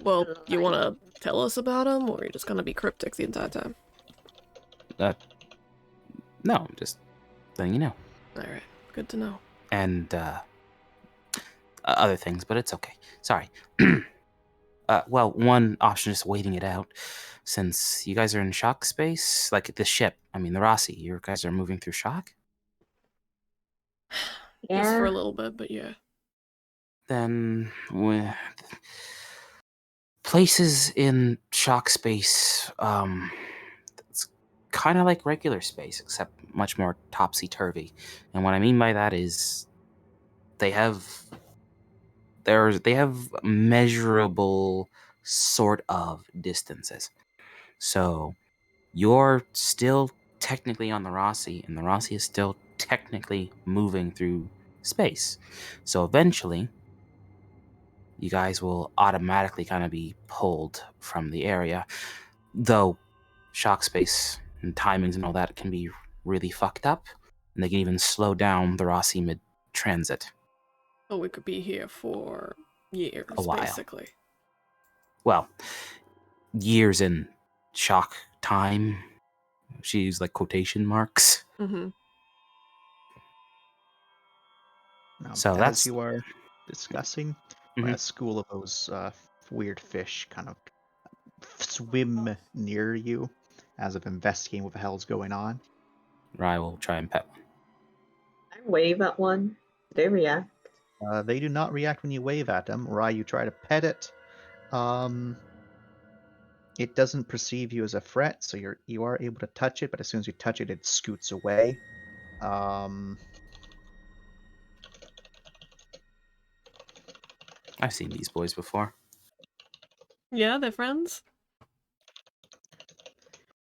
Well, you Like, wanna tell us about them, or you're just gonna be cryptic the entire time? No, I'm just letting you know. Alright, good to know. And other things, but it's okay. Sorry. Well, one option is waiting it out. Since you guys are in shock space, like the ship, I mean the Rossi, you guys are moving through shock? Just for yeah. a little bit, but yeah. Then places in shock space, it's kind of like regular space, except much more topsy-turvy. And what I mean by that is they have they have measurable sort of distances. So you're still technically on the Rossi, and the Rossi is still technically moving through space. So eventually, you guys will automatically kind of be pulled from the area. Though shock space and timings and all that can be really fucked up, and they can even slow down the Rossi mid transit Oh, we could be here for a years, while. basically. Well, years in shock time. She used like quotation marks. Mm-hmm. So As that's you are discussing, Mhm. a school of those weird fish kind of swim near you as if investigating what the hell's going on. Rye will try and pet one. I wave at one. They react. They do not react when you wave at them. Rye, you try to pet it. It doesn't perceive you as a threat, so you are able to touch it, but as soon as you touch it, it scoots away. I've seen these boys before. Yeah, they're friends?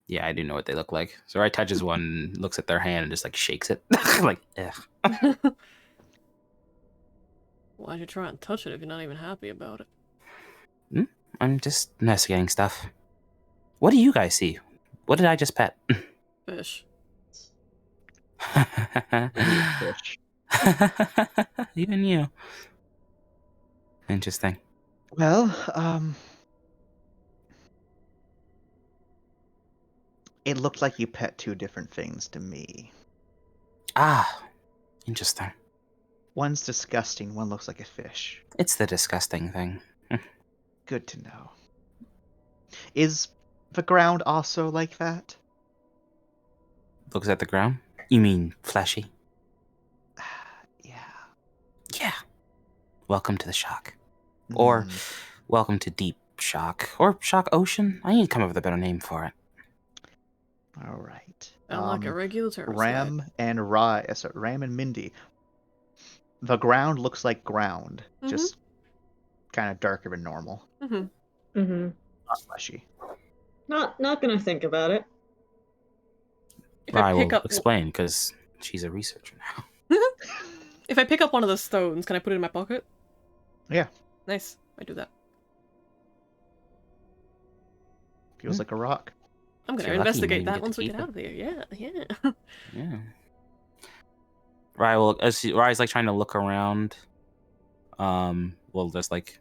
Yeah, I do know what they look like. So Rye touches one, looks at their hand, and just like shakes it. Like, ugh. Why'd you try and touch it if you're not even happy about it? I'm just investigating stuff. What do you guys see? What did I just pet? Fish. Weird fish. Even you. Interesting. Well, it looked like you pet two different things to me. Ah, interesting. One's disgusting, one looks like a fish. It's the disgusting thing. Good to know. Is the ground also like that? Looks at the ground. You mean fleshy? Yeah. Yeah. Welcome to the shock. Or welcome to deep shock. Or shock ocean. I need to come up with a better name for it. All right. Sound like a regular tourist Ram guide. and Ram and Mindy. The ground looks like ground, just kind of darker than normal. Mm-hmm. Mm-hmm. Not fleshy. Not gonna think about it. If I Rye pick will up explain because she's a researcher now. if I pick up one of the stones, can I put it in my pocket? Yeah. Nice. I do that. Feels like a rock. I'm If gonna you're lucky, you might investigate even that get to once we keep get it. out of here. Yeah. Yeah. Rye will, Rye's like trying to look around. Will just like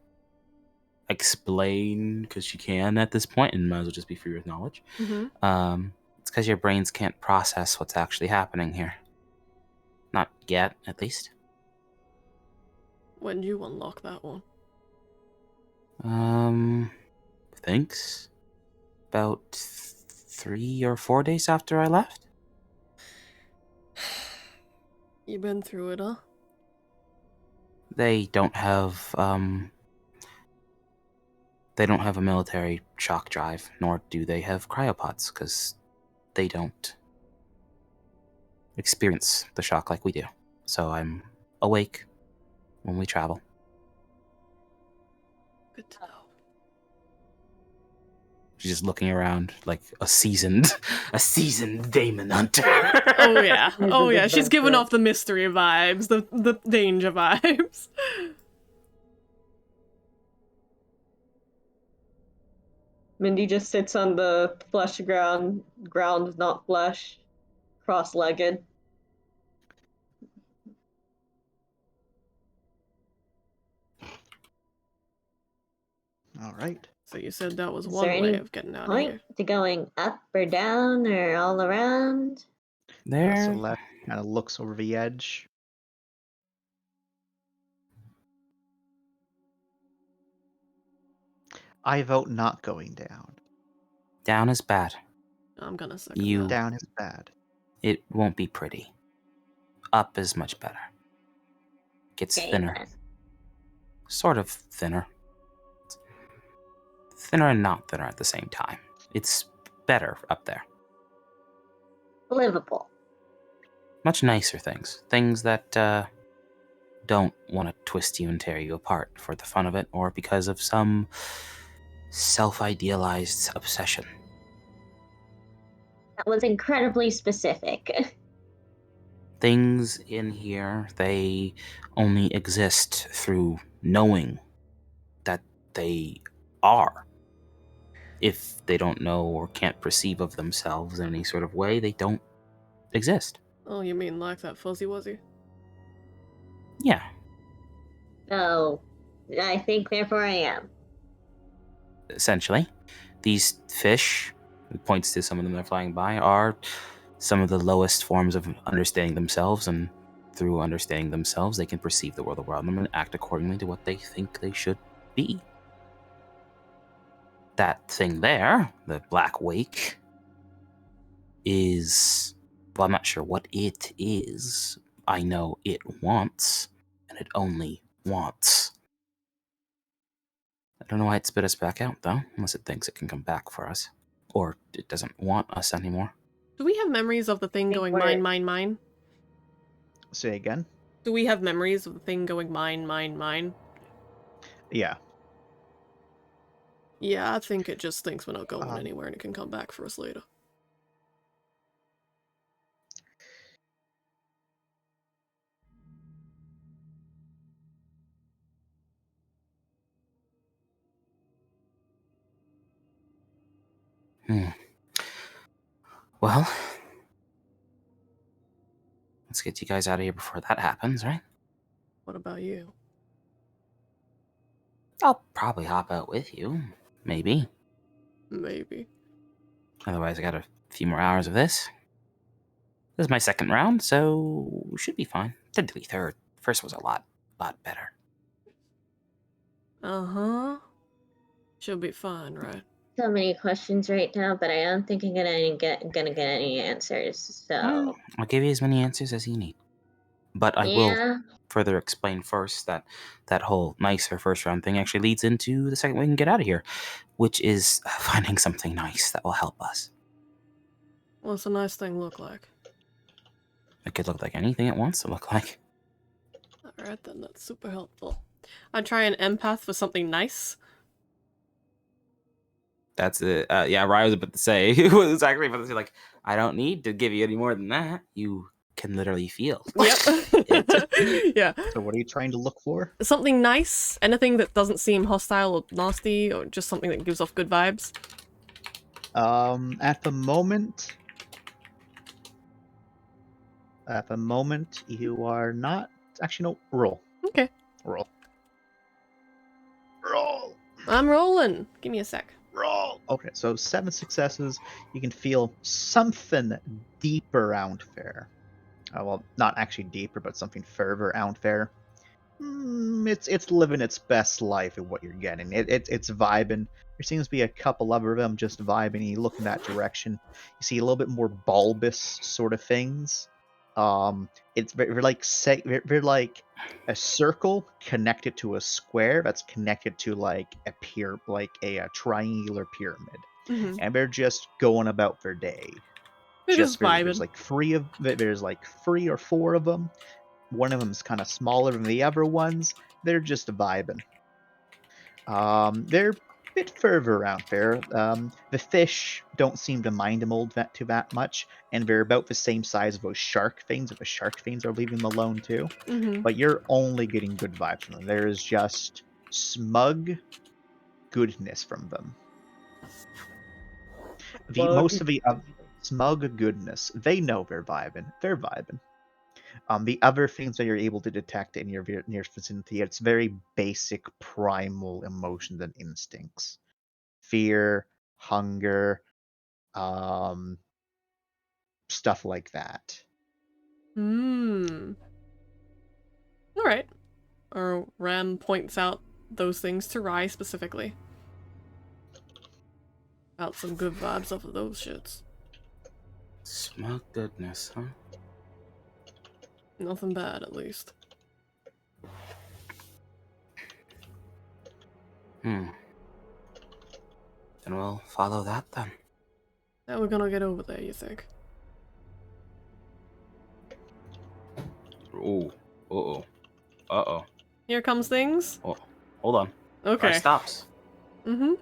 explain because she can at this point, and might as well just be free with knowledge. Mm-hmm. It's because your brains can't process what's actually happening here. Not yet, at least. When did you unlock that one? Thanks. About 3 or 4 days after I left. You been through it, huh? They don't have a military shock drive, nor do they have cryopods, because they don't experience the shock like we do. So I'm awake when we travel. Good to know. She's just looking around like a seasoned demon hunter. Oh yeah. He's Oh an yeah. She's giving adventurer. off the mystery vibes, the danger vibes. Mindy just sits on the flesh ground, not flesh, cross-legged. All right. So you said that was Is there one way any of getting out of point here. to going up or down or all around? There, Celeste kind of looks over the edge. I vote not going down. down is bad. I'm gonna second You- that. Down is bad. It won't be pretty. Up is much better. Gets Okay, thinner. then. Sort of thinner. Thinner and not thinner at the same time. It's better up there. Livable. Much nicer things. Things that don't want to twist you and tear you apart for the fun of it or because of some self-idealized obsession. That was incredibly specific. Things in here, they only exist through knowing that they are. If they don't know or can't perceive of themselves in any sort of way, they don't exist. Oh, you mean like that fuzzy wuzzy? Yeah. So, I think therefore I am. Essentially, these fish, it points to some of them that are flying by, are some of the lowest forms of understanding themselves, and through understanding themselves, they can perceive the world around them and act accordingly to what they think they should be. That thing there, the black wake, is... well, I'm not sure what it is. I know it wants, and it only wants. I don't know why it spit us back out, though, unless it thinks it can come back for us. Or it doesn't want us anymore. Do we have memories of the thing Think going we're- mine, mine, mine? Say again? Do we have memories of the thing going mine, mine, mine? Yeah. Yeah, I think it just thinks we're not going Um, anywhere and it can come back for us later. Well, let's get you guys out of here before that happens, right? What about you? I'll probably hop out with you. Maybe. Maybe. Otherwise, I got a few more hours of this. This is my second round, so should be fine. Technically third. First was a lot better. Uh-huh. Should be fine, right? So many questions right now, but I don't think I'm gonna get any answers. So I'll give you as many answers as you need. But I will yeah, further explain first that that whole nicer first round thing actually leads into the second way we can get out of here, which is finding something nice that will help us. What's a nice thing look like? It could look like anything it wants to look like. Alright then, that's super helpful. I'd try an empath for something nice. That's it. Yeah, Ryan was about to say, he was actually about to say, like, I don't need to give you any more than that. You can literally feel. Yep. Yeah. So what are you trying to look for? Something nice. Anything that doesn't seem hostile or nasty, or just something that gives off good vibes. At the moment, you are not. Actually, no. Roll. Okay. Roll. I'm rolling. Give me a sec. Roll. Okay, so 7 successes. You can feel something deeper out there. Well, not actually deeper, but something further out there. It's living its best life in what you're getting. It's vibing. There seems to be a couple other of them just vibing. You look in that direction, you see a little bit more bulbous sort of things. It's very like very like a circle connected to a square that's connected to like a triangular pyramid, Mm-hmm. and they're just going about their day. They're just There's vibing. like there's like 3 or 4 of them. One of them's kind of smaller than the other ones. They're just vibing. They're a bit further out there. The fish don't seem to mind them that much, and they're about the same size of those shark things. If the shark things are leaving them alone too, Mm-hmm. but you're only getting good vibes from them. There is just smug goodness from them. The Bug. most of the smug goodness. They know they're vibing. They're vibing. The other things that you're able to detect in your near vicinity, it's very basic primal emotions and instincts. Fear, hunger, um, stuff like that. Hmm. All right. Or Ram points out those things to Rai specifically. Got some good vibes off of those shits. Smug goodness, huh? Nothing bad, at least. Then we'll follow that then. How are we gonna get over there, you think? Ooh. Uh-oh. Uh-oh. Here comes things? Oh, hold on. Okay. Stops. Mm-hmm.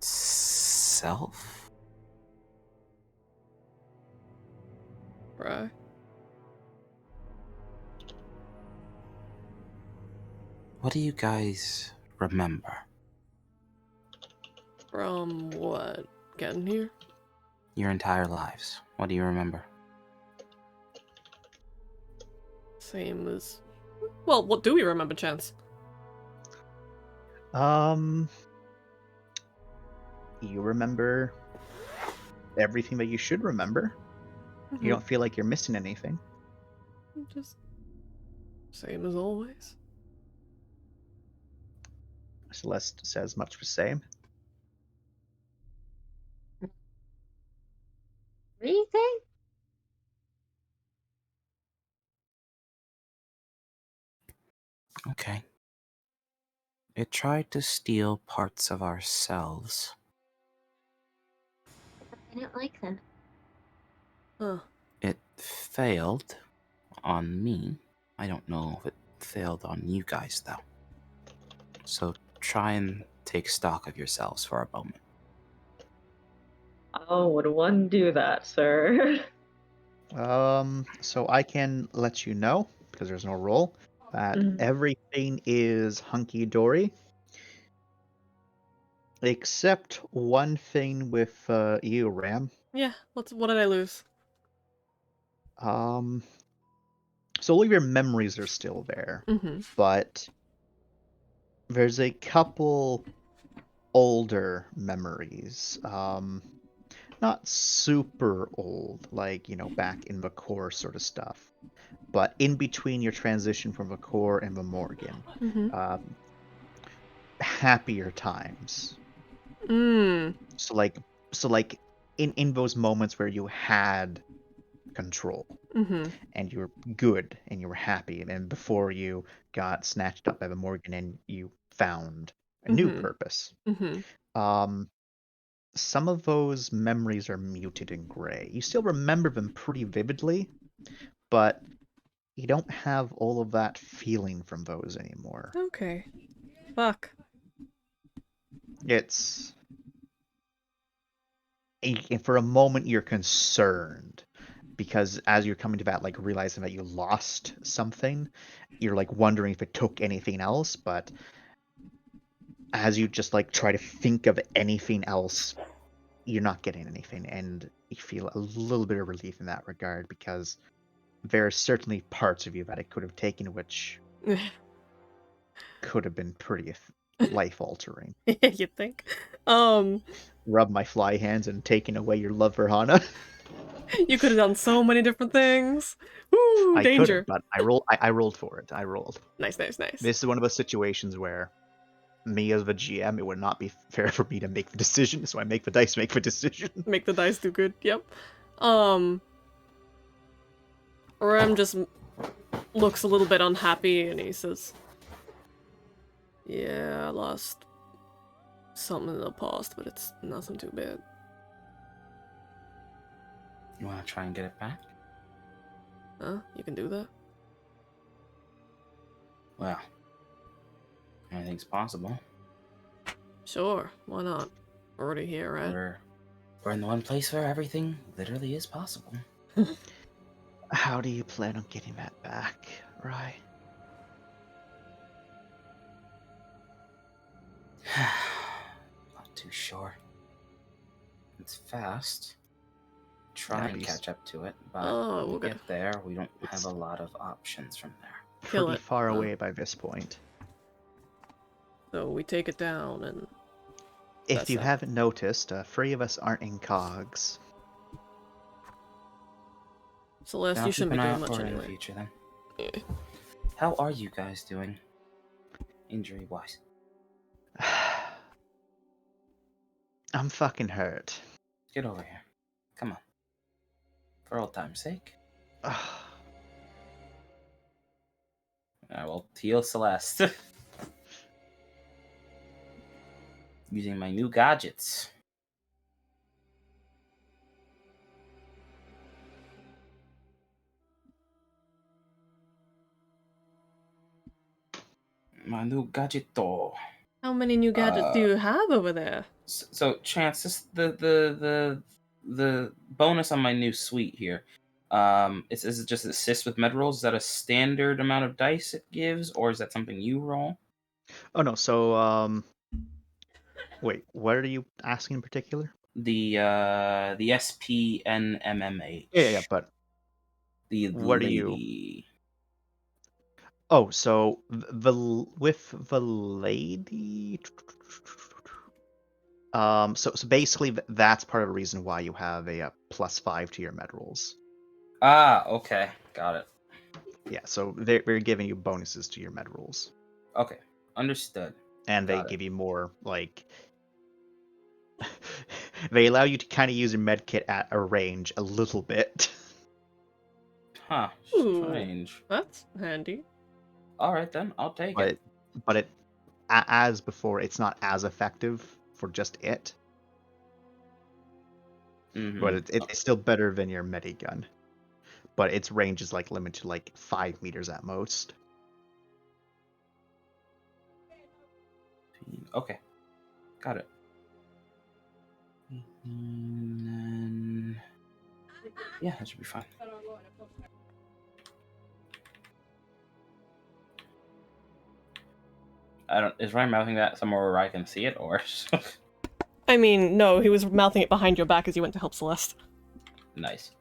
Self? Right. What do you guys remember? From what? Getting here? Your entire lives. What do you remember? Same as... Well, what do we remember, Chance? You remember everything that you should remember. You don't feel like you're missing anything. Just... Same as always. Celeste says much the same. Anything? Okay. It tried to steal parts of ourselves. I don't like that. Huh. It failed on me. I don't know if it failed on you guys, though. So try and take stock of yourselves for a moment. How would one do that, sir? So I can let you know, because there's no roll, that Mhm. everything is hunky-dory. Except one thing with you, Ram. Yeah, what did I lose? Um, so all of your memories are still there, Mm-hmm. but there's a couple older memories. Not super old, like, back in the core sort of stuff, but in between your transition from the core and the Morgan. Mm-hmm. Happier times. Mm. So like in those moments where you had control Mm-hmm. and you were good and you were happy, and then before you got snatched up by the Morgan and you found a new Mm-hmm. purpose. Mm-hmm. Some of those memories are muted and gray. You still remember them pretty vividly, but you don't have all of that feeling from those anymore. Okay. Fuck. It's and for a moment you're concerned because as you're coming to that, like realizing that you lost something, you're like wondering if it took anything else, but as you just like try to think of anything else, you're not getting anything, and you feel a little bit of relief in that regard because there are certainly parts of you that it could have taken which could have been pretty life altering. You think? Um, Rub my fly hands and taking away your love for Hana. you could have done so many different things. Woo, I could have, danger. but I rolled for it. I rolled. Nice, nice, nice. This is one of those situations where me as the GM, it would not be fair for me to make the decision, so I make the dice make the decision. Make the dice do good. Yep. Rem just looks a little bit unhappy and he says, "Yeah, I lost something in the past, but it's nothing too bad." You want to try and get it back? Huh? You can do that? Well, anything's possible. Sure, why not? Already here, right? We're in the one place where everything literally is possible. How do you plan on getting that back, Rye? Not too sure. It's fast. Try At and least. catch up to it, but Oh, when we okay. get there, we don't have It's- a lot of options from there. Kill Pretty it. far Huh. away by this point. So we take it down and If That's you it. haven't noticed, 3 of us aren't in cogs. Celeste, I'll you keep shouldn't an be eye doing out much for it in the anyway. future then. Yeah. How are you guys doing? Injury-wise? I'm fucking hurt. Get over here. Come on. For old time's sake. I will heal Celeste. Using my new gadgets. My new gadgeto. How many new gadgets do you have over there? So Chance, this the bonus on my new suite here. Is it just assist with med rolls? Is that a standard amount of dice it gives, or is that something you roll? Oh no, so wait, what are you asking in particular? The SPNMMH. Yeah, but The what are you? lady. Oh, so with the lady. So basically that's part of the reason why you have a +5 to your med rolls. Ah, okay, got it. Yeah, so they're giving you bonuses to your med rolls, Okay, understood. and they Got it. give you more like. They allow you to kind of use your med kit at a range a little bit. Huh, Ooh. strange. That's handy. All right then, I'll take it. But it, as before, it's not as effective for just it. Mhm. But it's still better than your medigun. But its range is like limited to like 5 meters at most. Okay, got it. And then... yeah, that should be fine. I don't. Is Ryan mouthing that somewhere where I can see it, or? I mean, no, he was mouthing it behind your back as you went to help Celeste. Nice.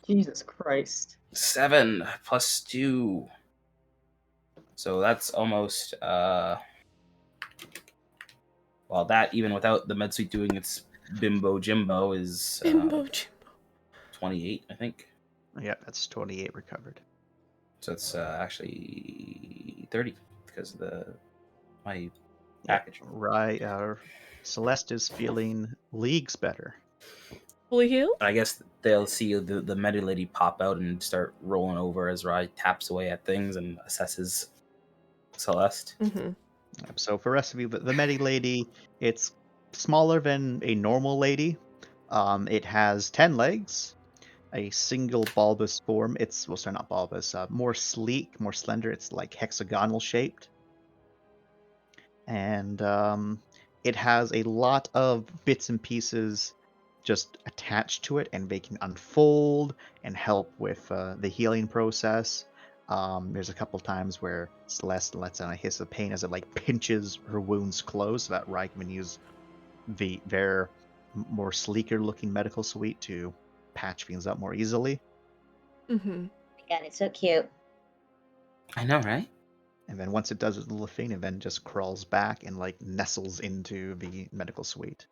Jesus Christ. 7 plus 2. So that's almost well, that even without the med suite doing its bimbo jimbo is Bimbo Jimbo. 28, I think. Yeah, that's 28 recovered. So it's actually 30 because of my package. Right. Celeste is feeling leagues better. Fully healed? I guess they'll see the medi lady pop out and start rolling over as Rai taps away at things and assesses Celeste. Mm-hmm. So for the rest of you, the medi lady, it's smaller than a normal lady. It has 10 legs, a single bulbous form. It's, well, sorry, not bulbous, more sleek, more slender. It's like hexagonal shaped. And it has a lot of bits and pieces just attached to it, and they can unfold and help with the healing process. There's a couple times where Celeste lets out a hiss of pain as it like pinches her wounds closed, so that Rai can use their more sleeker looking medical suite to patch things up more easily. Mm-hmm. God, it's so cute. I know, right? And then once it does its little thing, it then just crawls back and like nestles into the medical suite.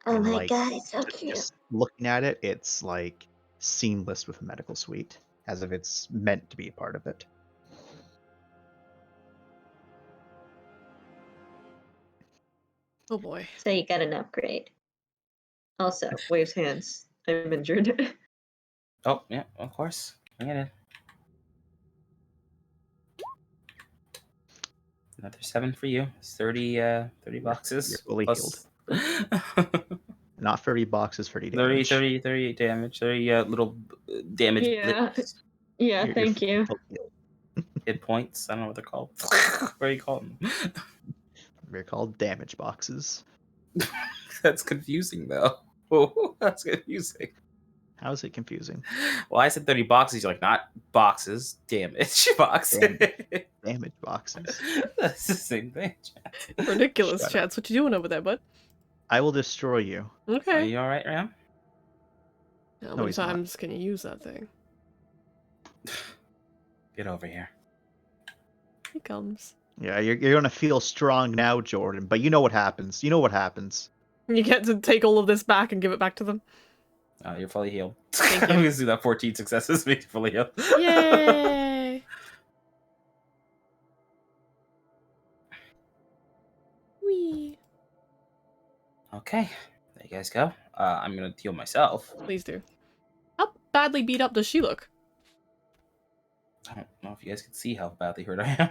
Oh And my like god, it's so cute. just looking at it, it's like seamless with a medical suite, as if it's meant to be a part of it. Oh boy. So you got an upgrade. Also, waves hands. I'm injured. Oh, yeah, of course. Bring it in. Another 7 for you. It's 30 boxes. You're fully plus... Not 30 boxes, 30 30, damage. 38 damage. 30 little damage Yeah. blips. Yeah, You're thank you. fully healed. Hit points. I don't know what they're called. What are you calling them? They're called damage boxes. That's confusing, though. Oh, that's confusing. How is it confusing? Well, I said 30 boxes. You're like, not boxes. Damage boxes. Damage boxes. That's the same thing. Ridiculous, Shut chats. What you doing over there, bud? I will destroy you. Are Okay. you alright, Ram? How No, many he's not. times can you use that thing? Get over here. He comes. Yeah, you're gonna feel strong now, Jordan. But you know what happens. You know what happens. You get to take all of this back and give it back to them. You're fully healed. Thank you. I'm gonna do that 14 successes. Make you fully healed. Yay! Wee. Okay, there you guys go. I'm gonna heal myself. Please do. How badly beat up does she look? I don't know if you guys can see how badly hurt I am.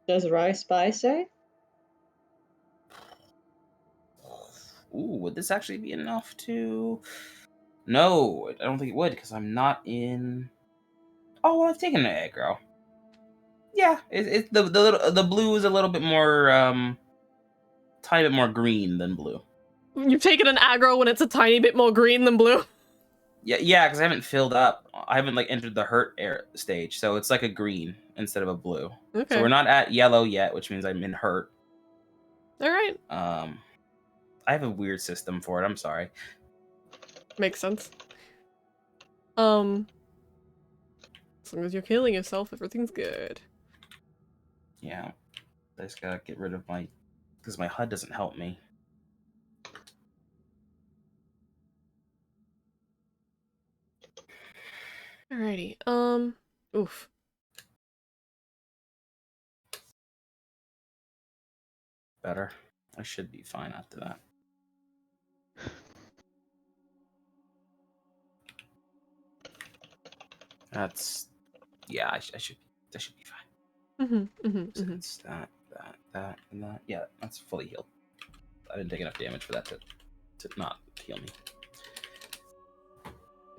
Does Rye Spy say? Ooh, would this actually be enough to... No, I don't think it would, because I'm not in... Oh, well, I've taken an aggro. Yeah, the blue is a little bit more, tiny bit more green than blue. You've taken an aggro when it's a tiny bit more green than blue. Yeah, because I haven't filled up. I haven't, like, entered the hurt air stage, so it's like a green instead of a blue. Okay. So we're not at yellow yet, which means I'm in hurt. Alright. I have a weird system for it, I'm sorry. Makes sense. As long as you're killing yourself, everything's good. Yeah, I just gotta get rid of my... Because my HUD doesn't help me. Alrighty. Oof. Better. I should be fine after that. That's... Yeah, I should... That should be fine. So it's that, and that. Yeah, that's fully healed. I didn't take enough damage for that to not heal me.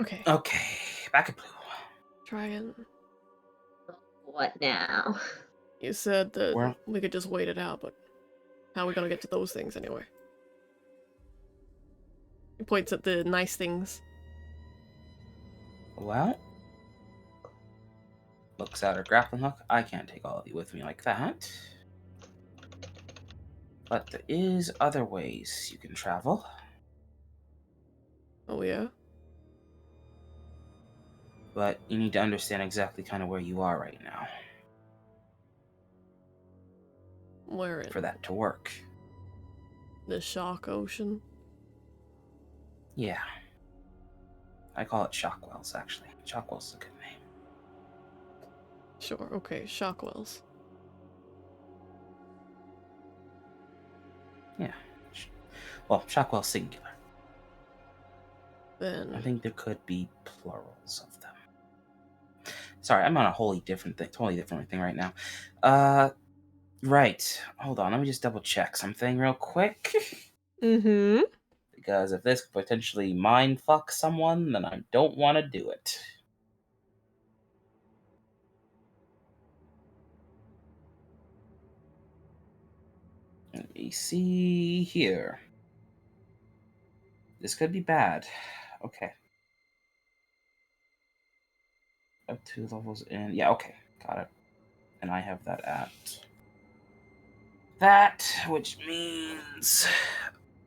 Okay. Okay, back at blue. Dragon. What now? You said that Well- we could just wait it out, but how are we gonna get to those things anyway? He points at the nice things. Well, looks at her grappling hook. I can't take all of you with me like that. But there is other ways you can travel. Oh yeah? But you need to understand exactly kind of where you are right now Where in for that to work. the Shark Ocean? Yeah. I call it Shockwells, actually. Shockwell's a good name. Sure, okay, Shockwells. Yeah. Well, Shockwell singular. I Then think there could be plurals of them. Sorry, I'm on a totally different thing right now. Right. Hold on, let me just double check something real quick. Mm-hmm. Because if this could potentially mind fuck someone, then I don't want to do it. Let me see here. This could be bad. Okay. Up 2 levels in. Yeah, okay. Got it. And I have that at that, which means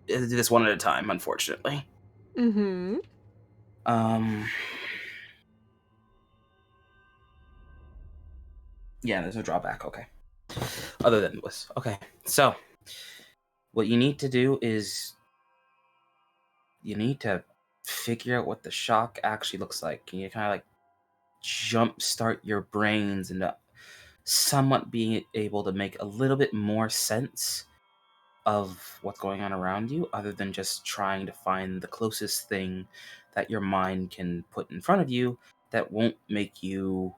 do this one at a time, unfortunately. Mm-hmm. Yeah, there's a drawback. Okay. Other than this. Okay. So, what you need to do is you need to figure out what the shock actually looks like. Can you kind of like jumpstart your brains into somewhat being able to make a little bit more sense of what's going on around you, other than just trying to find the closest thing that your mind can put in front of you that won't make you,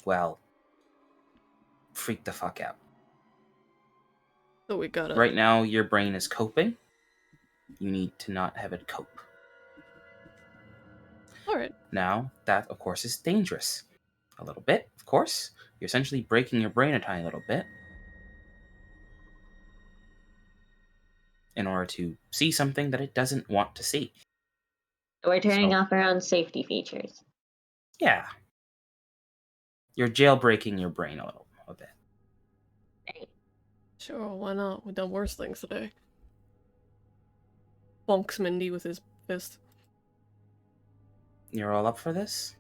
well, freak the fuck out. So we gotta. Right now, your brain is coping. You need to not have it cope. All right. Now, that, of course, is dangerous. A little bit, of course. You're essentially breaking your brain a tiny little bit in order to see something that it doesn't want to see. We're turning So, off our own safety features. yeah. You're jailbreaking your brain a bit. Right. Sure, why not? We've done worse things today. Bonks Mindy with his fist. You're all up for this?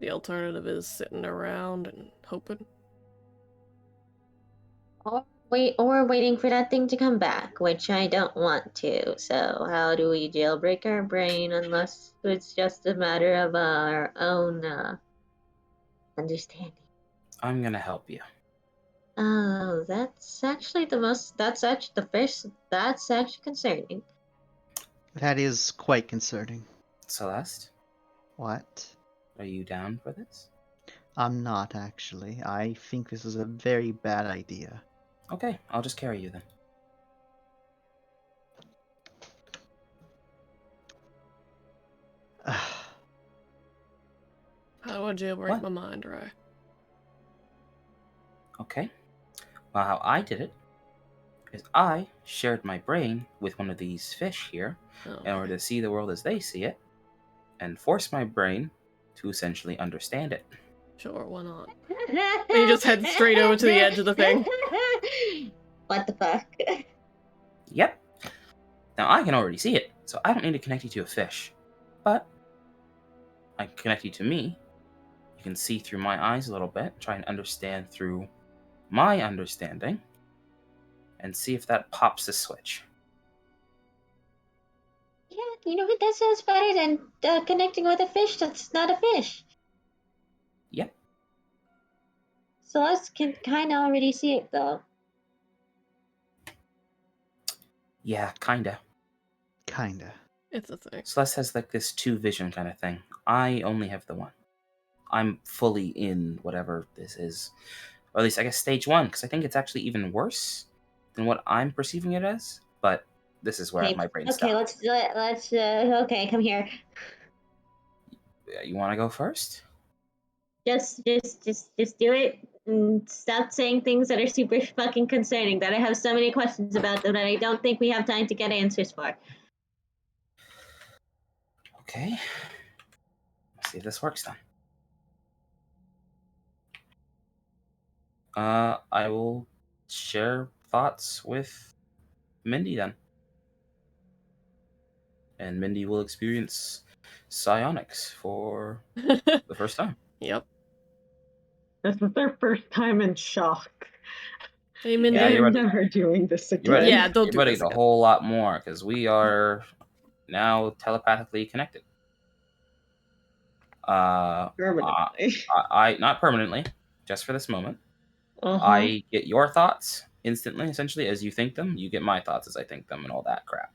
The alternative is sitting around and hoping. Or waiting for that thing to come back, which I don't want to. So how do we jailbreak our brain unless it's just a matter of our own understanding? I'm gonna help you. Oh, that's actually that's actually concerning. That is quite concerning. Celeste, What? are you down for this? I'm not, actually. I think this is a very bad idea. Okay, I'll just carry you then. How do I jailbreak What? my mind, right? Okay. Well, how I did it is I shared my brain with one of these fish here Oh, in order to see the world as they see it and force my brain to essentially understand it. sure, why not? And you just head straight over to the edge of the thing. What the fuck? Yep. Now I can already see it, so I don't need to connect you to a fish. But I can connect you to me. You can see through my eyes a little bit, try and understand through my understanding, and see if that pops the switch. Yeah, you know what? That sounds better than connecting with a fish that's not a fish. Yep. Celeste can kind of already see it though. Yeah, kinda. Kinda. It's a thing. Celeste has like this two vision kind of thing. I only have the one. I'm fully in whatever this is. Or at least I guess stage one, because I think it's actually even worse than what I'm perceiving it as. But this is where Okay, my brain okay, stopped. let's okay, come here. You want to go first? Just do it. And stop saying things that are super fucking concerning. That I have so many questions about them that I don't think we have time to get answers for. Okay. Let's see if this works then. I will share thoughts with Mindy then. And Mindy will experience psionics for the first time. Yep. This is their first time in shock. Hey, Mindy. Yeah, you're I'm ready. never doing this You're ready. again. Yeah, don't You're do ready this a again. whole lot more because we are now telepathically connected. Permanently. I not permanently, just for this moment. Uh-huh. I get your thoughts instantly, essentially, as you think them. You get my thoughts as I think them, and all that crap.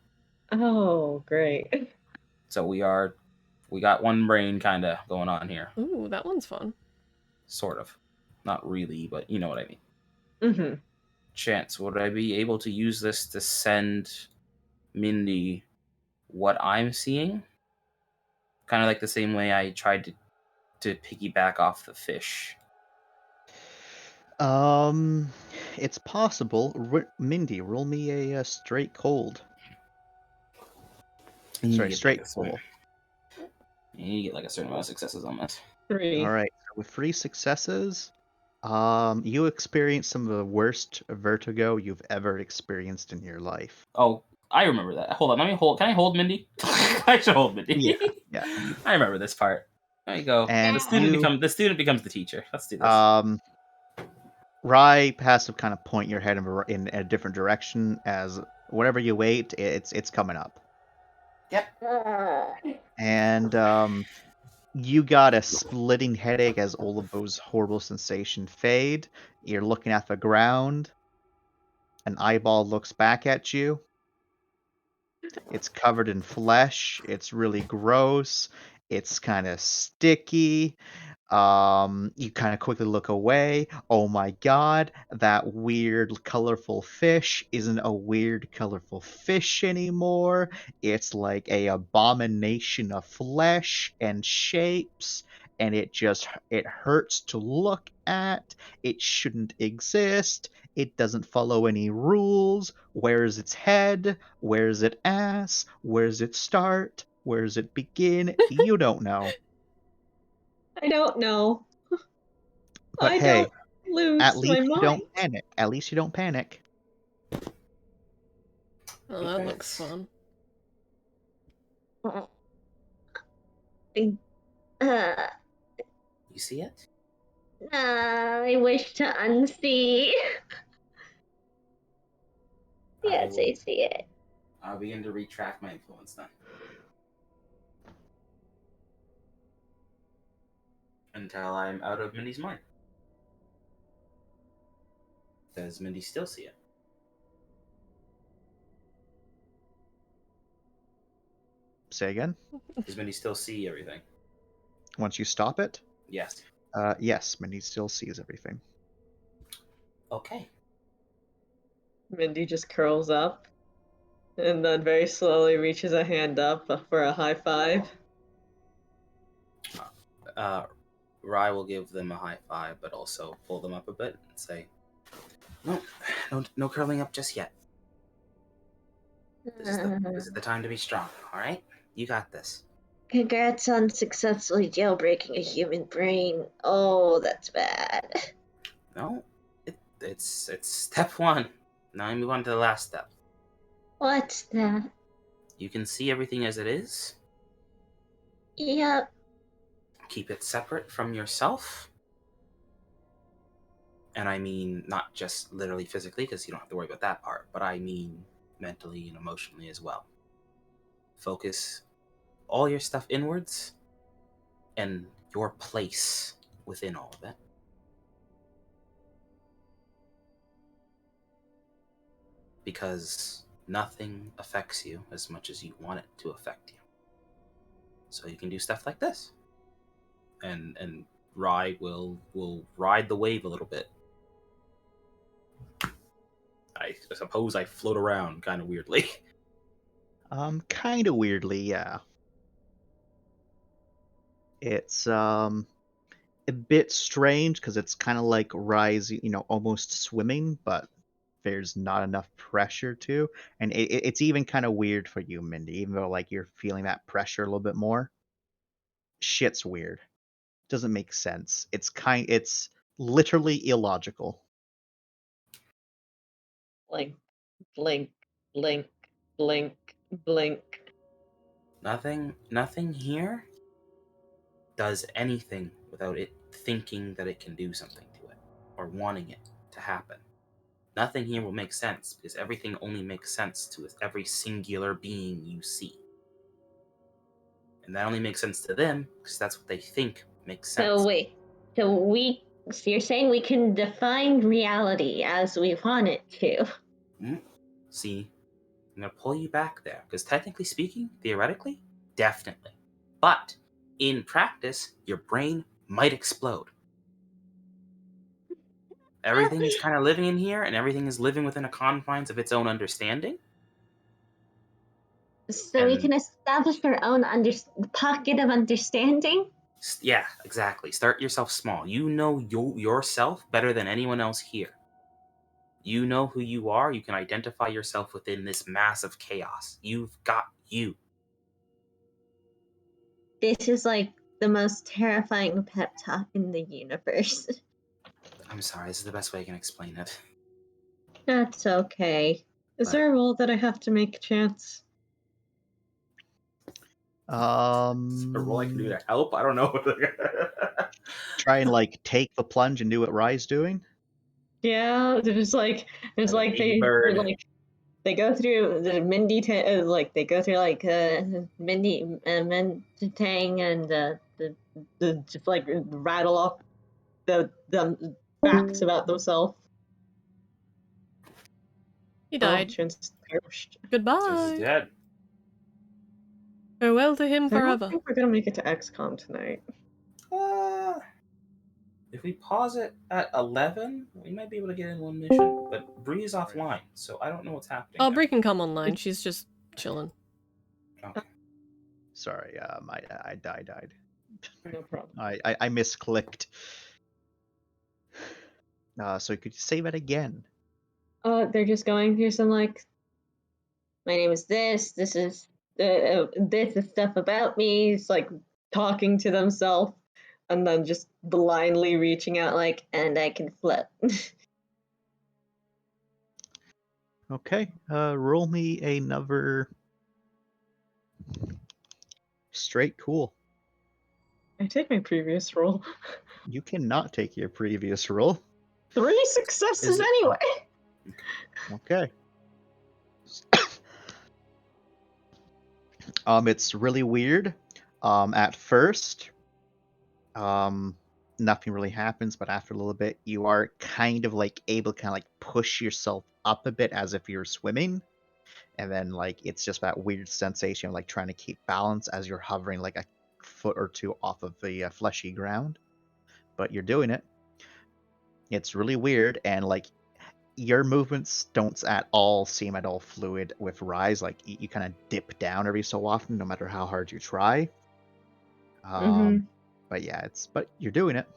Oh, great. So we got one brain kind of going on here, Ooh, that one's fun. sort of, not really, but you know what I mean. Mm-hmm. Chance, would I be able to use this to send Mindy what I'm seeing? Kind of like the same way I tried to piggyback off the fish. It's possible. Mindy, roll me a straight cold. You need to Sorry, get straight like a certain, cool. you need to get like a certain amount of successes on this. 3. All right. So with 3 successes, You experienced some of the worst vertigo you've ever experienced in your life. Oh, I remember that. Hold on, let me hold. Can I hold Mindy? I should hold Mindy. Yeah. I remember this part. There you go. And The student becomes the teacher. Let's do this. Rye has to kind of point your head in a different direction as whatever you wait, it's coming up. Yep. And you got a splitting headache as all of those horrible sensations fade. You're looking at the ground. An eyeball looks back at you. It's covered in flesh. It's really gross. It's kind of sticky. You kind of quickly look away. Oh my god, that weird colorful fish isn't a weird colorful fish anymore. It's like a abomination of flesh and shapes, and it hurts to look at. It shouldn't exist. It doesn't follow any rules. Where's its head? Where's its ass? Where's it start? Where's it begin? You don't know. I don't know. But I hey, don't lose at my least you mind. don't panic. At least you don't panic. Oh, that looks fun. Uh, You see it? I wish to unsee. Yes, I see it. I'll begin to retract my influence then. Until I'm out of Mindy's mind. Does Mindy still see it? Say again. Does Mindy still see everything? Once you stop it, Yes. yes, Mindy still sees everything. Okay. Mindy just curls up and then very slowly reaches a hand up for a high five. Rye will give them a high five, but also pull them up a bit and say, No curling up just yet. This is the time to be strong, alright? You got this. Congrats on successfully jailbreaking a human brain. Oh, that's bad. No, it's step one. Now I move on to the last step. What's that? You can see everything as it is. Yep. Keep it separate from yourself. And I mean not just literally physically, because you don't have to worry about that part, but I mean mentally and emotionally as well. Focus all your stuff inwards and your place within all of it. Because nothing affects you as much as you want it to affect you. So you can do stuff like this. And Rye will ride the wave a little bit. I suppose I float around kind of weirdly. Kind of weirdly, yeah. It's a bit strange because it's kind of like Rise, almost swimming, but there's not enough pressure to, and it's even kind of weird for you, Mindy, even though like you're feeling that pressure a little bit more. Shit's weird. Doesn't make sense. It's literally illogical. Blink, blink, blink, blink, blink. Nothing here does anything without it thinking that it can do something to it or wanting it to happen. Nothing here will make sense because everything only makes sense to every singular being you see. And that only makes sense to them because that's what they think makes sense. So wait. So you're saying we can define reality as we want it to? See, I'm going to pull you back there because technically speaking, theoretically, definitely. But in practice, your brain might explode. Everything is kind of living in here and everything is living within the confines of its own understanding. So we can establish our own pocket of understanding? Yeah, exactly. Start yourself small. You know yourself better than anyone else here. You know who you are. You can identify yourself within this mass of chaos. You've got you. This is like the most terrifying pep talk in the universe. I'm sorry. This is the best way I can explain it. That's okay. Is But- there a roll that I have to make, Chance? A roll I can do to help. I don't know. Try and like take the plunge and do what Rye's doing. Yeah, it's like Baby bird. they go through the Mindy like they go through like Mindy Tang and the just like rattle off the facts about themselves. He Oh, died. Chance perished. Since Goodbye. he's dead. Farewell to him I don't forever. think we're gonna make it to XCOM tonight. If we pause it at 11, we might be able to get in one mission. But Bree is offline, so I don't know what's happening. Oh, there. Bree can come online. She's just chilling. Okay. Sorry, I died. No problem. I misclicked. So you could save it again. They're just going through some like, my name is this. This is this is stuff about me. It's like talking to themselves, and then just blindly reaching out like, and I can flip. Okay, roll me another straight cool. I take my previous roll. You cannot take your previous roll. 3 successes Is it- anyway. Okay. It's really weird. At first, nothing really happens, but after a little bit, you are kind of like able to kind of like push yourself up a bit as if you're swimming. And then like it's just that weird sensation of like trying to keep balance as you're hovering like a foot or two off of the fleshy ground. But you're doing it. It's really weird, and like your movements don't at all seem at all fluid with Rise. Like you kind of dip down every so often, no matter how hard you try. But yeah, but you're doing it.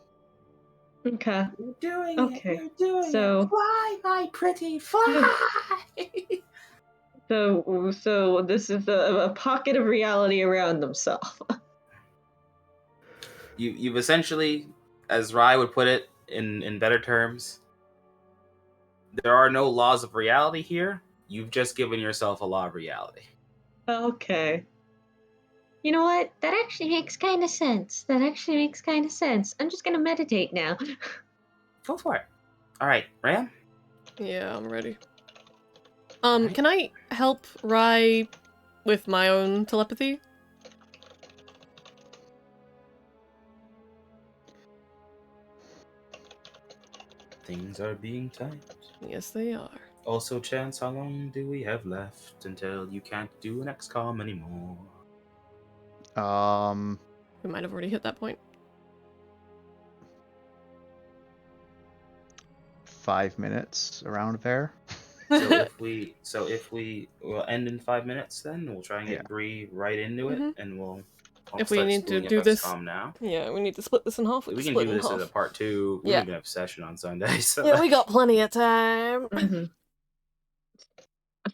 Okay. You're doing Okay. it. You're doing So- it. Fly, my pretty, fly. So this is a pocket of reality around themselves. You've essentially, as Rye would put it in better terms, there are no laws of reality here. You've just given yourself a law of reality. Okay. You know what? That actually makes kind of sense. I'm just gonna meditate now. Go for it. All right, Ram. Yeah, I'm ready. Can I help Rye with my own telepathy? Things are being tight. Yes, they are. Also, Chance, how long do we have left until you can't do an XCOM anymore? We might have already hit that point. 5 minutes around there. So if we will end in 5 minutes, then we'll try and get Yeah. Bree right into it, Mhm. and we'll If we start need to spooling up do this- XCOM now. Yeah, we need to split this in half. We can can split do it in this as half. a part 2. We Yeah. don't even have session on Sunday, so Yeah, we got plenty of time. Mm-hmm.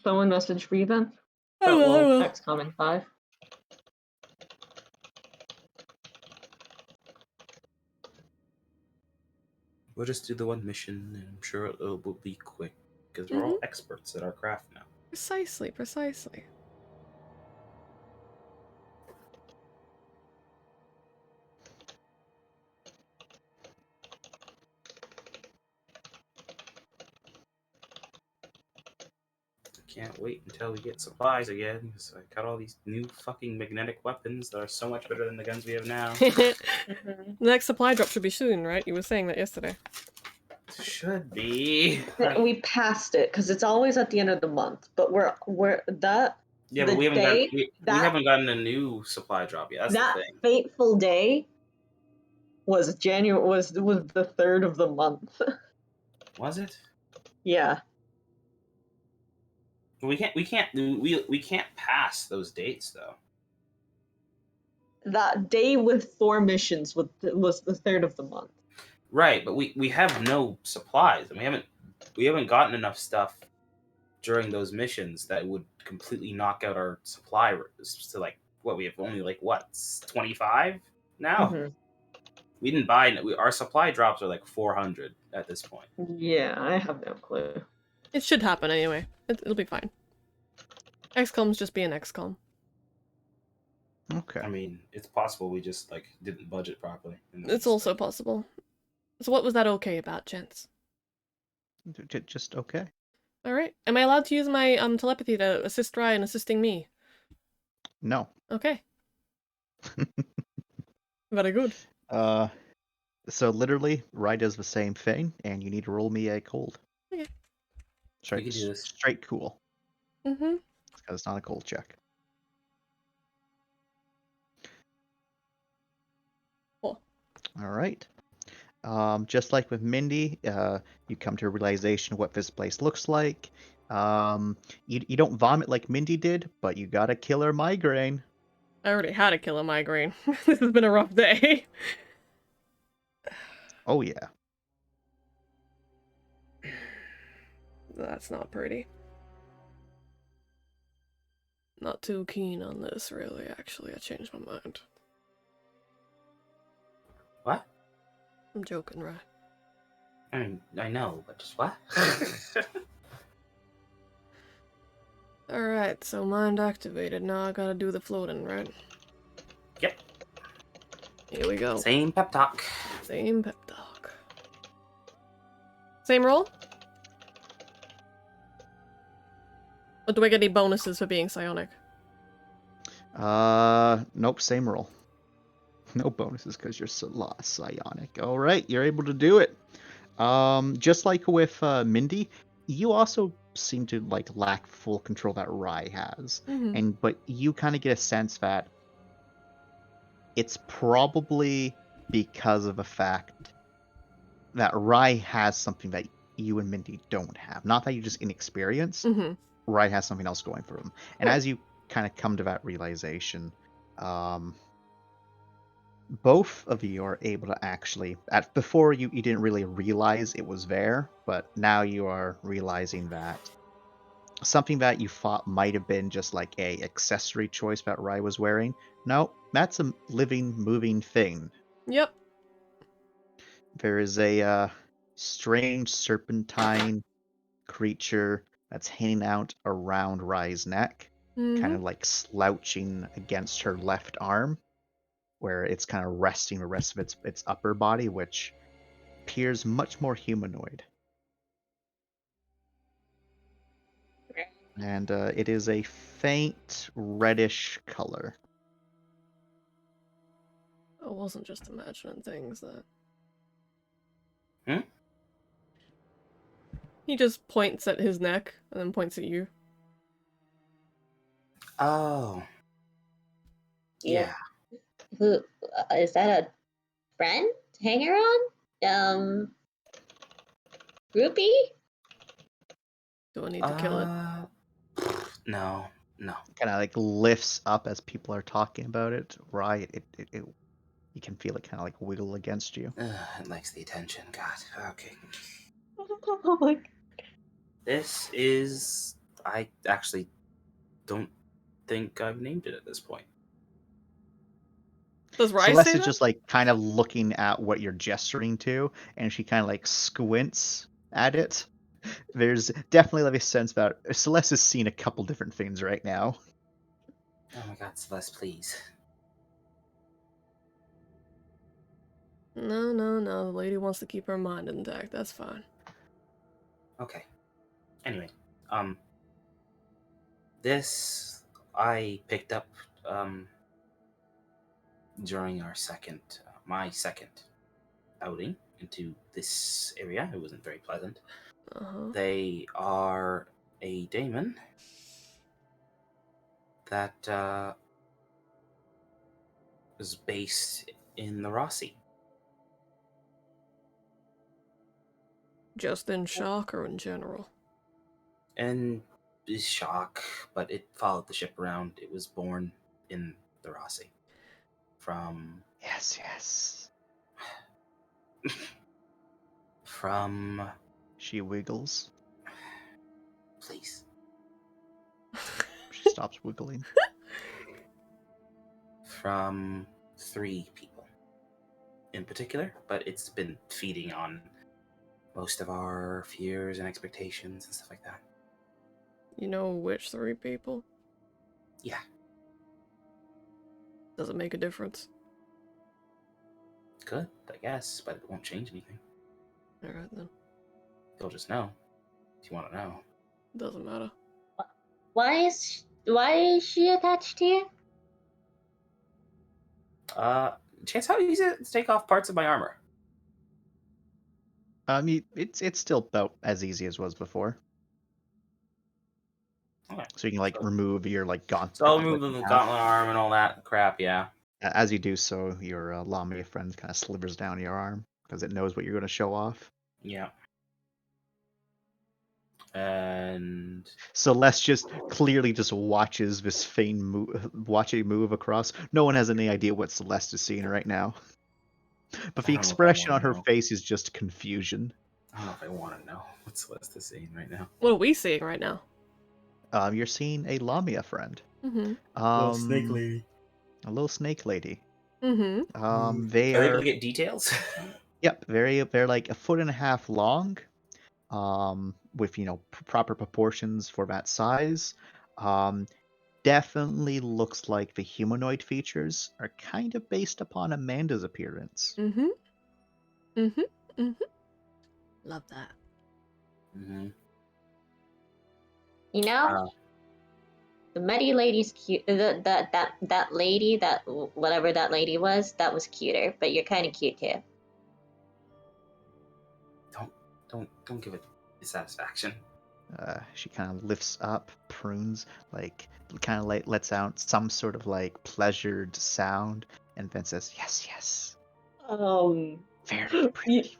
Someone message Bree then. I will. XCOM in 5. we'll just do the one mission, and I'm sure it will be quick because we're all experts at our craft now. Precisely. Can't wait until we get supplies again, because I got all these new fucking magnetic weapons that are so much better than the guns we have now. The next supply drop should be soon, right? You were saying that yesterday. Should be. We passed it because it's always at the end of the month, but we're that Yeah, the but we haven't day gotten, we that- haven't gotten a new supply drop yet. That's that the thing. fateful day was January was the 3rd of the month. Was it? Yeah. We can't pass those dates though. That day with 4 missions was the 3rd of the month. Right, but we have no supplies, and we haven't gotten enough stuff during those missions that would completely knock out our supply to like what we have only like what 25 now. Mhm. We didn't buy. Our supply drops are like 400 at this point. Yeah, I have no clue. It should happen anyway. It'll be fine. XCOM's just being XCOM. Okay. I mean, it's possible we just like didn't budget properly. And It's also possible. So what was that okay about, gents? Just okay. Alright. Am I allowed to use my telepathy to assist Rye in assisting me? No. Okay. Very good. So literally, Rye does the same thing, and you need to roll me a cold. Okay. We can do this. Straight cool. Mm-hmm. Because it's not a cold check. Cool. All right. Just like with Mindy, you come to a realization of what this place looks like. You don't vomit like Mindy did, but you got a killer migraine. I already had a killer migraine. This has been a rough day. Oh yeah. That's not pretty. Not too keen on this, really, actually. I changed my mind. What? I'm joking, right? I mean, I know, but just what? Alright, so mind activated. Now I gotta do the floating, right? Yep. Here we go. Same pep talk. Same pep talk. Same roll? Or do I get any bonuses for being psionic? Nope, same roll. No bonuses because you're psionic. All right, you're able to do it. Just like with Mindy, you also seem to like lack full control that Rye has, but you kind of get a sense that it's probably because of the fact that Rye has something that you and Mindy don't have. Not that you're just inexperienced. Rye has something else going for him, and as you kind of come to that realization, both of you are able to actually before you didn't really realize it was there, but now you are realizing that something that you thought might have been just like a accessory choice that Rye was wearing, no, that's a living, moving thing. Yep. There is a strange serpentine creature that's hanging out around Rye's neck, kind of like slouching against her left arm, where it's kind of resting the rest of its upper body, which appears much more humanoid. And it is a faint reddish color. I wasn't just imagining things that... Hmm? He just points at his neck and then points at you. Oh. Yeah. Who is that? A friend? Hanger on? Groupie? Do I need to kill it? No. Kind of like lifts up as people are talking about it. Right, you can feel it kind of like wiggle against you. It likes the attention. God. Okay. Oh my god. This is. I actually don't think I've named it at this point. Does Rye Celeste say is that? just like kind of looking at what you're gesturing to, and she kind of like squints at it. There's definitely like a sense that Celeste has seen a couple different things right now. Oh my god, Celeste, please. No. The lady wants to keep her mind intact. That's fine. Okay. Anyway, this I picked up during my second outing into this area. It wasn't very pleasant. They are a daemon that is based in the Rossi. Just in shock or in general? And is shock, but it followed the ship around. It was born in the Rossi. From Yes. From She wiggles. Please. She stops wiggling. From 3 people. in particular, but it's been feeding on most of our fears and expectations and stuff like that. You know which 3 people? Yeah. Does it make a difference? Good, I guess, but it won't change anything. Alright then. You'll just know if you want to know. Doesn't matter. Why is she attached to you? Chance, how easy is it to take off parts of my armor? It's still about as easy as was before. Okay. So you can like So- remove your like So I'll gauntlet. remove the you have. gauntlet arm and all that crap, yeah. As you do so, your Lamia friend kind of slivers down your arm because it knows what you're going to show off. Yeah. And Celeste just clearly just watches this Fane move across. No one has any idea what Celeste is seeing right now. But the I don't know if I expression on wanna her know. face is just confusion. I don't know if I want to know what Celeste is saying right now. What are we seeing right now? You're seeing a Lamia friend. Mm-hmm. lady. A little snake lady. Mm-hmm. They Are they able are to get details? Yep, they're like 1.5 feet long, with proper proportions for that size. Definitely looks like the humanoid features are kind of based upon Amanda's appearance. Mm-hmm. Mm-hmm. Mm-hmm. Love that. Mm-hmm. You know, the Muddy lady's cute. That lady, that whatever that lady was, that was cuter. But you're kind of cute too. Don't give it dissatisfaction. She kind of lifts up, prunes, like kind of like lets out some sort of like pleasured sound, and then says, "Yes, yes, very pretty,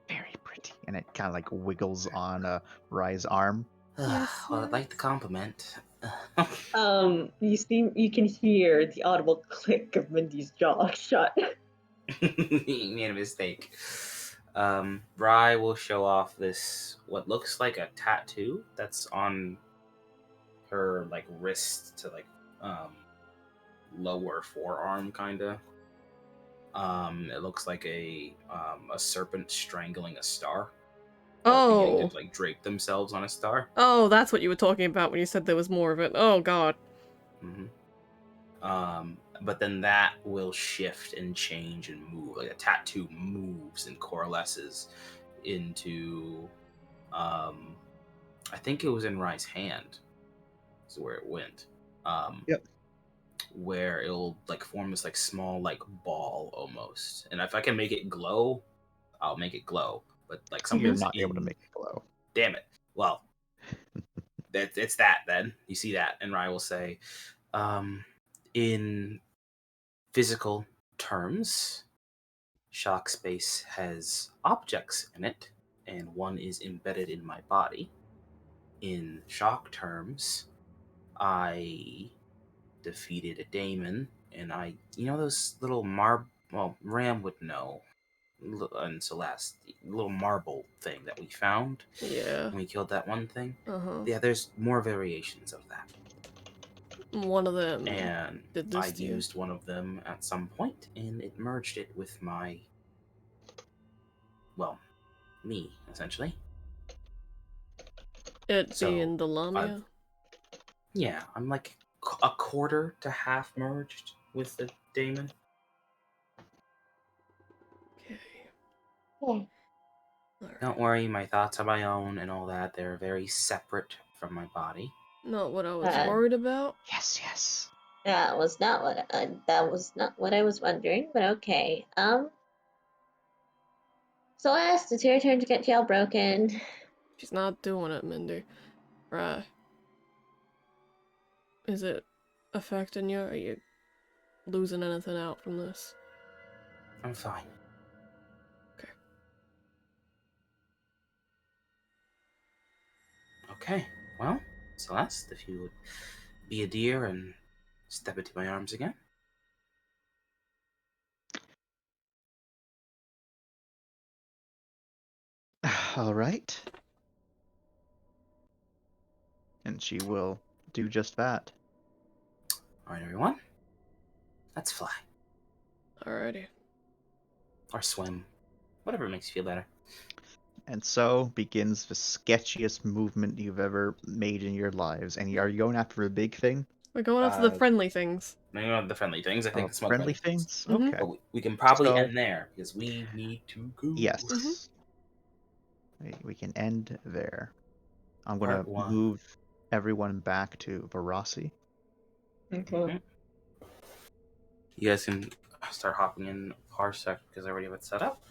very pretty." And it kind of like wiggles on Rai's arm. Yes, Well, I'd like yes. the compliment. You can hear the audible click of Mindy's jaw shut. He made a mistake. Rye will show off this what looks like a tattoo that's on her like wrist to like lower forearm kinda. It looks like a serpent strangling a star. Or beginning Oh. to like drape themselves on a star. Oh, that's what you were talking about when you said there was more of it. Oh god. Mm-hmm. But then that will shift and change and move. Like a tattoo moves and coalesces into, I think it was in Rye's hand. Is where it went. Yep. Where it'll like form this like small like ball almost. And if I can make it glow, I'll make it glow. But like You're something's not able to make it glow. Damn it. Well, it's that then. You see that, and Rye will say, in physical terms, shock space has objects in it, and one is embedded in my body. In shock terms, I defeated a daemon, and those little Ram would know, and Celeste, the little marble thing that we found Yeah. when we killed that one thing. Uh-huh. Yeah, there's more variations of that. One of them And did I this to you. used one of them at some point, and it merged it with me, essentially. It So, being the Lamia? Yeah, I'm like a quarter to half merged with the daemon. Okay. Yeah. Alright. Don't worry, my thoughts are my own and all that. They're very separate from my body. Not what I was Uh, worried about. Yes, yes. That was not what I was wondering. But okay. Celeste, it's your turn to get jailbroken. She's not doing it, Mindy. Right. Is it affecting you? Are you losing anything out from this? I'm fine. Okay. Okay, well, Celeste, if you would be a dear and step into my arms again. All right. And she will do just that. All right, everyone, let's fly. Alrighty. Or swim. Whatever makes you feel better. And so begins the sketchiest movement you've ever made in your lives. And are you going after a big thing? We're going after the Uh, friendly things. Maybe not the friendly things. I think Oh, the smoke friendly friendly things. things? Mhm. Okay. But we can probably So- end there because we need to go. Yes. Mhm. We can end there. I'm going Part to one. move everyone back to Varasi. Okay. You guys can start hopping in Parsec because I already have it set up.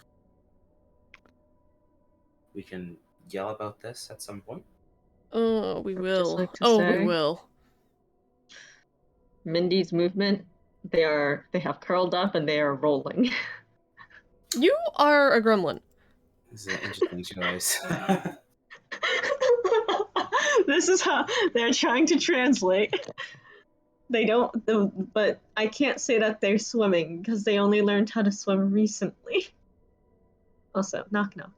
We can yell about this at some point. Oh, we I'd will. just like to Oh, we say- will. Mindy's movement, they have curled up and they are rolling. You are a gremlin. This is an interesting choice. This is how they're trying to translate. They don't, but I can't say that they're swimming because they only learned how to swim recently. Also, knock knock.